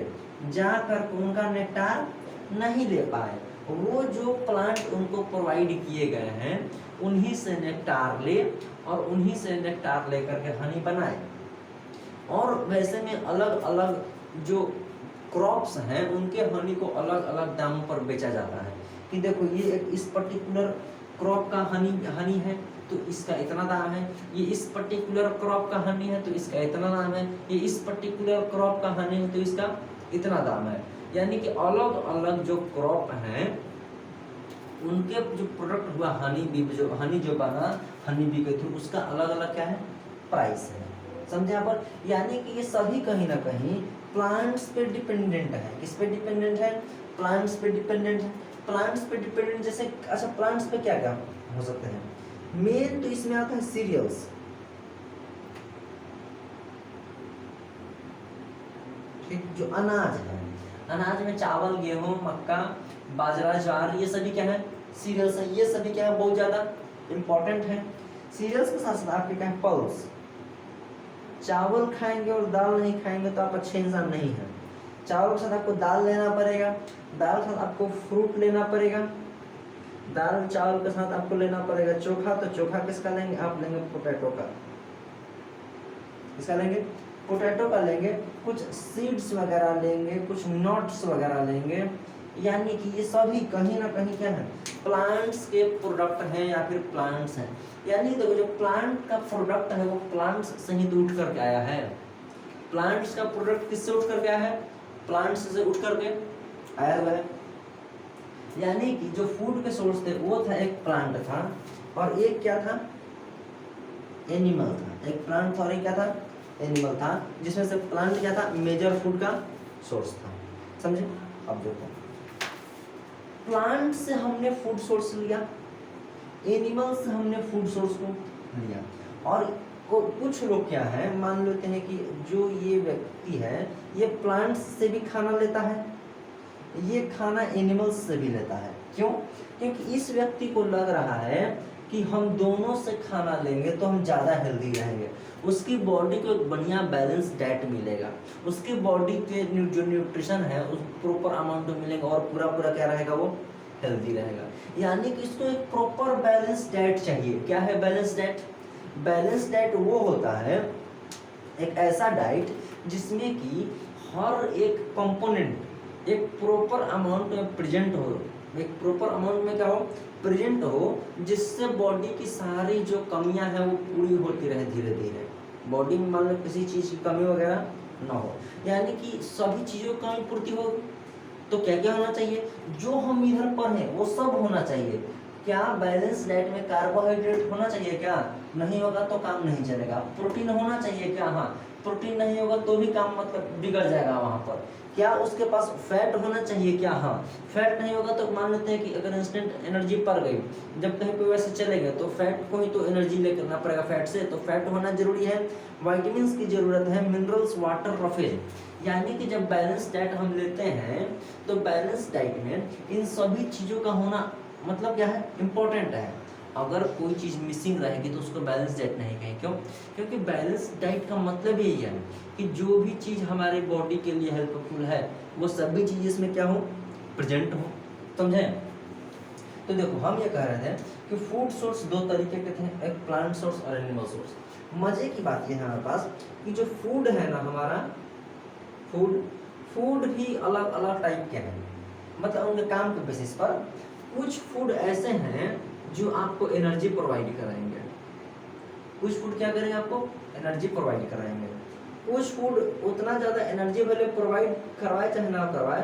जाकर उनका नेक्टार नहीं ले पाए, वो जो प्लांट उनको प्रोवाइड किए गए हैं उन्हीं से नेक्टार ले और उन्हीं से नेक्टार लेकर के हनी बनाए। और वैसे में अलग अलग जो क्रॉप्स हैं उनके हनी को अलग अलग दामों पर बेचा जाता है, कि देखो ये एक इस पर्टिकुलर क्रॉप का हनी है तो इसका इतना दाम है, ये इस पर्टिकुलर क्रॉप का हनी है तो इसका इतना दाम है, ये इस पर्टिकुलर क्रॉप का हनी है तो इसका इतना दाम है। यानी कि अलग अलग जो क्रॉप हैं उनके जो प्रोडक्ट हुआ हनी बी जो बना हनी बी के थ्रू, उसका अलग अलग क्या है, प्राइस है, समझे यहाँ पर। यानी कि ये सभी कहीं ना कहीं प्लांट्स पे डिपेंडेंट है। किस पे डिपेंडेंट है, प्लांट्स पे डिपेंडेंट है। प्लांट्स पे डिपेंडेंट जैसे, अच्छा प्लांट्स पे क्या क्या हो सकते हैं, मेन तो इसमें आता है सीरियल्स, ठीक, जो अनाज है, अनाज में चावल, गेहूं, मक्का, बाजरा, ज्वार, ये सभी क्या है, सीरियल्स है। ये सभी क्या है, बहुत ज्यादा इंपॉर्टेंट है। सीरियल्स के साथ साथ आपके क्या है, पल्स। चावल खाएंगे और दाल नहीं खाएंगे तो आप अच्छे इंसान नहीं है। चावल के साथ आपको दाल लेना पड़ेगा, दाल के साथ आपको फ्रूट लेना पड़ेगा, दाल चावल के साथ आपको लेना पड़ेगा चोखा, तो चोखा किसका लेंगे, आप लेंगे पोटैटो का। किसका लेंगे, पोटैटो का लेंगे। कुछ सीड्स वगैरह लेंगे, कुछ नट्स वगैरह लेंगे। यानी कि ये सभी कहीं ना कहीं क्या है, प्लांट्स के प्रोडक्ट हैं या फिर प्लांट्स हैं। यानी देखो जो प्लांट का प्रोडक्ट है वो प्लांट्स से ही तो उठ करके आया है। प्लांट्स का प्रोडक्ट किससे उठ करके आया है, प्लांट्स से उठ करके आया हुआ है। यानी कि जो फूड के सोर्स थे वो था, एक प्लांट था और एक क्या था, एनिमल था। एक प्लांट था और एक क्या था, एनिमल था, जिसमें से प्लांट क्या था, मेजर फूड का सोर्स था, समझे। अब देखो प्लांट से हमने फूड सोर्स लिया, एनिमल से हमने फूड सोर्स को लिया, और कुछ लोग क्या है, मान लेते हैं कि जो ये व्यक्ति है ये प्लांट्स से भी खाना लेता है, ये खाना एनिमल्स से भी लेता है। क्यों, क्योंकि इस व्यक्ति को लग रहा है कि हम दोनों से खाना लेंगे तो हम ज़्यादा हेल्दी रहेंगे, उसकी बॉडी को एक बढ़िया बैलेंस डाइट मिलेगा, उसकी बॉडी के जो न्यूट्रिशन है उस प्रॉपर अमाउंट में मिलेगा और पूरा पूरा क्या रहेगा, वो हेल्दी रहेगा। यानी कि इसको एक प्रॉपर बैलेंस डाइट चाहिए। क्या है बैलेंस डाइट, बैलेंस डाइट वो होता है एक ऐसा डाइट जिसमें कि हर एक कंपोनेंट एक प्रॉपर अमाउंट में प्रेजेंट हो, एक प्रॉपर अमाउंट में क्या हो, प्रेजेंट हो, जिससे बॉडी की सारी जो कमियां हैं वो पूरी होती रहे धीरे धीरे। बॉडी में मान लो किसी चीज़ की कमी वगैरह ना हो, यानी कि सभी चीज़ों की कमी पूर्ति हो, तो क्या क्या होना चाहिए, जो हम इधर पर हैं वो सब होना चाहिए। क्या बैलेंस डाइट में कार्बोहाइड्रेट होना चाहिए, क्या नहीं होगा तो काम नहीं चलेगा। प्रोटीन होना चाहिए क्या, हाँ प्रोटीन नहीं होगा तो भी काम मतलब बिगड़ जाएगा वहाँ पर। क्या उसके पास फैट होना चाहिए, क्या हाँ फैट नहीं होगा तो मान लेते हैं कि अगर इंस्टेंट एनर्जी पड़ गई, जब कहीं पे वैसे चले गए तो फैट को ही तो एनर्जी ले करना पड़ेगा फैट से, तो फैट होना जरूरी है। वाइटामिन की जरूरत है, मिनरल्स, वाटर, रफेज। यानी कि जब बैलेंस डाइट हम लेते हैं तो बैलेंस डाइट में इन सभी चीज़ों का होना मतलब क्या है, इम्पोर्टेंट है। अगर कोई चीज़ मिसिंग रहेगी तो उसको बैलेंस डाइट नहीं कहें। क्यों, क्योंकि बैलेंस डाइट का मतलब यही है कि जो भी चीज़ हमारी बॉडी के लिए हेल्पफुल है वो सभी चीज़ इसमें क्या हो, प्रेजेंट हो, समझे। तो देखो हम ये कह रहे थे कि फूड सोर्स दो तरीके के थे, एक प्लांट सोर्स और एनिमल सोर्स। मजे की बात ये है हमारे पास कि जो फूड है ना हमारा, फूड फूड भी अलग अलग टाइप के हैं, मतलब उनके काम के बेसिस पर। कुछ फूड ऐसे हैं जो आपको एनर्जी प्रोवाइड कराएंगे, कुछ फूड क्या करेंगे, आपको एनर्जी प्रोवाइड कराएंगे। कुछ फूड उतना ज़्यादा एनर्जी भले प्रोवाइड करवाए चाहे ना करवाए,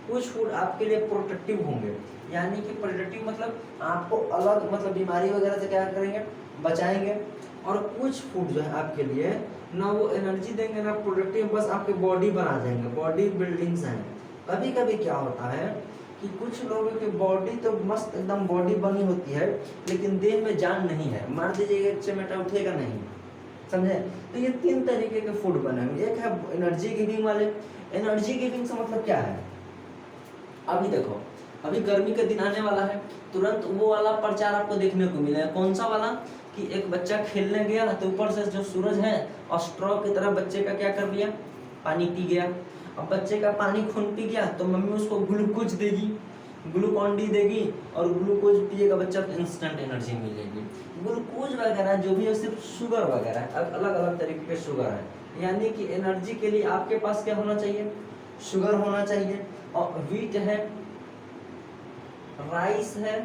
कुछ फूड आपके लिए प्रोटेक्टिव होंगे, यानी कि प्रोटेक्टिव मतलब आपको अलग मतलब बीमारी वगैरह से क्या करेंगे, बचाएंगे। और कुछ फूड जो है आपके लिए ना वो एनर्जी देंगे ना प्रोडक्टिव, बस आपके बॉडी बना देंगे, बॉडी बिल्डिंग्स हैं। कभी कभी क्या होता है कि कुछ लोगों की बॉडी तो मस्त एकदम बॉडी बनी होती है, लेकिन देह में जान नहीं है, मार दीजिएगा एक चमेटा उठेगा नहीं, समझे। तो ये 3 तरीके के फूड बने हुए, एक है एनर्जी गिविंग वाले। एनर्जी गिविंग से मतलब क्या है, अभी देखो अभी गर्मी का दिन आने वाला है, तुरंत वो वाला प्रचार आपको देखने को मिलेगा। कौन सा वाला, कि एक बच्चा खेलने गया तो ऊपर से जो सूरज है और स्ट्रॉ की तरह बच्चे का क्या कर दिया, पानी पी गया। अब बच्चे का पानी खून पी गया तो मम्मी उसको ग्लूकोज देगी, ग्लूकॉन डी देगी, और ग्लूकोज पिएगा बच्चा तो इंस्टेंट एनर्जी मिलेगी। ग्लूकोज वगैरह जो भी है सिर्फ शुगर वगैरह है, अलग अलग तरीके के शुगर है, यानी कि एनर्जी के लिए आपके पास क्या होना चाहिए, शुगर होना चाहिए। और व्हीट है, राइस है,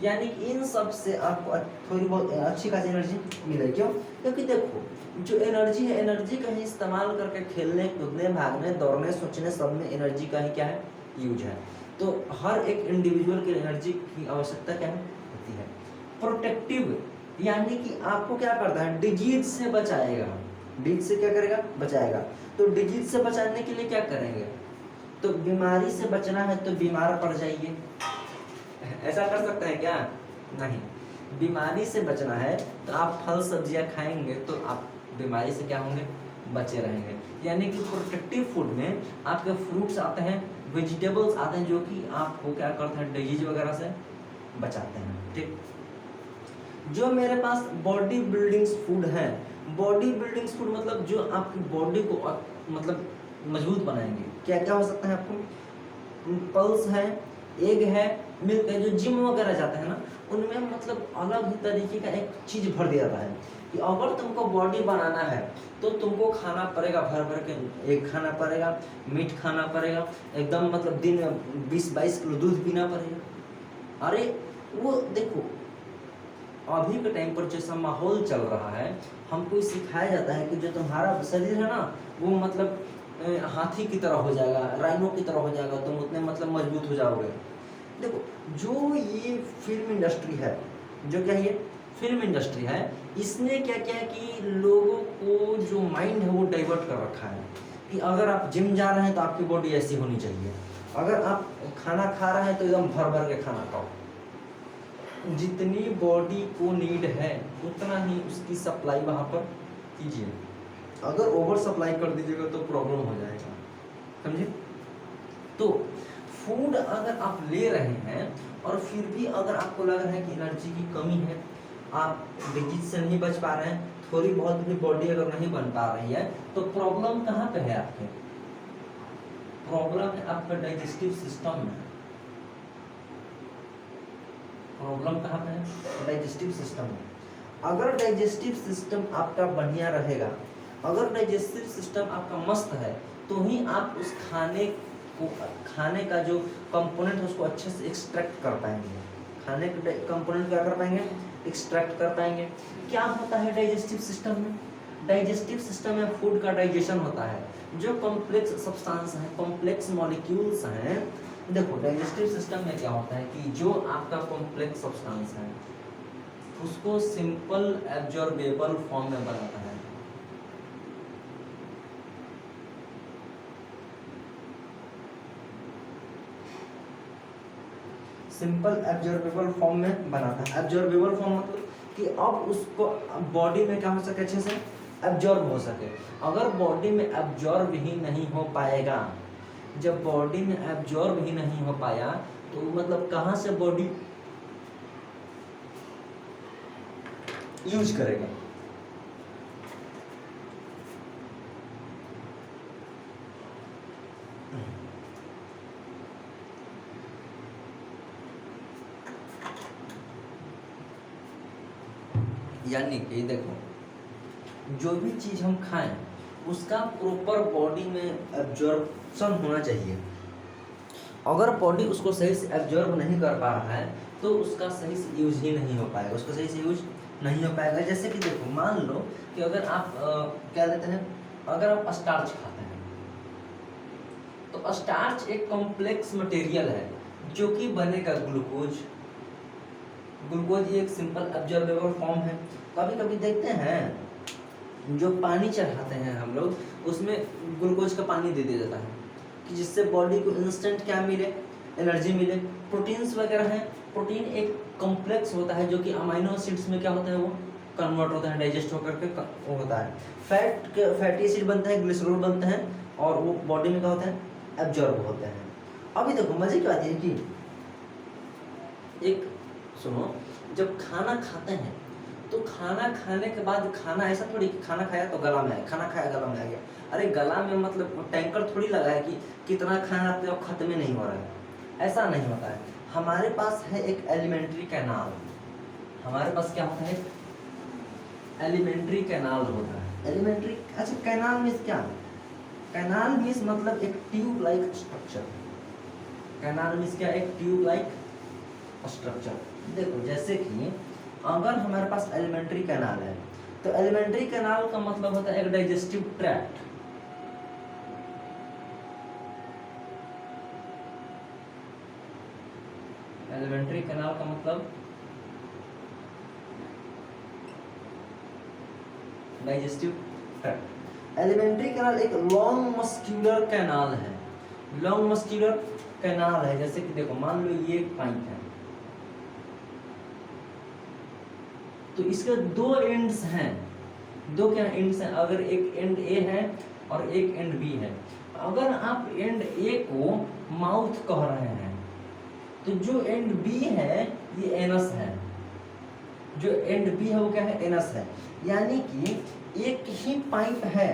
यानी कि इन सब से आपको थोड़ी बहुत अच्छी खासी एनर्जी मिलेगी। क्यों, क्योंकि देखो जो एनर्जी है, एनर्जी का ही इस्तेमाल करके खेलने कूदने भागने दौड़ने सोचने सब में एनर्जी का ही क्या है, यूज है। तो हर एक इंडिविजुअल की एनर्जी की आवश्यकता क्या है, होती है। प्रोटेक्टिव यानी कि आपको क्या करता है, डिजीज से बचाएगा, डिजीज से क्या करेगा, बचाएगा। तो डिजीज से बचाने के लिए क्या करेंगे, तो बीमारी से बचना है तो बीमार पड़ जाइए, ऐसा कर सकते हैं क्या, नहीं। बीमारी से बचना है तो आप फल सब्जियां खाएंगे तो आप बीमारी से क्या होंगे, बचे रहेंगे। यानी कि प्रोटेक्टिव फूड में आपके फ्रूट्स आते हैं, वेजिटेबल्स आते हैं, जो कि आपको क्या करते हैं, डिजीज वगैरह से बचाते हैं। ठीक, जो मेरे पास बॉडी बिल्डिंग्स फूड है, बॉडी बिल्डिंग्स फूड मतलब जो आपकी बॉडी को मतलब मजबूत बनाएंगे। क्या क्या हो सकता है आपको, पल्स है, एग है, मिल्क है। जो जिम वगैरह जाते हैं ना, उनमें मतलब अलग ही तरीके का एक चीज भर दिया जाता है कि अगर तुमको बॉडी बनाना है तो तुमको खाना पड़ेगा, भर भर के एग खाना पड़ेगा, मीट खाना पड़ेगा, एकदम मतलब दिन में 20-22 किलो दूध पीना पड़ेगा। अरे वो देखो अभी के टाइम पर जैसा माहौल चल रहा है, हमको सिखाया जाता है कि जो तुम्हारा शरीर है ना, वो मतलब हाथी की तरह हो जाएगा, राइनो की तरह हो जाएगा, तुम उतने मतलब मजबूत हो जाओगे। देखो जो ये फिल्म इंडस्ट्री है, जो क्या ये फिल्म इंडस्ट्री है, इसने क्या किया है कि लोगों को जो माइंड है वो डाइवर्ट कर रखा है कि अगर आप जिम जा रहे हैं तो आपकी बॉडी ऐसी होनी चाहिए, अगर आप खाना खा रहे हैं तो एकदम भर भर के खाना खाओ। जितनी बॉडी को नीड है उतना ही उसकी सप्लाई वहाँ पर कीजिए, अगर ओवर सप्लाई कर दीजिएगा तो प्रॉब्लम हो जाएगा, समझे। तो फूड अगर आप ले रहे हैं और फिर भी अगर आपको लग रहा है कि एनर्जी की कमी है, आप डिजीज से नहीं बच पा रहे हैं, थोड़ी बहुत भी बॉडी अगर नहीं बन पा रही है, तो प्रॉब्लम कहाँ पे है आपके, प्रॉब्लम है आपका डाइजेस्टिव सिस्टम में। प्रॉब्लम कहाँ पे है, डाइजेस्टिव सिस्टम में। अगर डाइजेस्टिव सिस्टम आपका बढ़िया रहेगा, अगर डाइजेस्टिव सिस्टम आपका मस्त है, तो ही आप उस खाने का जो कंपोनेंट है उसको अच्छे से एक्सट्रैक्ट कर पाएंगे, खाने के कंपोनेंट क्या कर पाएंगे, एक्सट्रैक्ट कर पाएंगे। क्या होता है डाइजेस्टिव सिस्टम में, डाइजेस्टिव सिस्टम में फूड का डाइजेशन होता है, जो कॉम्प्लेक्स सब्सटेंस है, कॉम्प्लेक्स मॉलिक्यूल्स हैं। देखो डाइजेस्टिव सिस्टम में क्या होता है कि जो आपका कॉम्प्लेक्स सब्सटेंस है उसको सिंपल एब्जॉर्बेबल फॉर्म में बनाता है। सिंपल एब्जॉर्बेबल फॉर्म में बनाता है। एब्जॉर्बेबल फॉर्म मतलब कि अब उसको बॉडी में क्या हो सके, अच्छे से एब्जॉर्ब हो सके। अगर बॉडी में एब्जॉर्ब ही नहीं हो पाएगा, जब बॉडी में एब्जॉर्ब ही नहीं हो पाया तो मतलब कहाँ से बॉडी यूज करेगा। यानी कि देखो जो भी चीज हम खाएं उसका प्रॉपर बॉडी में एब्जॉर्प्शन होना चाहिए। अगर बॉडी उसको सही से एब्जॉर्ब नहीं कर पा रहा है तो उसका सही से यूज ही नहीं हो पाएगा, उसका सही से यूज नहीं हो पाएगा। जैसे कि देखो, मान लो कि अगर आप क्या लेते हैं, अगर आप स्टार्च खाते हैं तो स्टार्च एक कॉम्प्लेक्स मटेरियल है जो कि बनेगा ग्लूकोज। ग्लूकोज एक सिंपल एब्जॉर्बेबल फॉर्म है। कभी कभी देखते हैं जो पानी चढ़ाते हैं हम लोग, उसमें ग्लूकोज का पानी दे दिया जाता है कि जिससे बॉडी को इंस्टेंट क्या मिले, एनर्जी मिले। प्रोटीन्स वगैरह हैं, प्रोटीन एक कॉम्प्लेक्स होता है जो कि अमाइनो एसिड्स में क्या होता है, वो कन्वर्ट होता है, डाइजेस्ट होकर के वो होता है। फैटी एसिड बनते हैं, ग्लिसरॉल बनते हैं और वो बॉडी में क्या होता है, एब्जॉर्ब होते हैं। अभी देखो मजे की बात है कि एक सुनो, जब खाना खाते हैं तो खाना खाने के बाद खाना ऐसा थोड़ी कि खाना खाया तो गला में आया, खाना खाया गला में आ गया। अरे गला में मतलब टैंकर थोड़ी लगा है कि कितना खाना तो खत्म ही नहीं हो रहा है, ऐसा नहीं होता है। हमारे पास है एक एलिमेंट्री कैनाल, हमारे पास क्या होता है, एलिमेंट्री कैनाल होता है। एलिमेंट्री, अच्छा कैनाल मीन्स क्या, कैनाल मीन्स मतलब एक tube like structure. Canal means क्या, एक ट्यूब लाइक स्ट्रक्चर। देखो जैसे कि अगर हमारे पास एलिमेंट्री कैनाल है तो एलिमेंट्री कैनाल का मतलब होता है एक डाइजेस्टिव ट्रैक्ट। एलिमेंट्री कैनाल का मतलब डाइजेस्टिव ट्रैक्ट। एलिमेंट्री कैनाल एक लॉन्ग मस्क्यूलर कैनाल है, लॉन्ग मस्क्यूलर कैनाल है। जैसे कि देखो, मान लो ये एक पाइप है तो इसके दो एंड्स हैं, दो क्या एंड्स हैं, अगर एक एंड ए है और एक एंड बी है। अगर आप एंड ए को माउथ कह रहे हैं तो जो एंड बी है ये एनस है, जो एंड बी है वो क्या है, एनस है। यानी कि एक ही पाइप है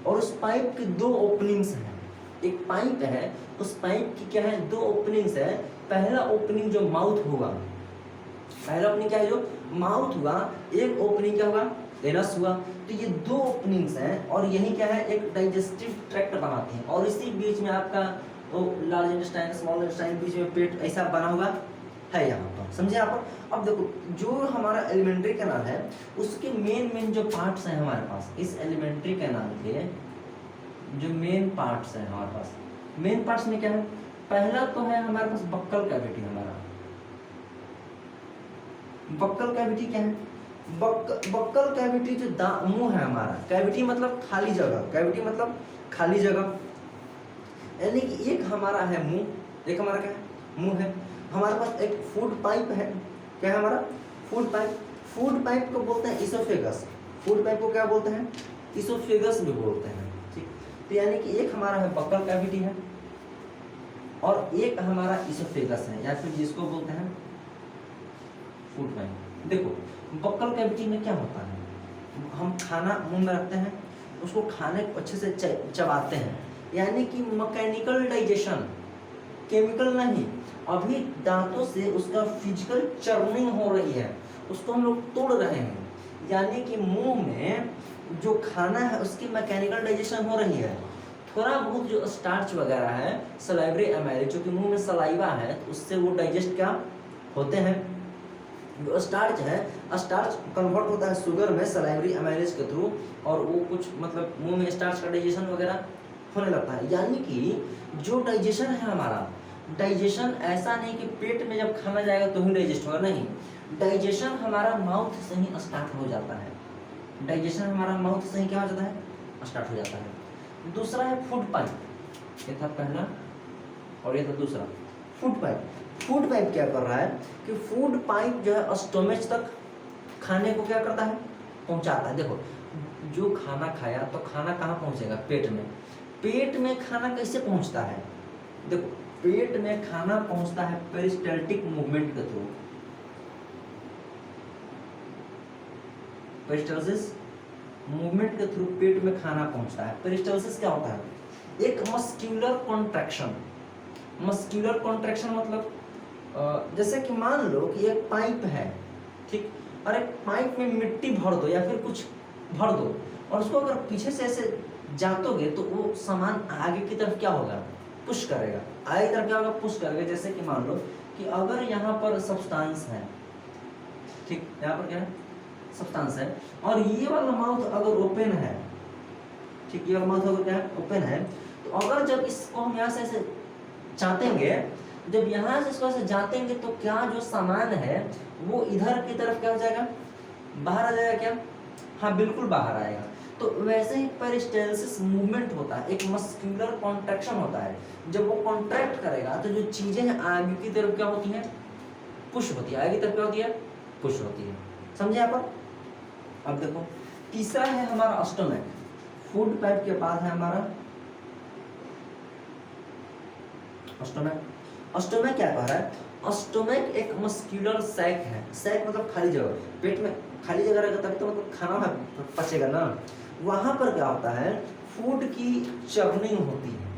और उस पाइप की दो ओपनिंग्स हैं। एक पाइप है, उस पाइप की क्या है, दो ओपनिंग्स है। पहला ओपनिंग जो माउथ होगा, पहला ओपनिंग क्या है, जो माउथ हुआ, एक ओपनिंग क्या हुआ, एनस हुआ। तो ये दो ओपनिंग्स हैं और यही क्या है, एक डाइजेस्टिव ट्रैक्ट बनाते हैं। और इसी बीच में आपका लार्ज इंटेस्टाइन, स्मॉल इंटेस्टाइन, बीच में पेट ऐसा बना हुआ है यहाँ पर, समझे यहाँ पर। अब देखो, जो हमारा एलिमेंट्री कैनाल है उसके मेन जो पार्ट्स हैं हमारे पास, इस एलिमेंट्री कैनाल के जो मेन पार्ट्स हैं हमारे पास, मेन पार्ट्स में क्या है, पहला तो है हमारे पास बक्कल कैविटी। हमारा बक्कल कैविटी क्या है, बक्कल कैविटी जो मुंह है हमारा, कैविटी मतलब खाली जगह, कैविटी मतलब खाली जगह। यानी कि एक हमारा है मुंह, एक हमारा क्या है, मुंह है। हमारे पास एक फूड पाइप है, क्या है हमारा, फूड पाइप। फूड पाइप को बोलते हैं इसोफेगस, फूड पाइप को क्या बोलते हैं, इसोफेगस भी बोलते हैं, ठीक। तो यानी कि एक हमारा है बक्कल कैविटी है और एक हमारा इसोफेगस है, या फिर जिसको बोलते हैं फूड पाइप। देखो बक्कल कैविटी में क्या होता है, हम खाना मुंह में रखते हैं, उसको खाने को अच्छे से चबाते हैं, यानी कि मैकेनिकल डाइजेशन, केमिकल नहीं। अभी दांतों से उसका फिजिकल चर्निंग हो रही है, उसको हम लोग तोड़ रहे हैं, यानी कि मुंह में जो खाना है उसकी मैकेनिकल डाइजेशन हो रही है। थोड़ा बहुत जो स्टार्च वगैरह है, सलाइवरी एमाइलेज, जो कि मुंह में सलाइवा है, तो उससे वो डाइजेस्ट क्या होते हैं। जो स्टार्च है, स्टार्च कन्वर्ट होता है शुगर में सलाइवरी एमाइलेज के थ्रू, और वो कुछ मतलब मुंह में स्टार्च का डाइजेशन वगैरह होने लगता है। यानी कि जो डाइजेशन है हमारा, डाइजेशन ऐसा नहीं कि पेट में जब खाना जाएगा तो ही डाइजेस्ट होगा, नहीं। डाइजेशन हमारा माउथ से ही स्टार्ट हो जाता है, डाइजेशन हमारा माउथ से ही क्या हो जाता है, स्टार्ट हो जाता है। दूसरा है फूड पाइप, ये था पहला और ये था दूसरा, फूड पाइप। फूड पाइप क्या कर रहा है कि फूड पाइप जो है स्टोमेज तक खाने को क्या करता है, पहुंचाता है। देखो जो खाना खाया तो खाना कहाँ पहुंचेगा, पेट में। पेट में खाना कैसे पहुंचता है, देखो पेट में खाना पहुंचता है पेरिस्टाल्टिक मूवमेंट के थ्रू। पेरिस्टाल्सिस मूवमेंट के थ्रू पेट में खाना पहुंचता है। पेरिस्टाल्सिस क्या होता है, एक मस्क्यूलर कॉन्ट्रैक्शन। मस्क्यूलर कॉन्ट्रैक्शन मतलब जैसे कि मान लो कि एक पाइप है, ठीक, और एक पाइप में मिट्टी भर दो या फिर कुछ भर दो और उसको अगर पीछे से ऐसे जातोगे तो वो सामान आगे की तरफ क्या होगा, पुश करेगा, आगे की तरफ क्या होगा, पुश करेगा। जैसे कि मान लो कि अगर यहाँ पर सब्सटेंस है, ठीक, यहाँ पर क्या है, सब्सटेंस है, और ये वाला माउथ अगर ओपन है, ठीक, ये वाला माउथ अगर क्या है, ओपन है, तो अगर जब इसको हम यहाँ से ऐसे चाटेंगे, जब यहाँ से इसको ऐसे जातेंगे तो क्या जो सामान है वो इधर की तरफ क्या हो जाएगा, बाहर आ जाएगा क्या, हाँ बिल्कुल बाहर आएगा। तो वैसे ही पेरिस्टाल्सिस मूवमेंट होता है, एक मस्कुलर कॉन्ट्रैक्शन होता है। जब वो कॉन्ट्रैक्ट करेगा तो जो चीजें हैं आगे की तरफ क्या होती हैं, पुश होती है, आगे की तरफ क्या होती है, पुश होती है। समझे यहाँ पर? अब देखो तीसरा है हमारा स्टोमक। फूड पाइप के बाद है हमारा स्टोमक। स्टोमक क्या कह रहा है, स्टोमक एक मस्कुलर सैक है। सैक मतलब खाली जगह, पेट में खाली जगह रहेगा तभी तो मतलब खाना पचेगा ना। वहां पर क्या होता है, फूड की चर्निंग होती है,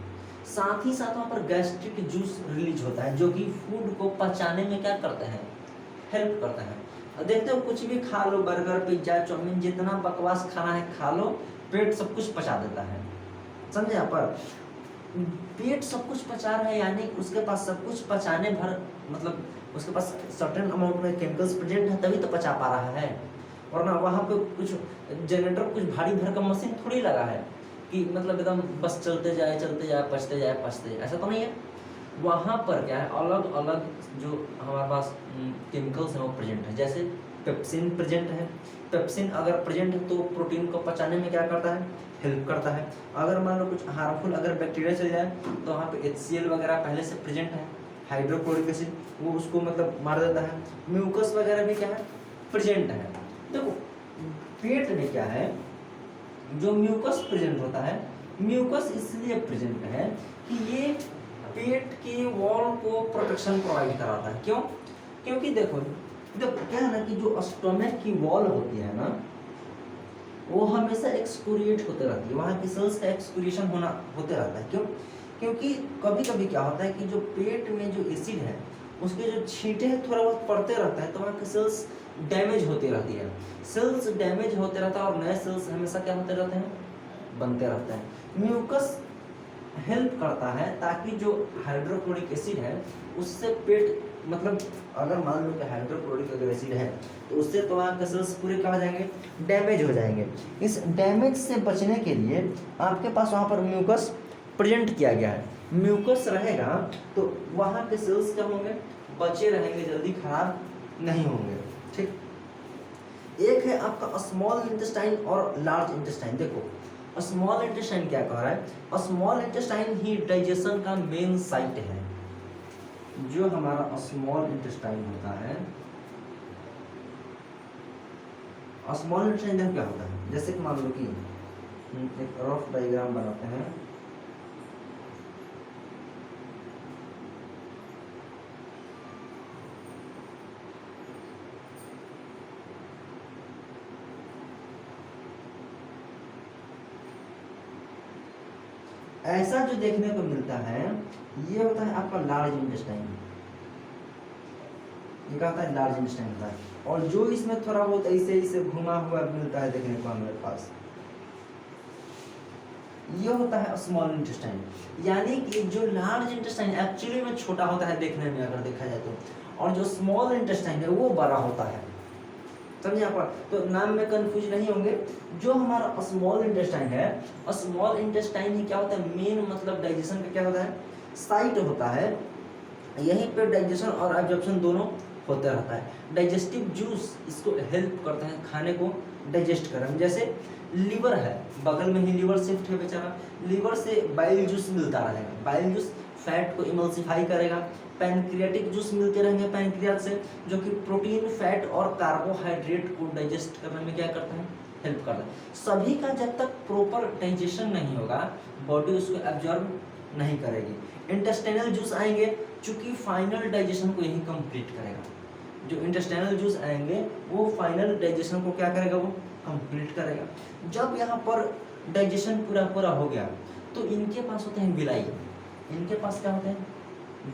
साथ ही साथ वहां पर गैस्ट्रिक जूस रिलीज होता है जो कि फूड को पचाने में क्या करते हैं, हेल्प करता है। देखते हो कुछ भी खा लो, बर्गर पिज्जा चाउमीन, जितना बकवास खाना है खा लो, पेट सब कुछ पचा देता है। समझे? यहाँ पर पेट सब कुछ पचा रहा है, यानी उसके पास सब कुछ पचाने भर, मतलब उसके पास सर्टेन अमाउंट में केमिकल्स प्रेजेंट है तभी तो पचा पा रहा है। वरना वहाँ पे कुछ जनरेटर, कुछ भारी भर का मशीन थोड़ी लगा है कि मतलब एकदम बस चलते जाए पचते जाए, ऐसा तो नहीं है। वहाँ पर क्या है, अलग अलग जो हमारे पास केमिकल्स हैं वो प्रेजेंट है। जैसे पेप्सिन प्रेजेंट है, पेप्सिन अगर प्रेजेंट है तो प्रोटीन को पचाने में क्या करता है, हेल्प करता है। अगर मान लो कुछ हार्मफुल अगर बैक्टीरिया चल जाए तो वहाँ पे HCl वगैरह पहले से प्रेजेंट है, हाइड्रोक्लोरिक एसिड, वो उसको मतलब मार देता है। म्यूकस वगैरह भी क्या है, प्रेजेंट है। देखो पेट में क्या है, जो म्यूकस प्रेजेंट होता है, म्यूकस इसलिए प्रेजेंट है कि ये पेट के वॉल को प्रोटेक्शन प्रोवाइड कराता है। क्यों? क्योंकि देखो जब क्या है ना कि जो स्टोमक की वॉल होती है ना, वो हमेशा एक्सक्रिएट होते रहती है, वहाँ की सेल्स का एक्सक्रिएशन होते रहता है। क्यों? क्योंकि कभी कभी क्या होता है कि जो पेट में जो एसिड है उसके जो छींटे हैं थोड़ा बहुत पड़ते रहता है, तो वहाँ की सेल्स डैमेज होती रहती है। सेल्स डैमेज होते रहता है और नए सेल्स हमेशा क्या होते रहते हैं, बनते रहते हैं। म्यूकस हेल्प करता है ताकि जो हाइड्रोक्लोरिक एसिड है उससे पेट, मतलब अगर मान लो कि हाइड्रोक्लोरिक अगर एसिड है तो उससे तो वहाँ के सेल्स पूरे कहाँ जाएंगे, डैमेज हो जाएंगे। इस डैमेज से बचने के लिए आपके पास वहाँ पर म्यूकस प्रेजेंट किया गया है। म्यूकस रहेगा तो वहाँ के सेल्स क्या होंगे, बचे रहेंगे, जल्दी खराब नहीं होंगे। ठीक, एक है आपका स्मॉल इंटेस्टाइन और लार्ज इंटेस्टाइन। देखो स्मॉल इंटेस्टाइन क्या कह रहा है, स्मॉल इंटेस्टाइन ही डाइजेशन का मेन साइट है। जो हमारा स्मॉल इंटेस्टाइन होता है, स्मॉल इंटेस्टाइन क्या होता है, जैसे कि मान लो कि एक रफ डायग्राम बनाते हैं। ऐसा जो देखने को मिलता है ये होता है आपका लार्ज इंटेस्टाइन। ये क्या होता है, लार्ज इंटेस्टाइन होता है। और जो इसमें थोड़ा बहुत ऐसे ऐसे घुमा हुआ मिलता है देखने को हमारे पास, ये होता है स्मॉल इंटेस्टाइन। यानी कि जो लार्ज इंटेस्टाइन एक्चुअली में छोटा होता है देखने में अगर देखा जाए तो, और जो स्मॉल इंटेस्टाइन है वो बड़ा होता है। समझे यहाँ पर? तो नाम में कंफ्यूज नहीं होंगे। जो हमारा स्मॉल इंटेस्टाइन है, स्मॉल इंटेस्टाइन ही क्या होता है, मेन मतलब डाइजेशन का क्या होता है, साइट होता है। यहीं पे डाइजेशन और एब्जॉर्प्शन दोनों होता रहता है। डाइजेस्टिव जूस इसको हेल्प करता है खाने को डाइजेस्ट करने में। जैसे लीवर है, बगल में ही लीवर शिफ्ट है बेचारा, लीवर से बाइल जूस मिलता रहेगा, बाइल जूस फैट को इमल्सिफाई करेगा। पैनक्रियाटिक जूस मिलते रहेंगे पैनक्रियाज से, जो कि प्रोटीन, फैट और कार्बोहाइड्रेट को डाइजेस्ट करने में क्या करता है, हेल्प करता है। सभी का जब तक प्रॉपर डाइजेशन नहीं होगा बॉडी उसको एब्जॉर्ब नहीं करेगी। इंटेस्टाइनल जूस आएंगे, चूंकि फाइनल डाइजेशन को यही कंप्लीट करेगा। जो इंटेस्टाइनल जूस आएंगे वो फाइनल डाइजेशन को क्या करेगा, वो कंप्लीट करेगा। जब यहाँ पर डाइजेशन पूरा हो गया तो इनके पास होते हैं विलाई। इनके पास क्या होते हैं,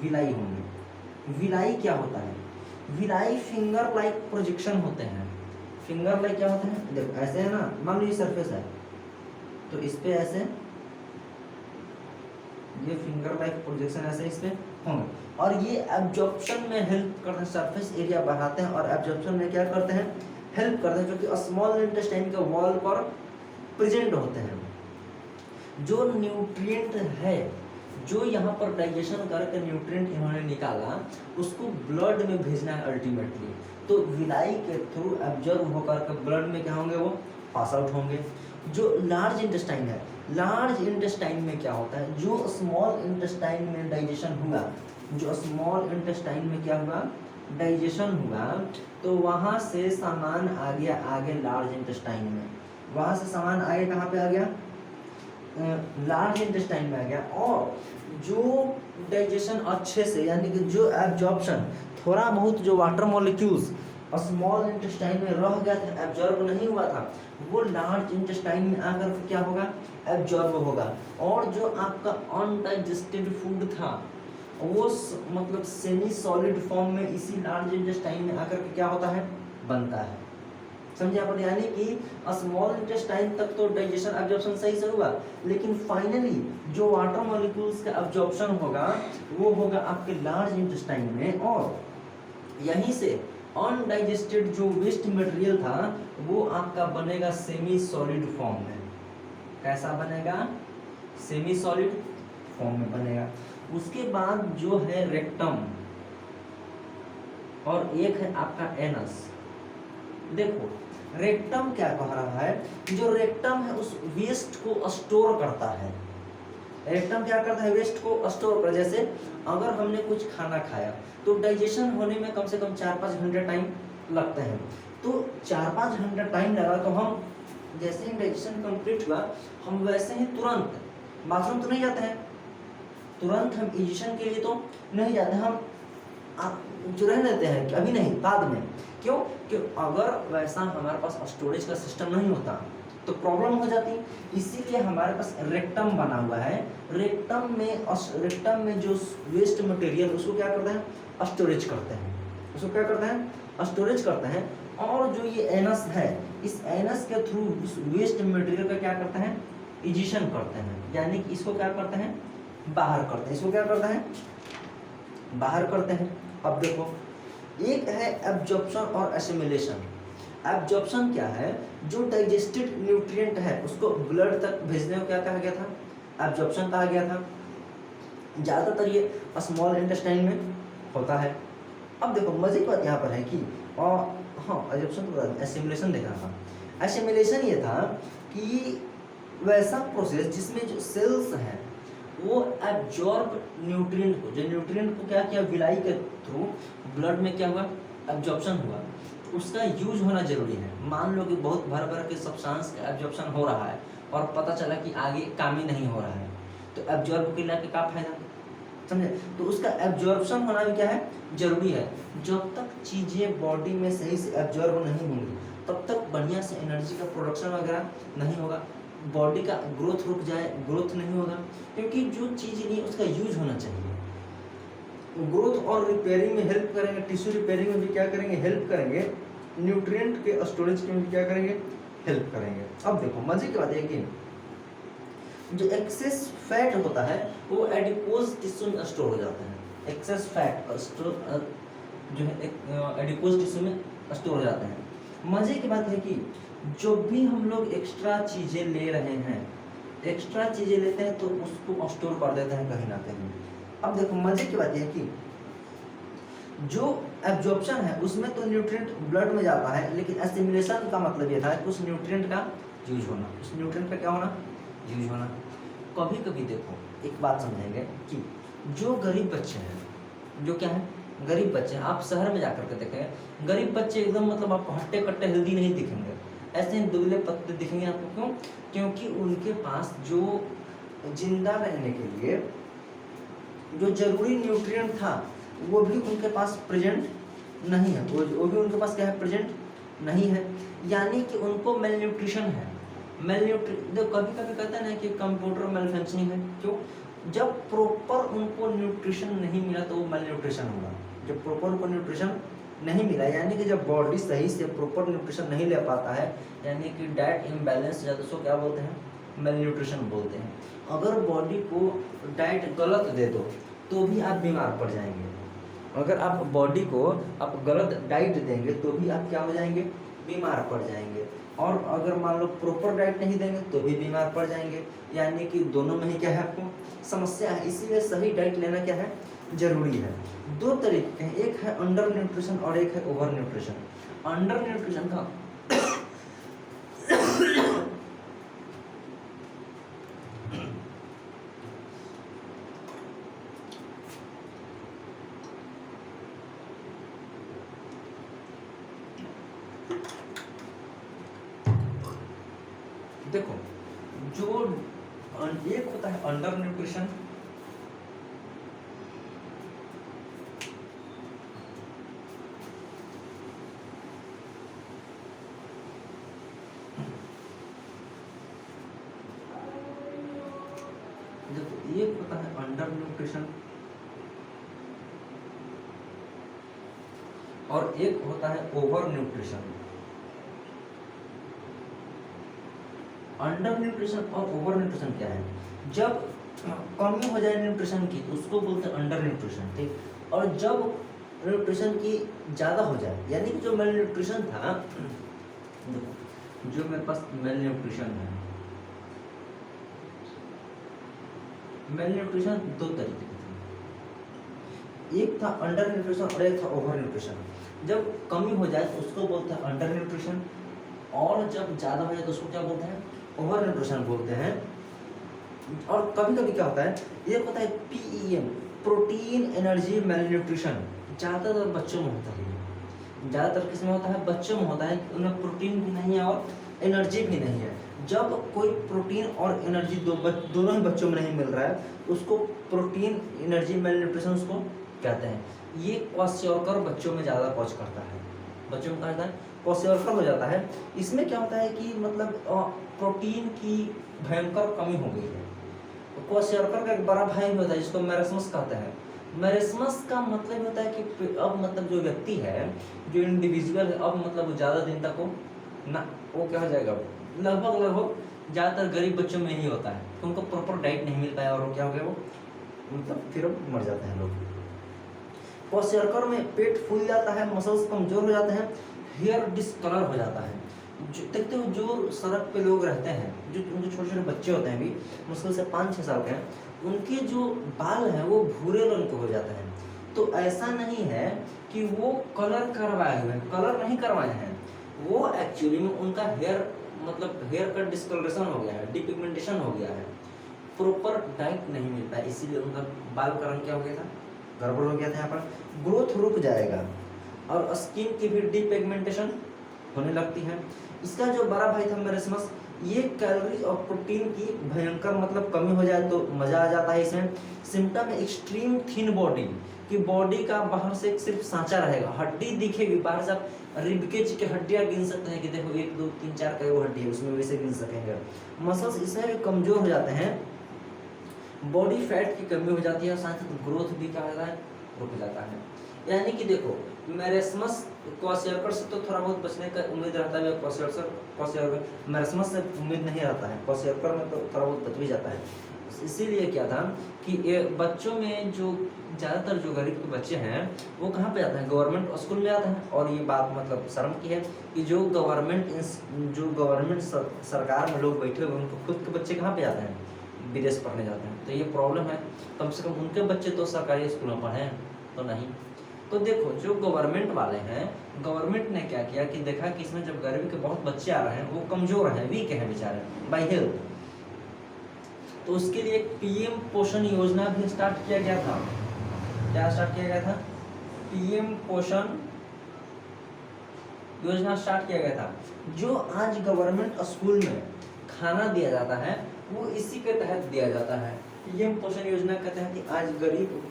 विलाई होंगे। विलाई क्या होता है, विलाई फिंगर लाइक प्रोजेक्शन होते हैं। फिंगर लाइक क्या होते हैं, देखो ऐसे है ना, मान लो ये सरफेस है, तो इस पे ऐसे ये फिंगर लाइक प्रोजेक्शन ऐसे इस पे होंगे, और ये एब्जॉर्प्शन में हेल्प करते हैं, सरफेस एरिया बढ़ाते हैं और एब्जॉर्प्शन में क्या करते हैं, हेल्प करते हैं, जो कि स्मॉल इंटेस्टाइन के वॉल पर प्रेजेंट होते हैं। जो न्यूट्रिएंट है, जो यहाँ पर डाइजेशन करके न्यूट्रिएंट इन्होंने निकाला, उसको ब्लड में भेजना है अल्टीमेटली, तो विलाई के थ्रू एब्जॉर्ब होकर के ब्लड में क्या होंगे, वो पास आउट होंगे। जो लार्ज इंटेस्टाइन है, लार्ज इंटेस्टाइन में क्या होता है, जो स्मॉल इंटेस्टाइन में डाइजेशन हुआ, जो स्मॉल इंटेस्टाइन में क्या हुआ, डाइजेशन हुआ, तो वहाँ से सामान आ गया आगे लार्ज इंटेस्टाइन में, वहाँ से सामान आगे कहाँ पे आ गया, लार्ज इंटेस्टाइन में आ गया। और जो डाइजेशन अच्छे से, यानी कि जो एब्जॉर्प्शन, थोड़ा बहुत जो वाटर मॉलिक्यूल्स स्मॉल इंटेस्टाइन में रह गया था, एब्जॉर्ब नहीं हुआ था, वो लार्ज इंटेस्टाइन में आकर क्या होगा, एब्जॉर्ब होगा। और जो आपका अनडाइजेस्टेड फूड था, वो मतलब सेमी सॉलिड फॉर्म में इसी लार्ज इंटेस्टाइन में आकर के क्या होता है, बनता है। समझे आप? यानी कि स्मॉल इंटेस्टाइन तक तो डाइजेशन एब्जॉर्प्शन सही से हुआ, लेकिन फाइनली जो वाटर मॉलिक्यूल्स का एब्जॉर्प्शन होगा वो होगा आपके लार्ज इंटेस्टाइन में, और यहीं से अनडाइजेस्टेड जो वेस्ट मटेरियल था वो आपका बनेगा सेमी सॉलिड फॉर्म में। कैसा बनेगा, सेमी सॉलिड फॉर्म में बनेगा। उसके बाद जो है रेक्टम, और एक है आपका एनस। देखो रेक्टम क्या कह रहा है, जो रेक्टम है उस वेस्ट को स्टोर करता है। रेक्टम क्या करता है, वेस्ट को स्टोर कर। जैसे अगर हमने कुछ खाना खाया तो डाइजेशन होने में कम से कम 4-5 घंटे टाइम लगते हैं, तो 4-5 घंटा टाइम लगा, तो हम जैसे ही डाइजेशन कंप्लीट हुआ, हम वैसे ही तुरंत बाथरूम तो नहीं जाते हैं, तुरंत हम इजेशन के लिए तो नहीं जाते, हम जो रह लेते हैं कि अभी नहीं, बाद में। क्यों? कि अगर वैसा हमारे पास स्टोरेज का सिस्टम नहीं होता तो प्रॉब्लम हो जाती। इसीलिए हमारे पास रेक्टम बना हुआ है। रेक्टम में जो वेस्ट मटेरियल उसको क्या करते हैं, स्टोरेज करते हैं। उसको क्या करते हैं, स्टोरेज करते हैं। और जो ये एनस है, इस एनस के थ्रू उस वेस्ट मटेरियल का क्या करते हैं, इजेशन करते हैं, यानी कि इसको क्या करते हैं, बाहर करते हैं। इसको क्या करते हैं, बाहर करते हैं। अब देखो, एक है एब्जॉर्प्शन और एसिमिलेशन। एब्जॉर्प्शन क्या है, जो डाइजेस्टेड न्यूट्रिएंट है उसको ब्लड तक भेजने को क्या कहा गया था, एब्जॉर्प्शन कहा गया था। ज़्यादातर ये स्मॉल इंटेस्टाइन में होता है। अब देखो मजे की बात यहाँ पर है कि एब्जॉर्प्शन तो एसिमिलेशन देखा था। एसिमिलेशन ये था कि वैसा प्रोसेस जिसमें जो सेल्स हैं वो एब्जॉर्ब न्यूट्रिएंट को, जो न्यूट्रिएंट को क्या किया, विलाई के थ्रू ब्लड में क्या हुआ, एब्जॉर्प्शन हुआ, उसका यूज होना जरूरी है। मान लो कि बहुत भर भर के सब्सटेंस का एब्जॉर्प्शन हो रहा है और पता चला कि आगे काम ही नहीं हो रहा है, तो एब्जॉर्ब के लिए क्या फायदा, समझे? तो उसका एब्जॉर्प्शन होना भी क्या है, जरूरी है। जब तक चीज़ें बॉडी में सही से एब्जॉर्ब नहीं होंगी तब तक बढ़िया से एनर्जी का प्रोडक्शन वगैरह नहीं होगा, बॉडी का ग्रोथ रुक जाए, ग्रोथ नहीं होगा, क्योंकि जो चीज़ नहीं उसका यूज होना चाहिए। ग्रोथ और रिपेयरिंग में हेल्प करेंगे, टिश्यू रिपेयरिंग में भी क्या करेंगे, हेल्प करेंगे, न्यूट्रिएंट के स्टोरेज के में भी क्या करेंगे, हेल्प करेंगे। अब देखो मजे की बात है कि जो एक्सेस फैट होता है वो एडिपोज टिश्यू में स्टोर हो जाता है। एक्सेस फैट स्टोर जो है एडिपोज टिश्यू में स्टोर हो जाते हैं। मजे की बात है कि जो भी हम लोग एक्स्ट्रा चीज़ें ले रहे हैं, एक्स्ट्रा चीज़ें लेते हैं तो उसको स्टोर कर देते हैं कहीं ना कहीं। अब देखो मजे की बात यह है कि जो एब्जॉर्प्शन है उसमें तो न्यूट्रिएंट ब्लड में जाता है, लेकिन एसिमिलेशन का मतलब ये था कि उस न्यूट्रिएंट का यूज होना, उस न्यूट्रिएंट का क्या होना, यूज होना। कभी कभी देखो एक बात समझेंगे कि जो गरीब बच्चे हैं, जो क्या है, गरीब बच्चे हैं, आप शहर में जाकर के देखें, गरीब बच्चे एकदम मतलब आपको हट्टे कट्टे हेल्दी नहीं दिखेंगे, ऐसे दुबले पतले दिखेंगे आपको। क्यों? क्योंकि उनके पास जो जिंदा रहने के लिए जो जरूरी न्यूट्रिएंट था वो भी उनके पास प्रेजेंट नहीं है, वो भी उनके पास क्या है, प्रेजेंट नहीं है, यानी कि उनको मेल न्यूट्रिशन है। जो कभी कभी कहते हैं ना कि कंप्यूटर मेल फंक्शनिंग है। क्यों? जब प्रॉपर उनको न्यूट्रिशन नहीं मिला तो वो मेल न्यूट्रिशन होगा। जब प्रॉपर उनको न्यूट्रिशन नहीं मिला, यानी कि जब बॉडी सही से प्रॉपर न्यूट्रिशन नहीं ले पाता है, यानी कि डाइट इम्बैलेंस, या तो उसको क्या बोलते हैं, मेल न्यूट्रिशन बोलते हैं। अगर बॉडी को डाइट गलत दे दो तो भी आप बीमार पड़ जाएंगे। अगर आप बॉडी को आप गलत डाइट देंगे तो भी आप क्या हो जाएंगे, बीमार पड़ जाएंगे। और अगर मान लो प्रॉपर डाइट नहीं देंगे तो भी बीमार पड़ जाएंगे। यानी कि दोनों में ही क्या है, आपको समस्या है। इसीलिए सही डाइट लेना क्या है, जरूरी है। दो तरीके के हैं, एक है अंडर न्यूट्रिशन और एक है ओवर न्यूट्रिशन। अंडर न्यूट्रिशन का देखो, जो एक होता है अंडर न्यूट्रिशन, देखो एक होता है अंडर न्यूट्रिशन और एक होता है ओवर न्यूट्रिशन। अंडर न्यूट्रिशन और ओवर न्यूट्रिशन क्या है, जब कमी हो जाए न्यूट्रिशन की तो उसको बोलते हैं अंडर न्यूट्रिशन, ठीक। और जब न्यूट्रिशन की ज़्यादा हो जाए, यानी कि जो मेल न्यूट्रिशन था, जो मेरे पास मेल न्यूट्रिशन है, मेल न्यूट्रिशन दो तरीके के थे, एक था अंडर न्यूट्रिशन और एक था ओवर न्यूट्रिशन। जब कमी हो जाए तो उसको बोलते हैं अंडर न्यूट्रिशन, और जब ज़्यादा हो जाए तो उसको क्या बोलते हैं, ओवर न्यूट्रिशन बोलते हैं। और कभी कभी क्या होता है, एक होता है PEM, protein energy mail nutrition. ज़्यादातर बच्चों में होता है, ज़्यादातर किसमें होता है, बच्चों में होता है। उन्हें प्रोटीन भी नहीं है और एनर्जी भी नहीं है। जब कोई प्रोटीन और एनर्जी दोनों ही बच्चों में नहीं मिल रहा है, उसको प्रोटीन एनर्जी मेल न्यूट्रिशन उसको कहते हैं। ये क्वाशियोरकर बच्चों में ज़्यादा कॉज करता है, बच्चों में कहा जाता है क्वाशियोरकर हो जाता है। इसमें क्या होता है कि मतलब प्रोटीन की भयंकर कमी हो गई है। क्वाशियोरकर का एक बड़ा भाई होता है जिसको मेरेस्मस कहते हैं। मेरेस्मस का मतलब होता है कि अब मतलब जो व्यक्ति है, जो इंडिविजुअल है, अब मतलब वो ज़्यादा दिन तक वो क्या हो जाएगा, लगभग ज़्यादातर गरीब बच्चों में ही होता है, तो उनको प्रॉपर डाइट नहीं मिल पाया और वो क्या हो गया, वो मतलब फिर मर जाते हैं लोग। क्वाशियोरकर में पेट फूल जाता है, मसल्स कमजोर हो जाते हैं, हेयर डिसकलर हो जाता है। देखते हो जो सड़क पे लोग रहते हैं, जो उनके छोटे छोटे बच्चे होते हैं, भी मुश्किल से 5-6 साल के हैं, उनके जो बाल हैं वो भूरे रंग के हो जाते हैं। तो ऐसा नहीं है कि वो कलर करवाए हुए हैं, कलर नहीं करवाए हैं, वो एक्चुअली में उनका हेयर मतलब हेयर का डिस्कलरेशन हो गया है, डिपिगमेंटेशन हो गया है, प्रॉपर डाइट नहीं मिल पाया, इसीलिए उनका बाल का रंग क्या हो गया था, गड़बड़ हो गया था। यहाँ पर ग्रोथ रुक जाएगा और स्किन की भी डिपिगमेंटेशन होने लगती है। इसका जो बड़ा भाई था मेरेस्मस, ये कैलोरी और प्रोटीन की भयंकर मतलब कमी हो जाए तो मजा आ जाता है इसमें। सिम्टम है एक्सट्रीम थिन बॉडी, कि बॉडी का बाहर से सिर्फ सांचा रहेगा, हड्डी दिखेगी बाहर से। आप रिबकेज की हड्डियां गिन सकते हैं कि देखो 1 2 3 4 कई हड्डी है, उसमें वैसे गिन सकेंगे। मसल्स इसमें भी कमजोर हो जाते हैं, बॉडी फैट की कमी हो जाती है और साथ ही ग्रोथ भी क्या होता है, रुक जाता है। यानी कि देखो मेरेस्मस क्वाशियोरकर से तो थोड़ा बहुत बचने का उम्मीद रहता है, क्वाशियोरकर मेरेस्मस से उम्मीद नहीं रहता है, क्वाशियोरकर में तो थोड़ा बहुत बच भी जाता है। इसीलिए क्या था कि बच्चों में जो ज़्यादातर जो गरीब के बच्चे हैं वो कहाँ पे आते हैं, गवर्नमेंट स्कूल में आते हैं। और ये बात मतलब शर्म की है कि जो गवर्नमेंट सरकार में लोग बैठे हुए उनको खुद के बच्चे कहाँ पे आते हैं, विदेश पढ़ने जाते हैं। तो ये प्रॉब्लम है, कम से कम उनके बच्चे तो सरकारी स्कूल में पढ़े तो नहीं। तो देखो जो गवर्नमेंट वाले हैं, गवर्नमेंट ने क्या किया कि देखा कि इसमें जब गरीबी के बहुत बच्चे आ रहे हैं, वो कमजोर हैं, वीक हैं बेचारे बाय हेल्थ, तो उसके लिए PM पोषण योजना भी स्टार्ट किया गया था। क्या स्टार्ट किया गया था, PM पोषण योजना स्टार्ट किया गया था। जो आज गवर्नमेंट स्कूल में खाना दिया जाता है वो इसी के तहत दिया जाता है। PM पोषण योजना के तहत आज गरीब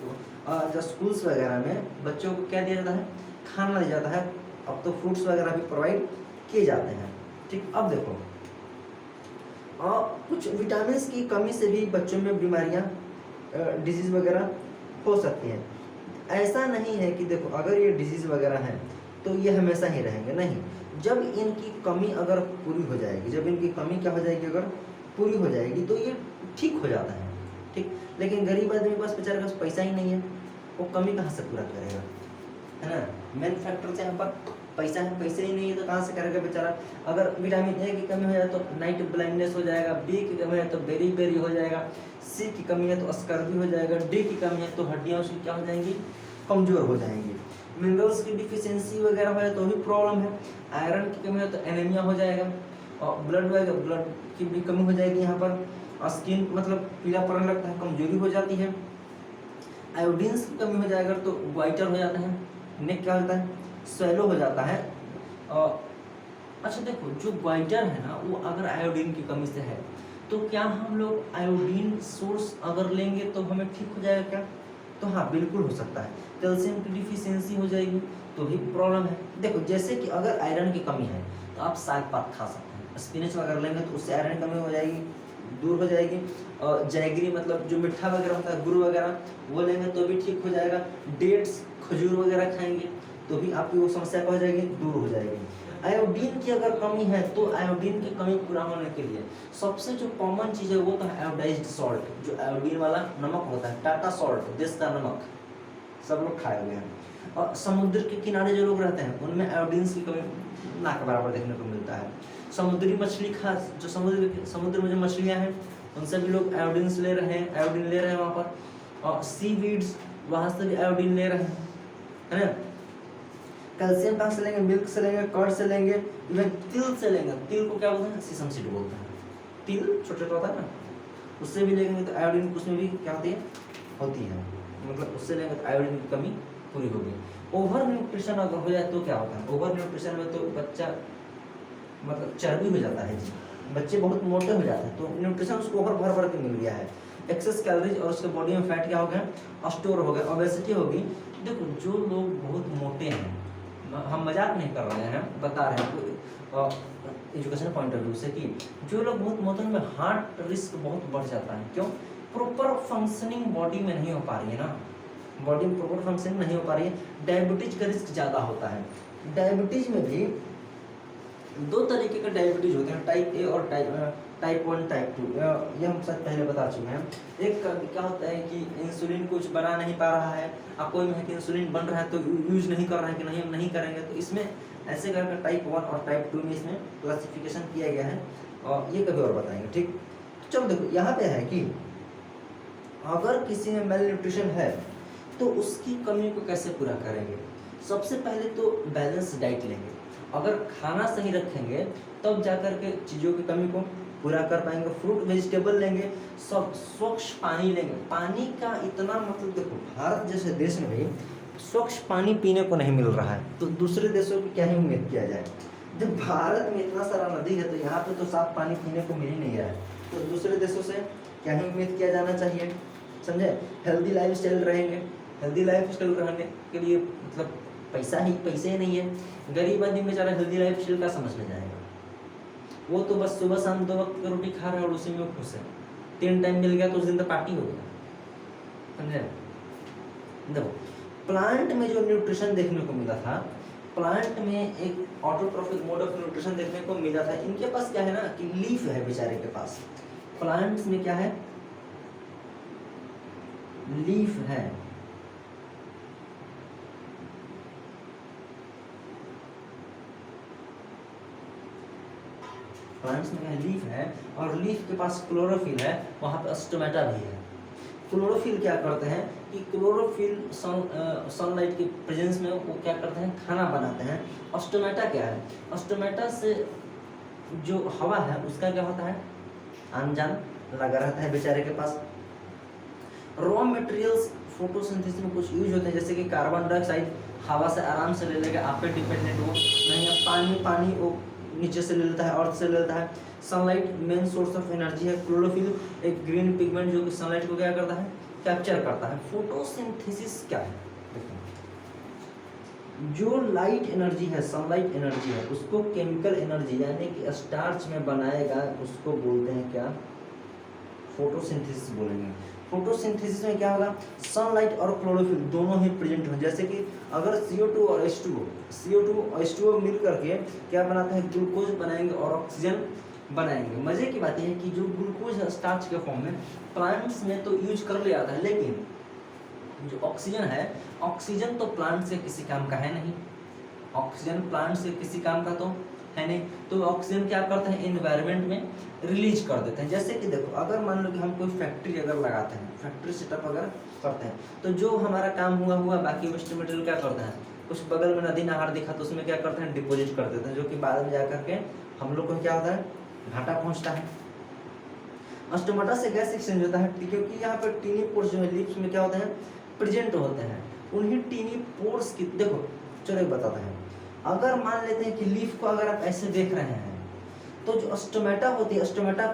जो स्कूल्स वगैरह में बच्चों को क्या दिया जाता है, खाना दिया जाता है। अब तो फ्रूट्स वगैरह भी प्रोवाइड किए जाते हैं, ठीक। अब देखो कुछ विटामिन की कमी से भी बच्चों में बीमारियां डिजीज वगैरह हो सकती हैं। ऐसा नहीं है कि देखो अगर ये डिजीज वगैरह हैं तो ये हमेशा ही रहेंगे, नहीं। जब इनकी कमी अगर पूरी हो जाएगी, जब इनकी कमी क्या हो जाएगी, अगर पूरी हो जाएगी, तो ये ठीक हो जाता है, ठीक। लेकिन गरीब आदमी के पास बेचारे के पास पैसा ही नहीं है, वो कमी कहाँ से पूरा करेगा, है ना। मेन फैक्टर से यहाँ पर पैसा है, पैसे ही नहीं है तो कहाँ से करेगा बेचारा। अगर विटामिन ए की कमी हो जाए तो नाइट ब्लाइंडनेस हो जाएगा, बी की कमी है तो बेरी बेरी हो जाएगा, सी की कमी है तो स्कर्वी हो जाएगा, डी की कमी है तो हड्डियाँ उसकी क्या हो जाएंगी, कमजोर हो जाएंगी। मिनरल्स की डिफिशियंसी वगैरह हो जाए तो भी प्रॉब्लम है। आयरन की कमी हो तो एनीमिया हो जाएगा, और ब्लड की भी कमी हो जाएगी यहाँ पर, स्किन मतलब पीला पड़ने लगता है, कमजोरी हो जाती है। आयोडीन्स की कमी हो जाएगा तो वाइटर हो जाता है, नेक क्या होता है, स्वेलो हो जाता है। अच्छा देखो, जो वाइटर है ना वो अगर आयोडीन की कमी से है तो क्या हम लोग आयोडीन सोर्स अगर लेंगे तो हमें ठीक हो जाएगा क्या, तो हाँ बिल्कुल हो सकता है। कैल्शियम की डिफिशियंसी हो जाएगी तो भी प्रॉब्लम है। देखो जैसे कि अगर आयरन की कमी है तो आप साग पात खा सकते हैं, स्पिनच वगैरह लेंगे तो उससे आयरन की कमी हो जाएगी, दूर हो जाएगी। और जैगरी मतलब जो मिठा वगैरह होता है, गुड़ वगैरह वो लेंगे तो भी ठीक हो जाएगा। डेट्स खजूर वगैरह खाएंगे तो भी आपकी वो समस्या हो जाएगी, दूर हो जाएगी। आयोडीन की अगर कमी है तो आयोडीन की कमी पूरा होने के लिए सबसे जो कॉमन चीज़ है वो तो है आयोडाइज्ड सॉल्ट, जो आयोडीन वाला नमक होता है, टाटा सॉल्ट, देश का नमक, सब लोग खाए हुए हैं। और समुद्र के किनारे जो लोग रहते हैं उनमें आयोडीन की कमी ना के बराबर देखने को मिलता है। समुद्री मछली खास जो समुद्र में जो मछलियाँ हैं उनसे भी लोग आयोडीन ले रहे हैं, आयोडीन ले रहे हैं वहाँ पर। और सी वीड्स वहाँ से भी आयोडीन ले रहे हैं, है ना। कैल्शियम कहाँ से लेंगे, मिल्क से लेंगे, कर्ड से लेंगे, इवन तिल से लेंगे। तिल को क्या बोलते हैं, सीसम सीड बोलते हैं। तिल छोटा छोटा होता है ना, उससे भी लेंगे तो आयोडीन उसमें भी क्या होती है, मतलब उससे लेंगे तो आयोडीन की कमी पूरी होगी। ओवर न्यूट्रिशन अगर हो जाए तो क्या होता है, ओवर न्यूट्रिशन में तो बच्चा मतलब चर्बी हो जाता है जी, बच्चे बहुत मोटे हो जाते हैं, तो न्यूट्रिशन उसको ओवर भर भर के मिल गया है। एक्सेस कैलोरीज और उसके बॉडी में फैट क्या हो गया, स्टोर हो गया, ओबेसिटी होगी। देखो जो लोग बहुत मोटे हैं, हम मजाक नहीं कर रहे हैं, बता रहे हैं एजुकेशन पॉइंट ऑफ व्यू से कि जो लोग बहुत मोटे हैं उनमें हार्ट रिस्क बहुत बढ़ जाता है। क्यों, प्रॉपर फंक्शनिंग बॉडी में नहीं हो पा रही है ना, बॉडी में प्रॉपर फंक्शनिंग नहीं हो पा रही है। डायबिटीज का रिस्क ज़्यादा होता है। डायबिटीज में भी दो तरीके के डायबिटीज होते हैं, टाइप ए और टाइप 1 टाइप 2, ये हम सब पहले बता चुके हैं। एक क्या होता है कि इंसुलिन कुछ बना नहीं पा रहा है, अब कोई में है कि इंसुलिन बन रहा है तो यूज नहीं कर रहा है कि नहीं हम नहीं करेंगे, तो इसमें ऐसे करके टाइप 1 और टाइप 2 में इसमें क्लासिफिकेशन किया गया है, और ये कभी और बताएंगे, ठीक। चलो देखो यहाँ पे है कि अगर किसी में मेल न्यूट्रिशन है तो उसकी कमी को कैसे पूरा करेंगे। सबसे पहले तो बैलेंस डाइट लेंगे, अगर खाना सही रखेंगे तब जाकर के चीज़ों की कमी को पूरा कर पाएंगे। फ्रूट वेजिटेबल लेंगे, सब स्वच्छ पानी लेंगे। पानी का इतना मतलब देखो, भारत जैसे देश में भी स्वच्छ पानी पीने को नहीं मिल रहा है, तो दूसरे देशों की क्या ही उम्मीद किया जाए। जब भारत में इतना सारा नदी है तो यहाँ पे तो साफ पानी पीने को मिल ही नहीं रहा है, तो दूसरे देशों से क्या ही उम्मीद किया जाना चाहिए, समझे। हेल्दी लाइफ स्टाइल रहेंगे, हेल्दी लाइफ स्टाइल रहने के लिए मतलब पैसे ही नहीं है। गरीब आदमी बेचारा हेल्दी लाइफ स्टाइल का समझ में जाएगा, वो तो बस सुबह शाम 2 वक्त की रोटी खा रहा है और उसी में खुश है। 3 टाइम मिल गया तो उस दिन तो पार्टी हो गया, समझे। देखो प्लांट में जो न्यूट्रिशन देखने को मिला था, प्लांट में एक ऑटोट्रोफिक मोड ऑफ न्यूट्रिशन देखने को मिला था। इनके पास क्या है ना कि लीफ है बेचारे के पास, प्लांट्स में क्या है, लीफ है। प्लांट्स में लीफ है और लीफ के पास क्लोरोफिल है, वहाँ पे स्टोमेटा भी है। क्लोरोफिल क्या करते हैं कि क्लोरोफिल सनलाइट के प्रेजेंस में वो क्या करते हैं, खाना बनाते हैं। स्टोमेटा क्या है, स्टोमेटा से जो हवा है उसका क्या होता है, आन जान लगा रहता है बेचारे के पास। रॉ मटेरियल्स फोटोसिंथेसिस में कुछ यूज होते हैं, जैसे कि कार्बन डाइऑक्साइड हवा से आराम से ले लेगा, आप पे डिपेंडेंट हो नहीं है। पानी वो नीचे से ले लेता है, अर्थ से ले लेता है। Sunlight main source of energy है। क्लोरोफिल एक ग्रीन पिगमेंट जो कि सनलाइट को क्या करता है, कैप्चर करता है। फोटोसिंथेसिस क्या है, जो लाइट एनर्जी है, सनलाइट एनर्जी है, उसको केमिकल एनर्जी यानी कि स्टार्च में बनाएगा, उसको बोलते हैं क्या, फोटोसिंथेसिस बोलेंगे। फोटोसिंथेसिस में क्या होगा, सनलाइट और क्लोरोफिल दोनों ही प्रेजेंट हो। जैसे कि अगर CO2 और H2O मिल करके क्या बनाते हैं, ग्लूकोज बनाएंगे और ऑक्सीजन बनाएंगे। मजे की बात यह है कि जो ग्लूकोज स्टार्च के फॉर्म में प्लांट्स में तो यूज कर लिया जाता है, लेकिन जो ऑक्सीजन है, ऑक्सीजन तो प्लांट से किसी काम का है नहीं, ऑक्सीजन प्लांट से किसी काम का तो है नहीं। तो ऑक्सीजन क्या करते हैं, एनवायरनमेंट में रिलीज कर देते हैं। जैसे कि देखो, अगर मान लो कि हम कोई फैक्ट्री अगर लगाते हैं, फैक्ट्री सेटअप अगर करते हैं, तो जो हमारा काम हुआ, बाकी वेस्ट मटेरियल क्या करते हैं, कुछ बगल में नदी नहर दिखा तो उसमें क्या करते हैं, डिपोजिट कर देते हैं, जो कि बाद में जाकर के हम लोग को क्या होता है, घाटा पहुंचता है। स्टोमाटा से गैस एक्सचेंज होता है, क्योंकि यहाँ पर टीनी पोर्स जो है लिप्स में क्या होते हैं, प्रेजेंट होते हैं। उन्हीं टीनी पोर्स की, देखो चलो बताते हैं, अगर मान लेते हैं कि लीफ को अगर आप ऐसे देख रहे हैं, तो जो स्टोमेटा होती है, स्टोमेटा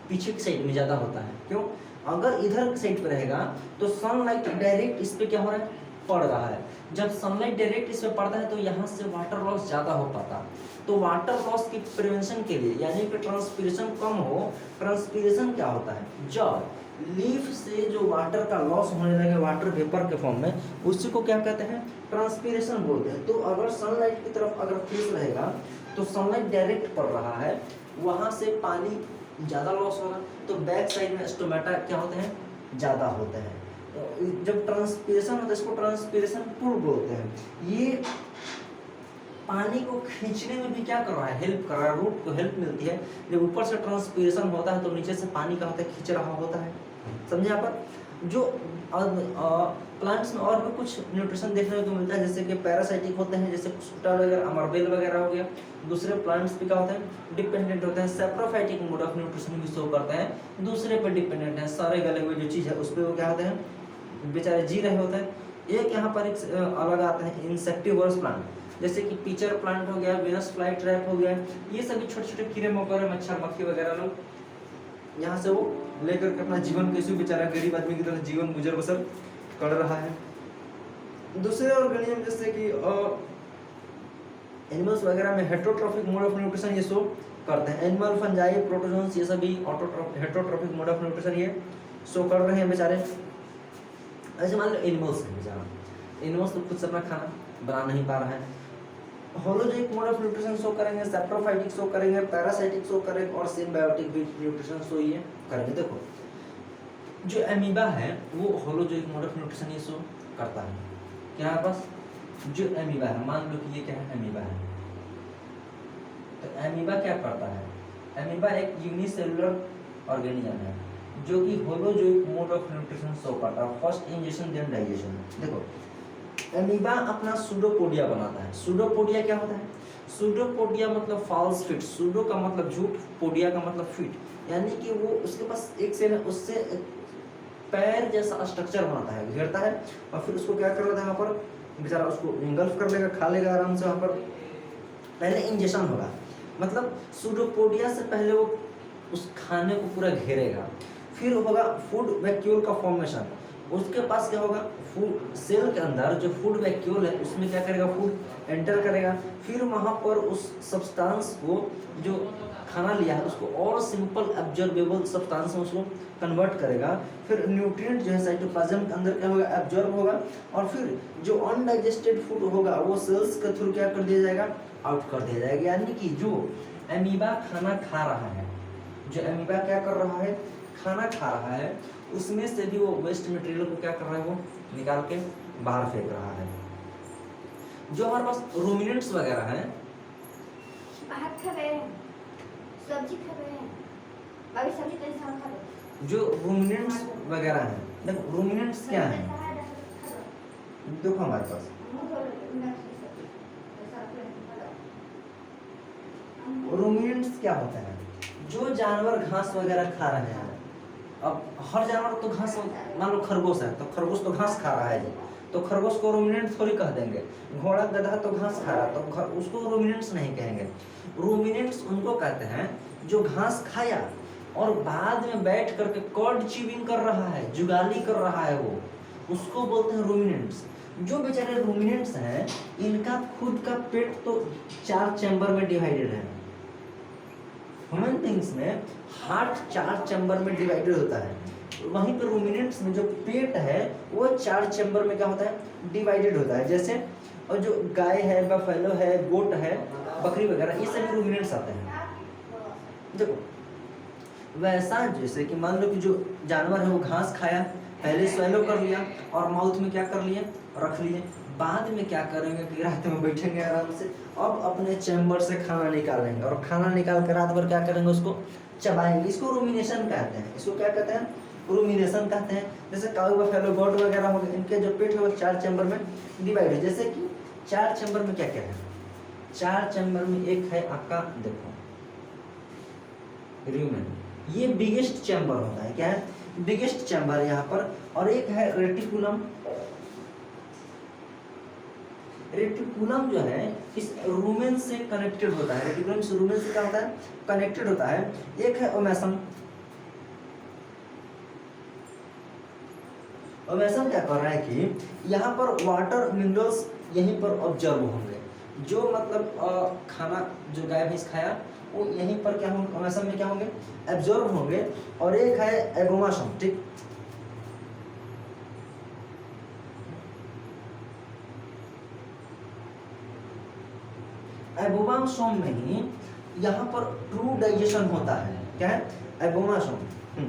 पीछे की साइड में ज्यादा होता है। क्यों? अगर इधर साइड पे रहेगा तो सनलाइट डायरेक्ट इस पे क्या हो रहा है, पड़ रहा है। जब सनलाइट डायरेक्ट इस पे पड़ता है तो यहाँ से वाटर लॉस ज्यादा हो पाता। तो वाटर लॉस की प्रिवेंशन के लिए, यानी कि ट्रांसपीरेशन कम हो, ट्रांसपीरेशन क्या होता है, जब लीफ से जो वाटर का लॉस होने लगे वाटर वेपर के फॉर्म में, उसी को क्या कहते हैं, ट्रांसपीरेशन बोलते हैं। तो अगर सनलाइट की तरफ अगर फेस रहेगा तो सनलाइट डायरेक्ट पड़ रहा है, वहां से पानी ज़्यादा लॉस होगा, तो बैक साइड में स्टोमेटा क्या होते हैं, ज़्यादा होते हैं। जब ट्रांसपीरेशन होता है, इसको ट्रांसपीरेशन पुल बोलते हैं। ये पानी को खींचने में भी क्या कर रहा है, हेल्प कर रहा है, रूट को हेल्प मिलती है। जब ऊपर से ट्रांसपीरेशन होता है तो नीचे से पानी का होता है, खींच रहा होता है। समझे यहाँ पर? जो प्लांट्स में और भी कुछ न्यूट्रिशन देखने को मिलता है, जैसे कि पैरासाइटिक होते हैं, जैसे कुस्कुटा वगैरह, अमरबेल वगैरह हो गया। दूसरे प्लांट्स पे क्या होते हैं, डिपेंडेंट होते हैं, सेप्रोफाइटिक मोड ऑफ न्यूट्रिशन भी शो करते हैं, दूसरे पे डिपेंडेंट है। सारे गले हुए जो चीज़ है उस पर वो क्या होते हैं, बेचारे जी रहे होते हैं। एक यहाँ पर एक अलग आता है इंसेक्टिवोरस प्लांट, जैसे कि पीचर प्लांट हो गया, वीनस फ्लाई ट्रैप हो गया, ये सभी छोटे छोटे कीड़े मकोड़े, मच्छर मक्खी वगैरह लोग यहाँ से वो लेकर के अपना जीवन, कैसे बेचारा गरीब आदमी की तरह जीवन गुजर बसर कर रहा है। दूसरे ऑर्गेनिज्म जैसे कि एनिमल्स वगैरह में हेटरोट्रॉफिक मोड ऑफ न्यूट्रिशन ये शो करते हैं। एनिमल, फंजाई, प्रोटोजोन्स, ये सभी हेटरोट्रॉफिक मोड ऑफ न्यूट्रिशन ये शो कर रहे हैं बेचारे। ऐसे मान लो एनिमल्स है बेचारा, एनिमल्स तो खुद से अपना खाना बना नहीं पा रहा है। Holozoic mode of nutrition show करेंगे, सेप्रोफाइटिक शो करेंगे, पैरासाइटिक शो करेंगे और सिम्बायोटिक भी न्यूट्रिशन शो ये करेंगे। देखो जो एमीबा है वो होलोजोइक मोड ऑफ न्यूट्रिशन ये शो करता है। क्या है बस, जो एमीबा है, मान लो कि ये क्या है, एमीबा है, तो एमीबा क्या करता है, एमीबा एक यूनिसेलुलर ऑर्गेनिज्म है जो कि holozoic mode of nutrition show करता है। First ingestion then digestion. देखो एमीबा अपना सूडोपोडिया बनाता है। सूडोपोडिया क्या होता है, सूडोपोडिया मतलब फॉल्स फिट, सूडो का मतलब झूठ, पोडिया का मतलब फिट, यानी कि वो उसके पास एक सेल है, उससे पैर जैसा स्ट्रक्चर बनाता है, घेरता है, और फिर उसको क्या कर लेता है, यहाँ पर बेचारा उसको इंगल्फ कर लेगा, खा लेगा आराम से। वहाँ पर पहले इंजेक्शन होगा, मतलब सूडोपोडिया से पहले वो उस खाने को पूरा घेरेगा, फिर होगा फूड वैक्यूल का फॉर्मेशन। उसके पास क्या होगा, फूड सेल के अंदर जो फूड वैक्यूल है उसमें क्या करेगा, फूड एंटर करेगा, फिर वहाँ पर उस सब्सटेंस को जो खाना लिया है उसको और सिंपल एब्जॉर्बेबल सब्सटेंस में उसको कन्वर्ट करेगा, फिर न्यूट्रिएंट जो है साइटोप्लाज्म के अंदर क्या होगा, एब्जॉर्ब होगा, और फिर जो अनडाइजेस्टेड फूड होगा वो सेल्स के थ्रू क्या कर दिया जाएगा, आउट कर दिया जाएगा। यानी कि जो एमीबा खाना खा रहा है, जो एमीबा क्या कर रहा है, खाना खा रहा है, उसमें से भी वो वेस्ट मटेरियल को क्या कर रहा है, वो निकाल के बाहर फेंक रहा है। जो हमारे पास रूमिनेंट्स वगैरह हैं, भात खा रहे हैं, सब्जी खा रहे हैं, अभी सब्जी तो इंसान खा रहे हैं। जो रूमिनेंट्स वगैरह हैं, देखो रूमिनेंट्स क्या हैं, देखो हमारे पास रूमिनेंट्स क्या होते हैं, जो जानवर घास वगैरह खा रहे हैं। अब हर जानवर तो घास, मान लो खरगोश है तो खरगोश तो घास खा रहा है जी, तो खरगोश को रूमिनेंट थोड़ी कह देंगे। घोड़ा गधा तो घास खा रहा है तो उसको रूमिनेंट्स नहीं कहेंगे। रूमिनेंट्स उनको कहते हैं जो घास खाया और बाद में बैठ करके कॉर्ड च्यूइंग कर रहा है, जुगाली कर रहा है, वो उसको बोलते हैं रूमिनेंट्स। जो बेचारे रूमिनेंट्स हैं इनका खुद का पेट तो 4 चैम्बर में डिवाइडेड है। ह्यूमन बीइंग्स में हार्ट 4 चैम्बर में डिवाइडेड होता है, वहीं पर रूमिनेंट्स में जो पेट है वो 4 चैम्बर में क्या होता है, डिवाइडेड होता है। जैसे और जो गाय है, बफेलो है, गोट है, बकरी वगैरह, ये सभी रूमिनेंट्स आते हैं। देखो वैसा जैसे कि मान लो कि जो जानवर है वो घास खाया, पहले स्वेलो कर लिया और माउथ में क्या कर लिए, रख लिए, बाद में क्या करेंगे कि रात में बैठेंगे आराम से, अब अपने चैम्बर से खाना निकालेंगे और खाना निकाल कर रात भर क्या करेंगे, उसको चबाएंगे। इसको रूमिनेशन कहते हैं। इसको क्या कहते हैं, रूमिनेशन कहते हैं। जैसे काऊ बफेलो गोट वगैरह हो गए, इनके जो पेट है वो 4 चैम्बर में डिवाइड है। जैसे कि 4 चैम्बर में क्या क्या है, 4 चैम्बर में एक है आपका देखो र्यूमेन, ये बिगेस्ट चैम्बर होता है। क्या है, बिगेस्ट चैम्बर यहाँ पर। और एक है रेटिकुलम। रेटिकुलम जो है इस रूमेन से कनेक्टेड होता है। रेटिकुलम से रूमेन से क्या होता है, कनेक्टेड होता है। एक है ओमेसम। ओमेसम क्या कर रहा है कि यहाँ पर वाटर मिनरल्स यहीं पर ऑब्जर्व होंगे, जो मतलब खाना जो गाय भैंस खाया वो यहीं पर क्या होंगे, ओमेसम में क्या होंगे, एब्जॉर्ब होंगे। और एक है एगोमासम। ठीक, एगोमासोम में ही यहाँ पर ट्रू डाइजेशन होता है। क्या है, एगोमासोम।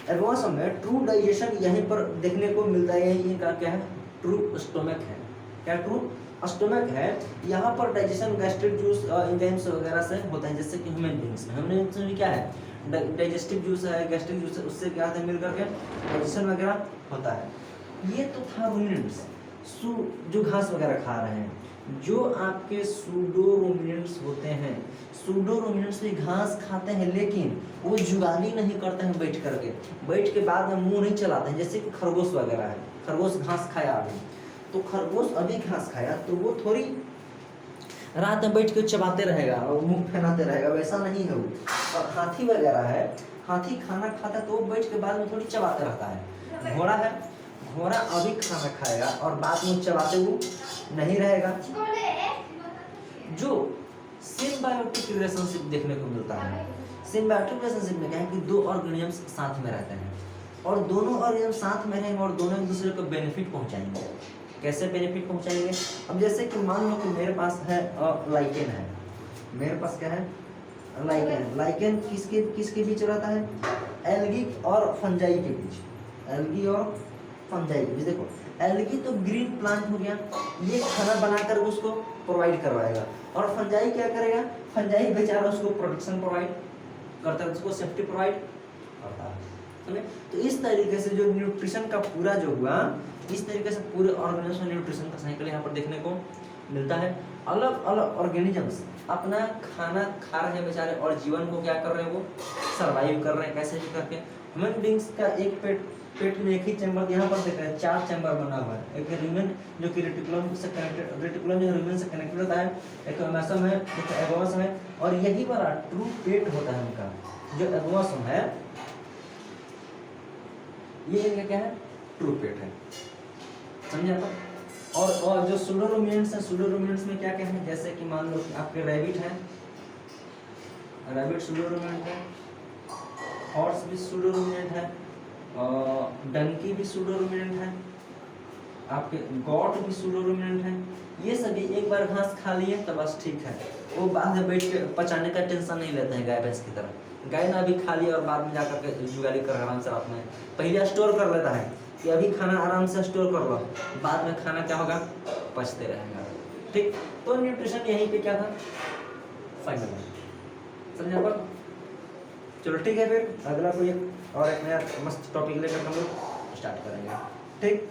एगोमासोम में ट्रू डाइजेशन यहीं पर देखने को मिलता है। यही का क्या है, ट्रू स्टोमक है। क्या ट्रू स्टोमक है, यहाँ पर डाइजेशन गैस्ट्रिक जूस एंजाइम्स वगैरह से होता है। जैसे कि ह्यूमन बींग्स में क्या है, डाइजेस्टिव जूस है, गैस्ट्रिक जूस है, उससे क्या होता है, मिल करके डाइजेशन वगैरह होता है। ये तो था रूमिनेंट्स, जो घास वगैरह खा रहे हैं। जो आपके सूडो रूमिनेंट्स होते हैं, सूडो रूमिनेंट्स भी घास खाते हैं, लेकिन वो जुगाली नहीं करते हैं बैठ करके, बैठ के बाद में मुंह नहीं चलाते हैं। जैसे कि खरगोश वगैरह है, खरगोश घास खाया अभी, तो खरगोश अभी घास खाया तो वो थोड़ी रात में बैठ के चबाते रहेगा और मुंह फैलाते रहेगा, वैसा नहीं है वो। और हाथी वगैरह है, हाथी खाना खाता है तो वो बैठ के बाद में थोड़ी चबाते रहता है। घोड़ा है, घोड़ा अभी खाना खाएगा और बाद में चबाते हुए नहीं रहेगा। जो सिम्बायोटिक रिलेशनशिप देखने को मिलता है, सिम्बायोटिक रिलेशनशिप में क्या है कि 2 ऑर्गेनिजम्स साथ में रहते हैं और दोनों ऑर्गेनिजम साथ में रहेंगे और दोनों एक दूसरे को बेनिफिट पहुंचाएंगे। कैसे बेनिफिट पहुंचाएंगे, अब जैसे कि मान लो कि मेरे पास है लाइकेन है, मेरे पास क्या है, लाइकेन। लाइकेन किसके बीच रहता है, एल्गी और फंजाई के बीच, एल्गी और फंजाई के बीच। देखो एल्गी तो ग्रीन प्लांट हो गया, ये खाना बनाकर उसको प्रोवाइड करवाएगा, और फंजाई क्या करेगा, फंजाई बेचारा उसको प्रोटेक्शन प्रोवाइड करता है, उसको सेफ्टी प्रोवाइड करता है। तो इस तरीके से जो न्यूट्रिशन का पूरा जो हुआ, इस तरीके से पूरे ऑर्गेनिज्म में न्यूट्रिशन का साइकिल यहाँ पर देखने को मिलता है। अलग अलग ऑर्गेनिजम्स अपना खाना खा रहे हैं बेचारे और जीवन को क्या कर रहे हैं, वो सर्वाइव कर रहे हैं कैसे भी करके। ह्यूमन बींग्स का एक पेट में एक ही चैम्बर, यहाँ पर देख रहे हैं 4 चैम्बर बना हुआ है। एक र्यूमेन जो कि रेटिकुलम से कनेक्टेड, रेटिकुलम जो र्यूमेन से कनेक्टेड होता है, एक ओमेसम है, एक एगोमासम है, और यही बड़ा ट्रू पेट होता है उनका। जो एगोमासम है ये इनका क्या है, ट्रू पेट है, समझे आप। और जो सूडो रूमिनेंट्स है, सूडो रूमिनेंट्स में क्या क्या है, जैसे कि मान लो कि आपके रैबिट है, रैबिट सूडो रूमिनेंट है, हॉर्स भी सूडो रूमिनेंट है, डंकी भी सूडो रूमिनेंट है, आपके गॉट भी सूडो रूमिनेंट है। ये सभी एक बार घास खा लिए तो बस ठीक है, वो बाद में बैठ के पचाने का टेंशन नहीं लेते हैं गाय भैंस की तरह। गाय ना अभी खा लिया और बाद में जाकर के जुगाली कर आराम से रात में पहले स्टोर कर लेता है कि अभी खाना आराम से स्टोर कर लो, बाद में खाना क्या होगा, पचते रहेगा। ठीक, तो न्यूट्रिशन यहीं पे क्या था, फाइनल है, समझे आप। चलो ठीक है, फिर अगला कोई और एक नया मस्त टॉपिक लेकर हम लोग स्टार्ट करेंगे। ठीक।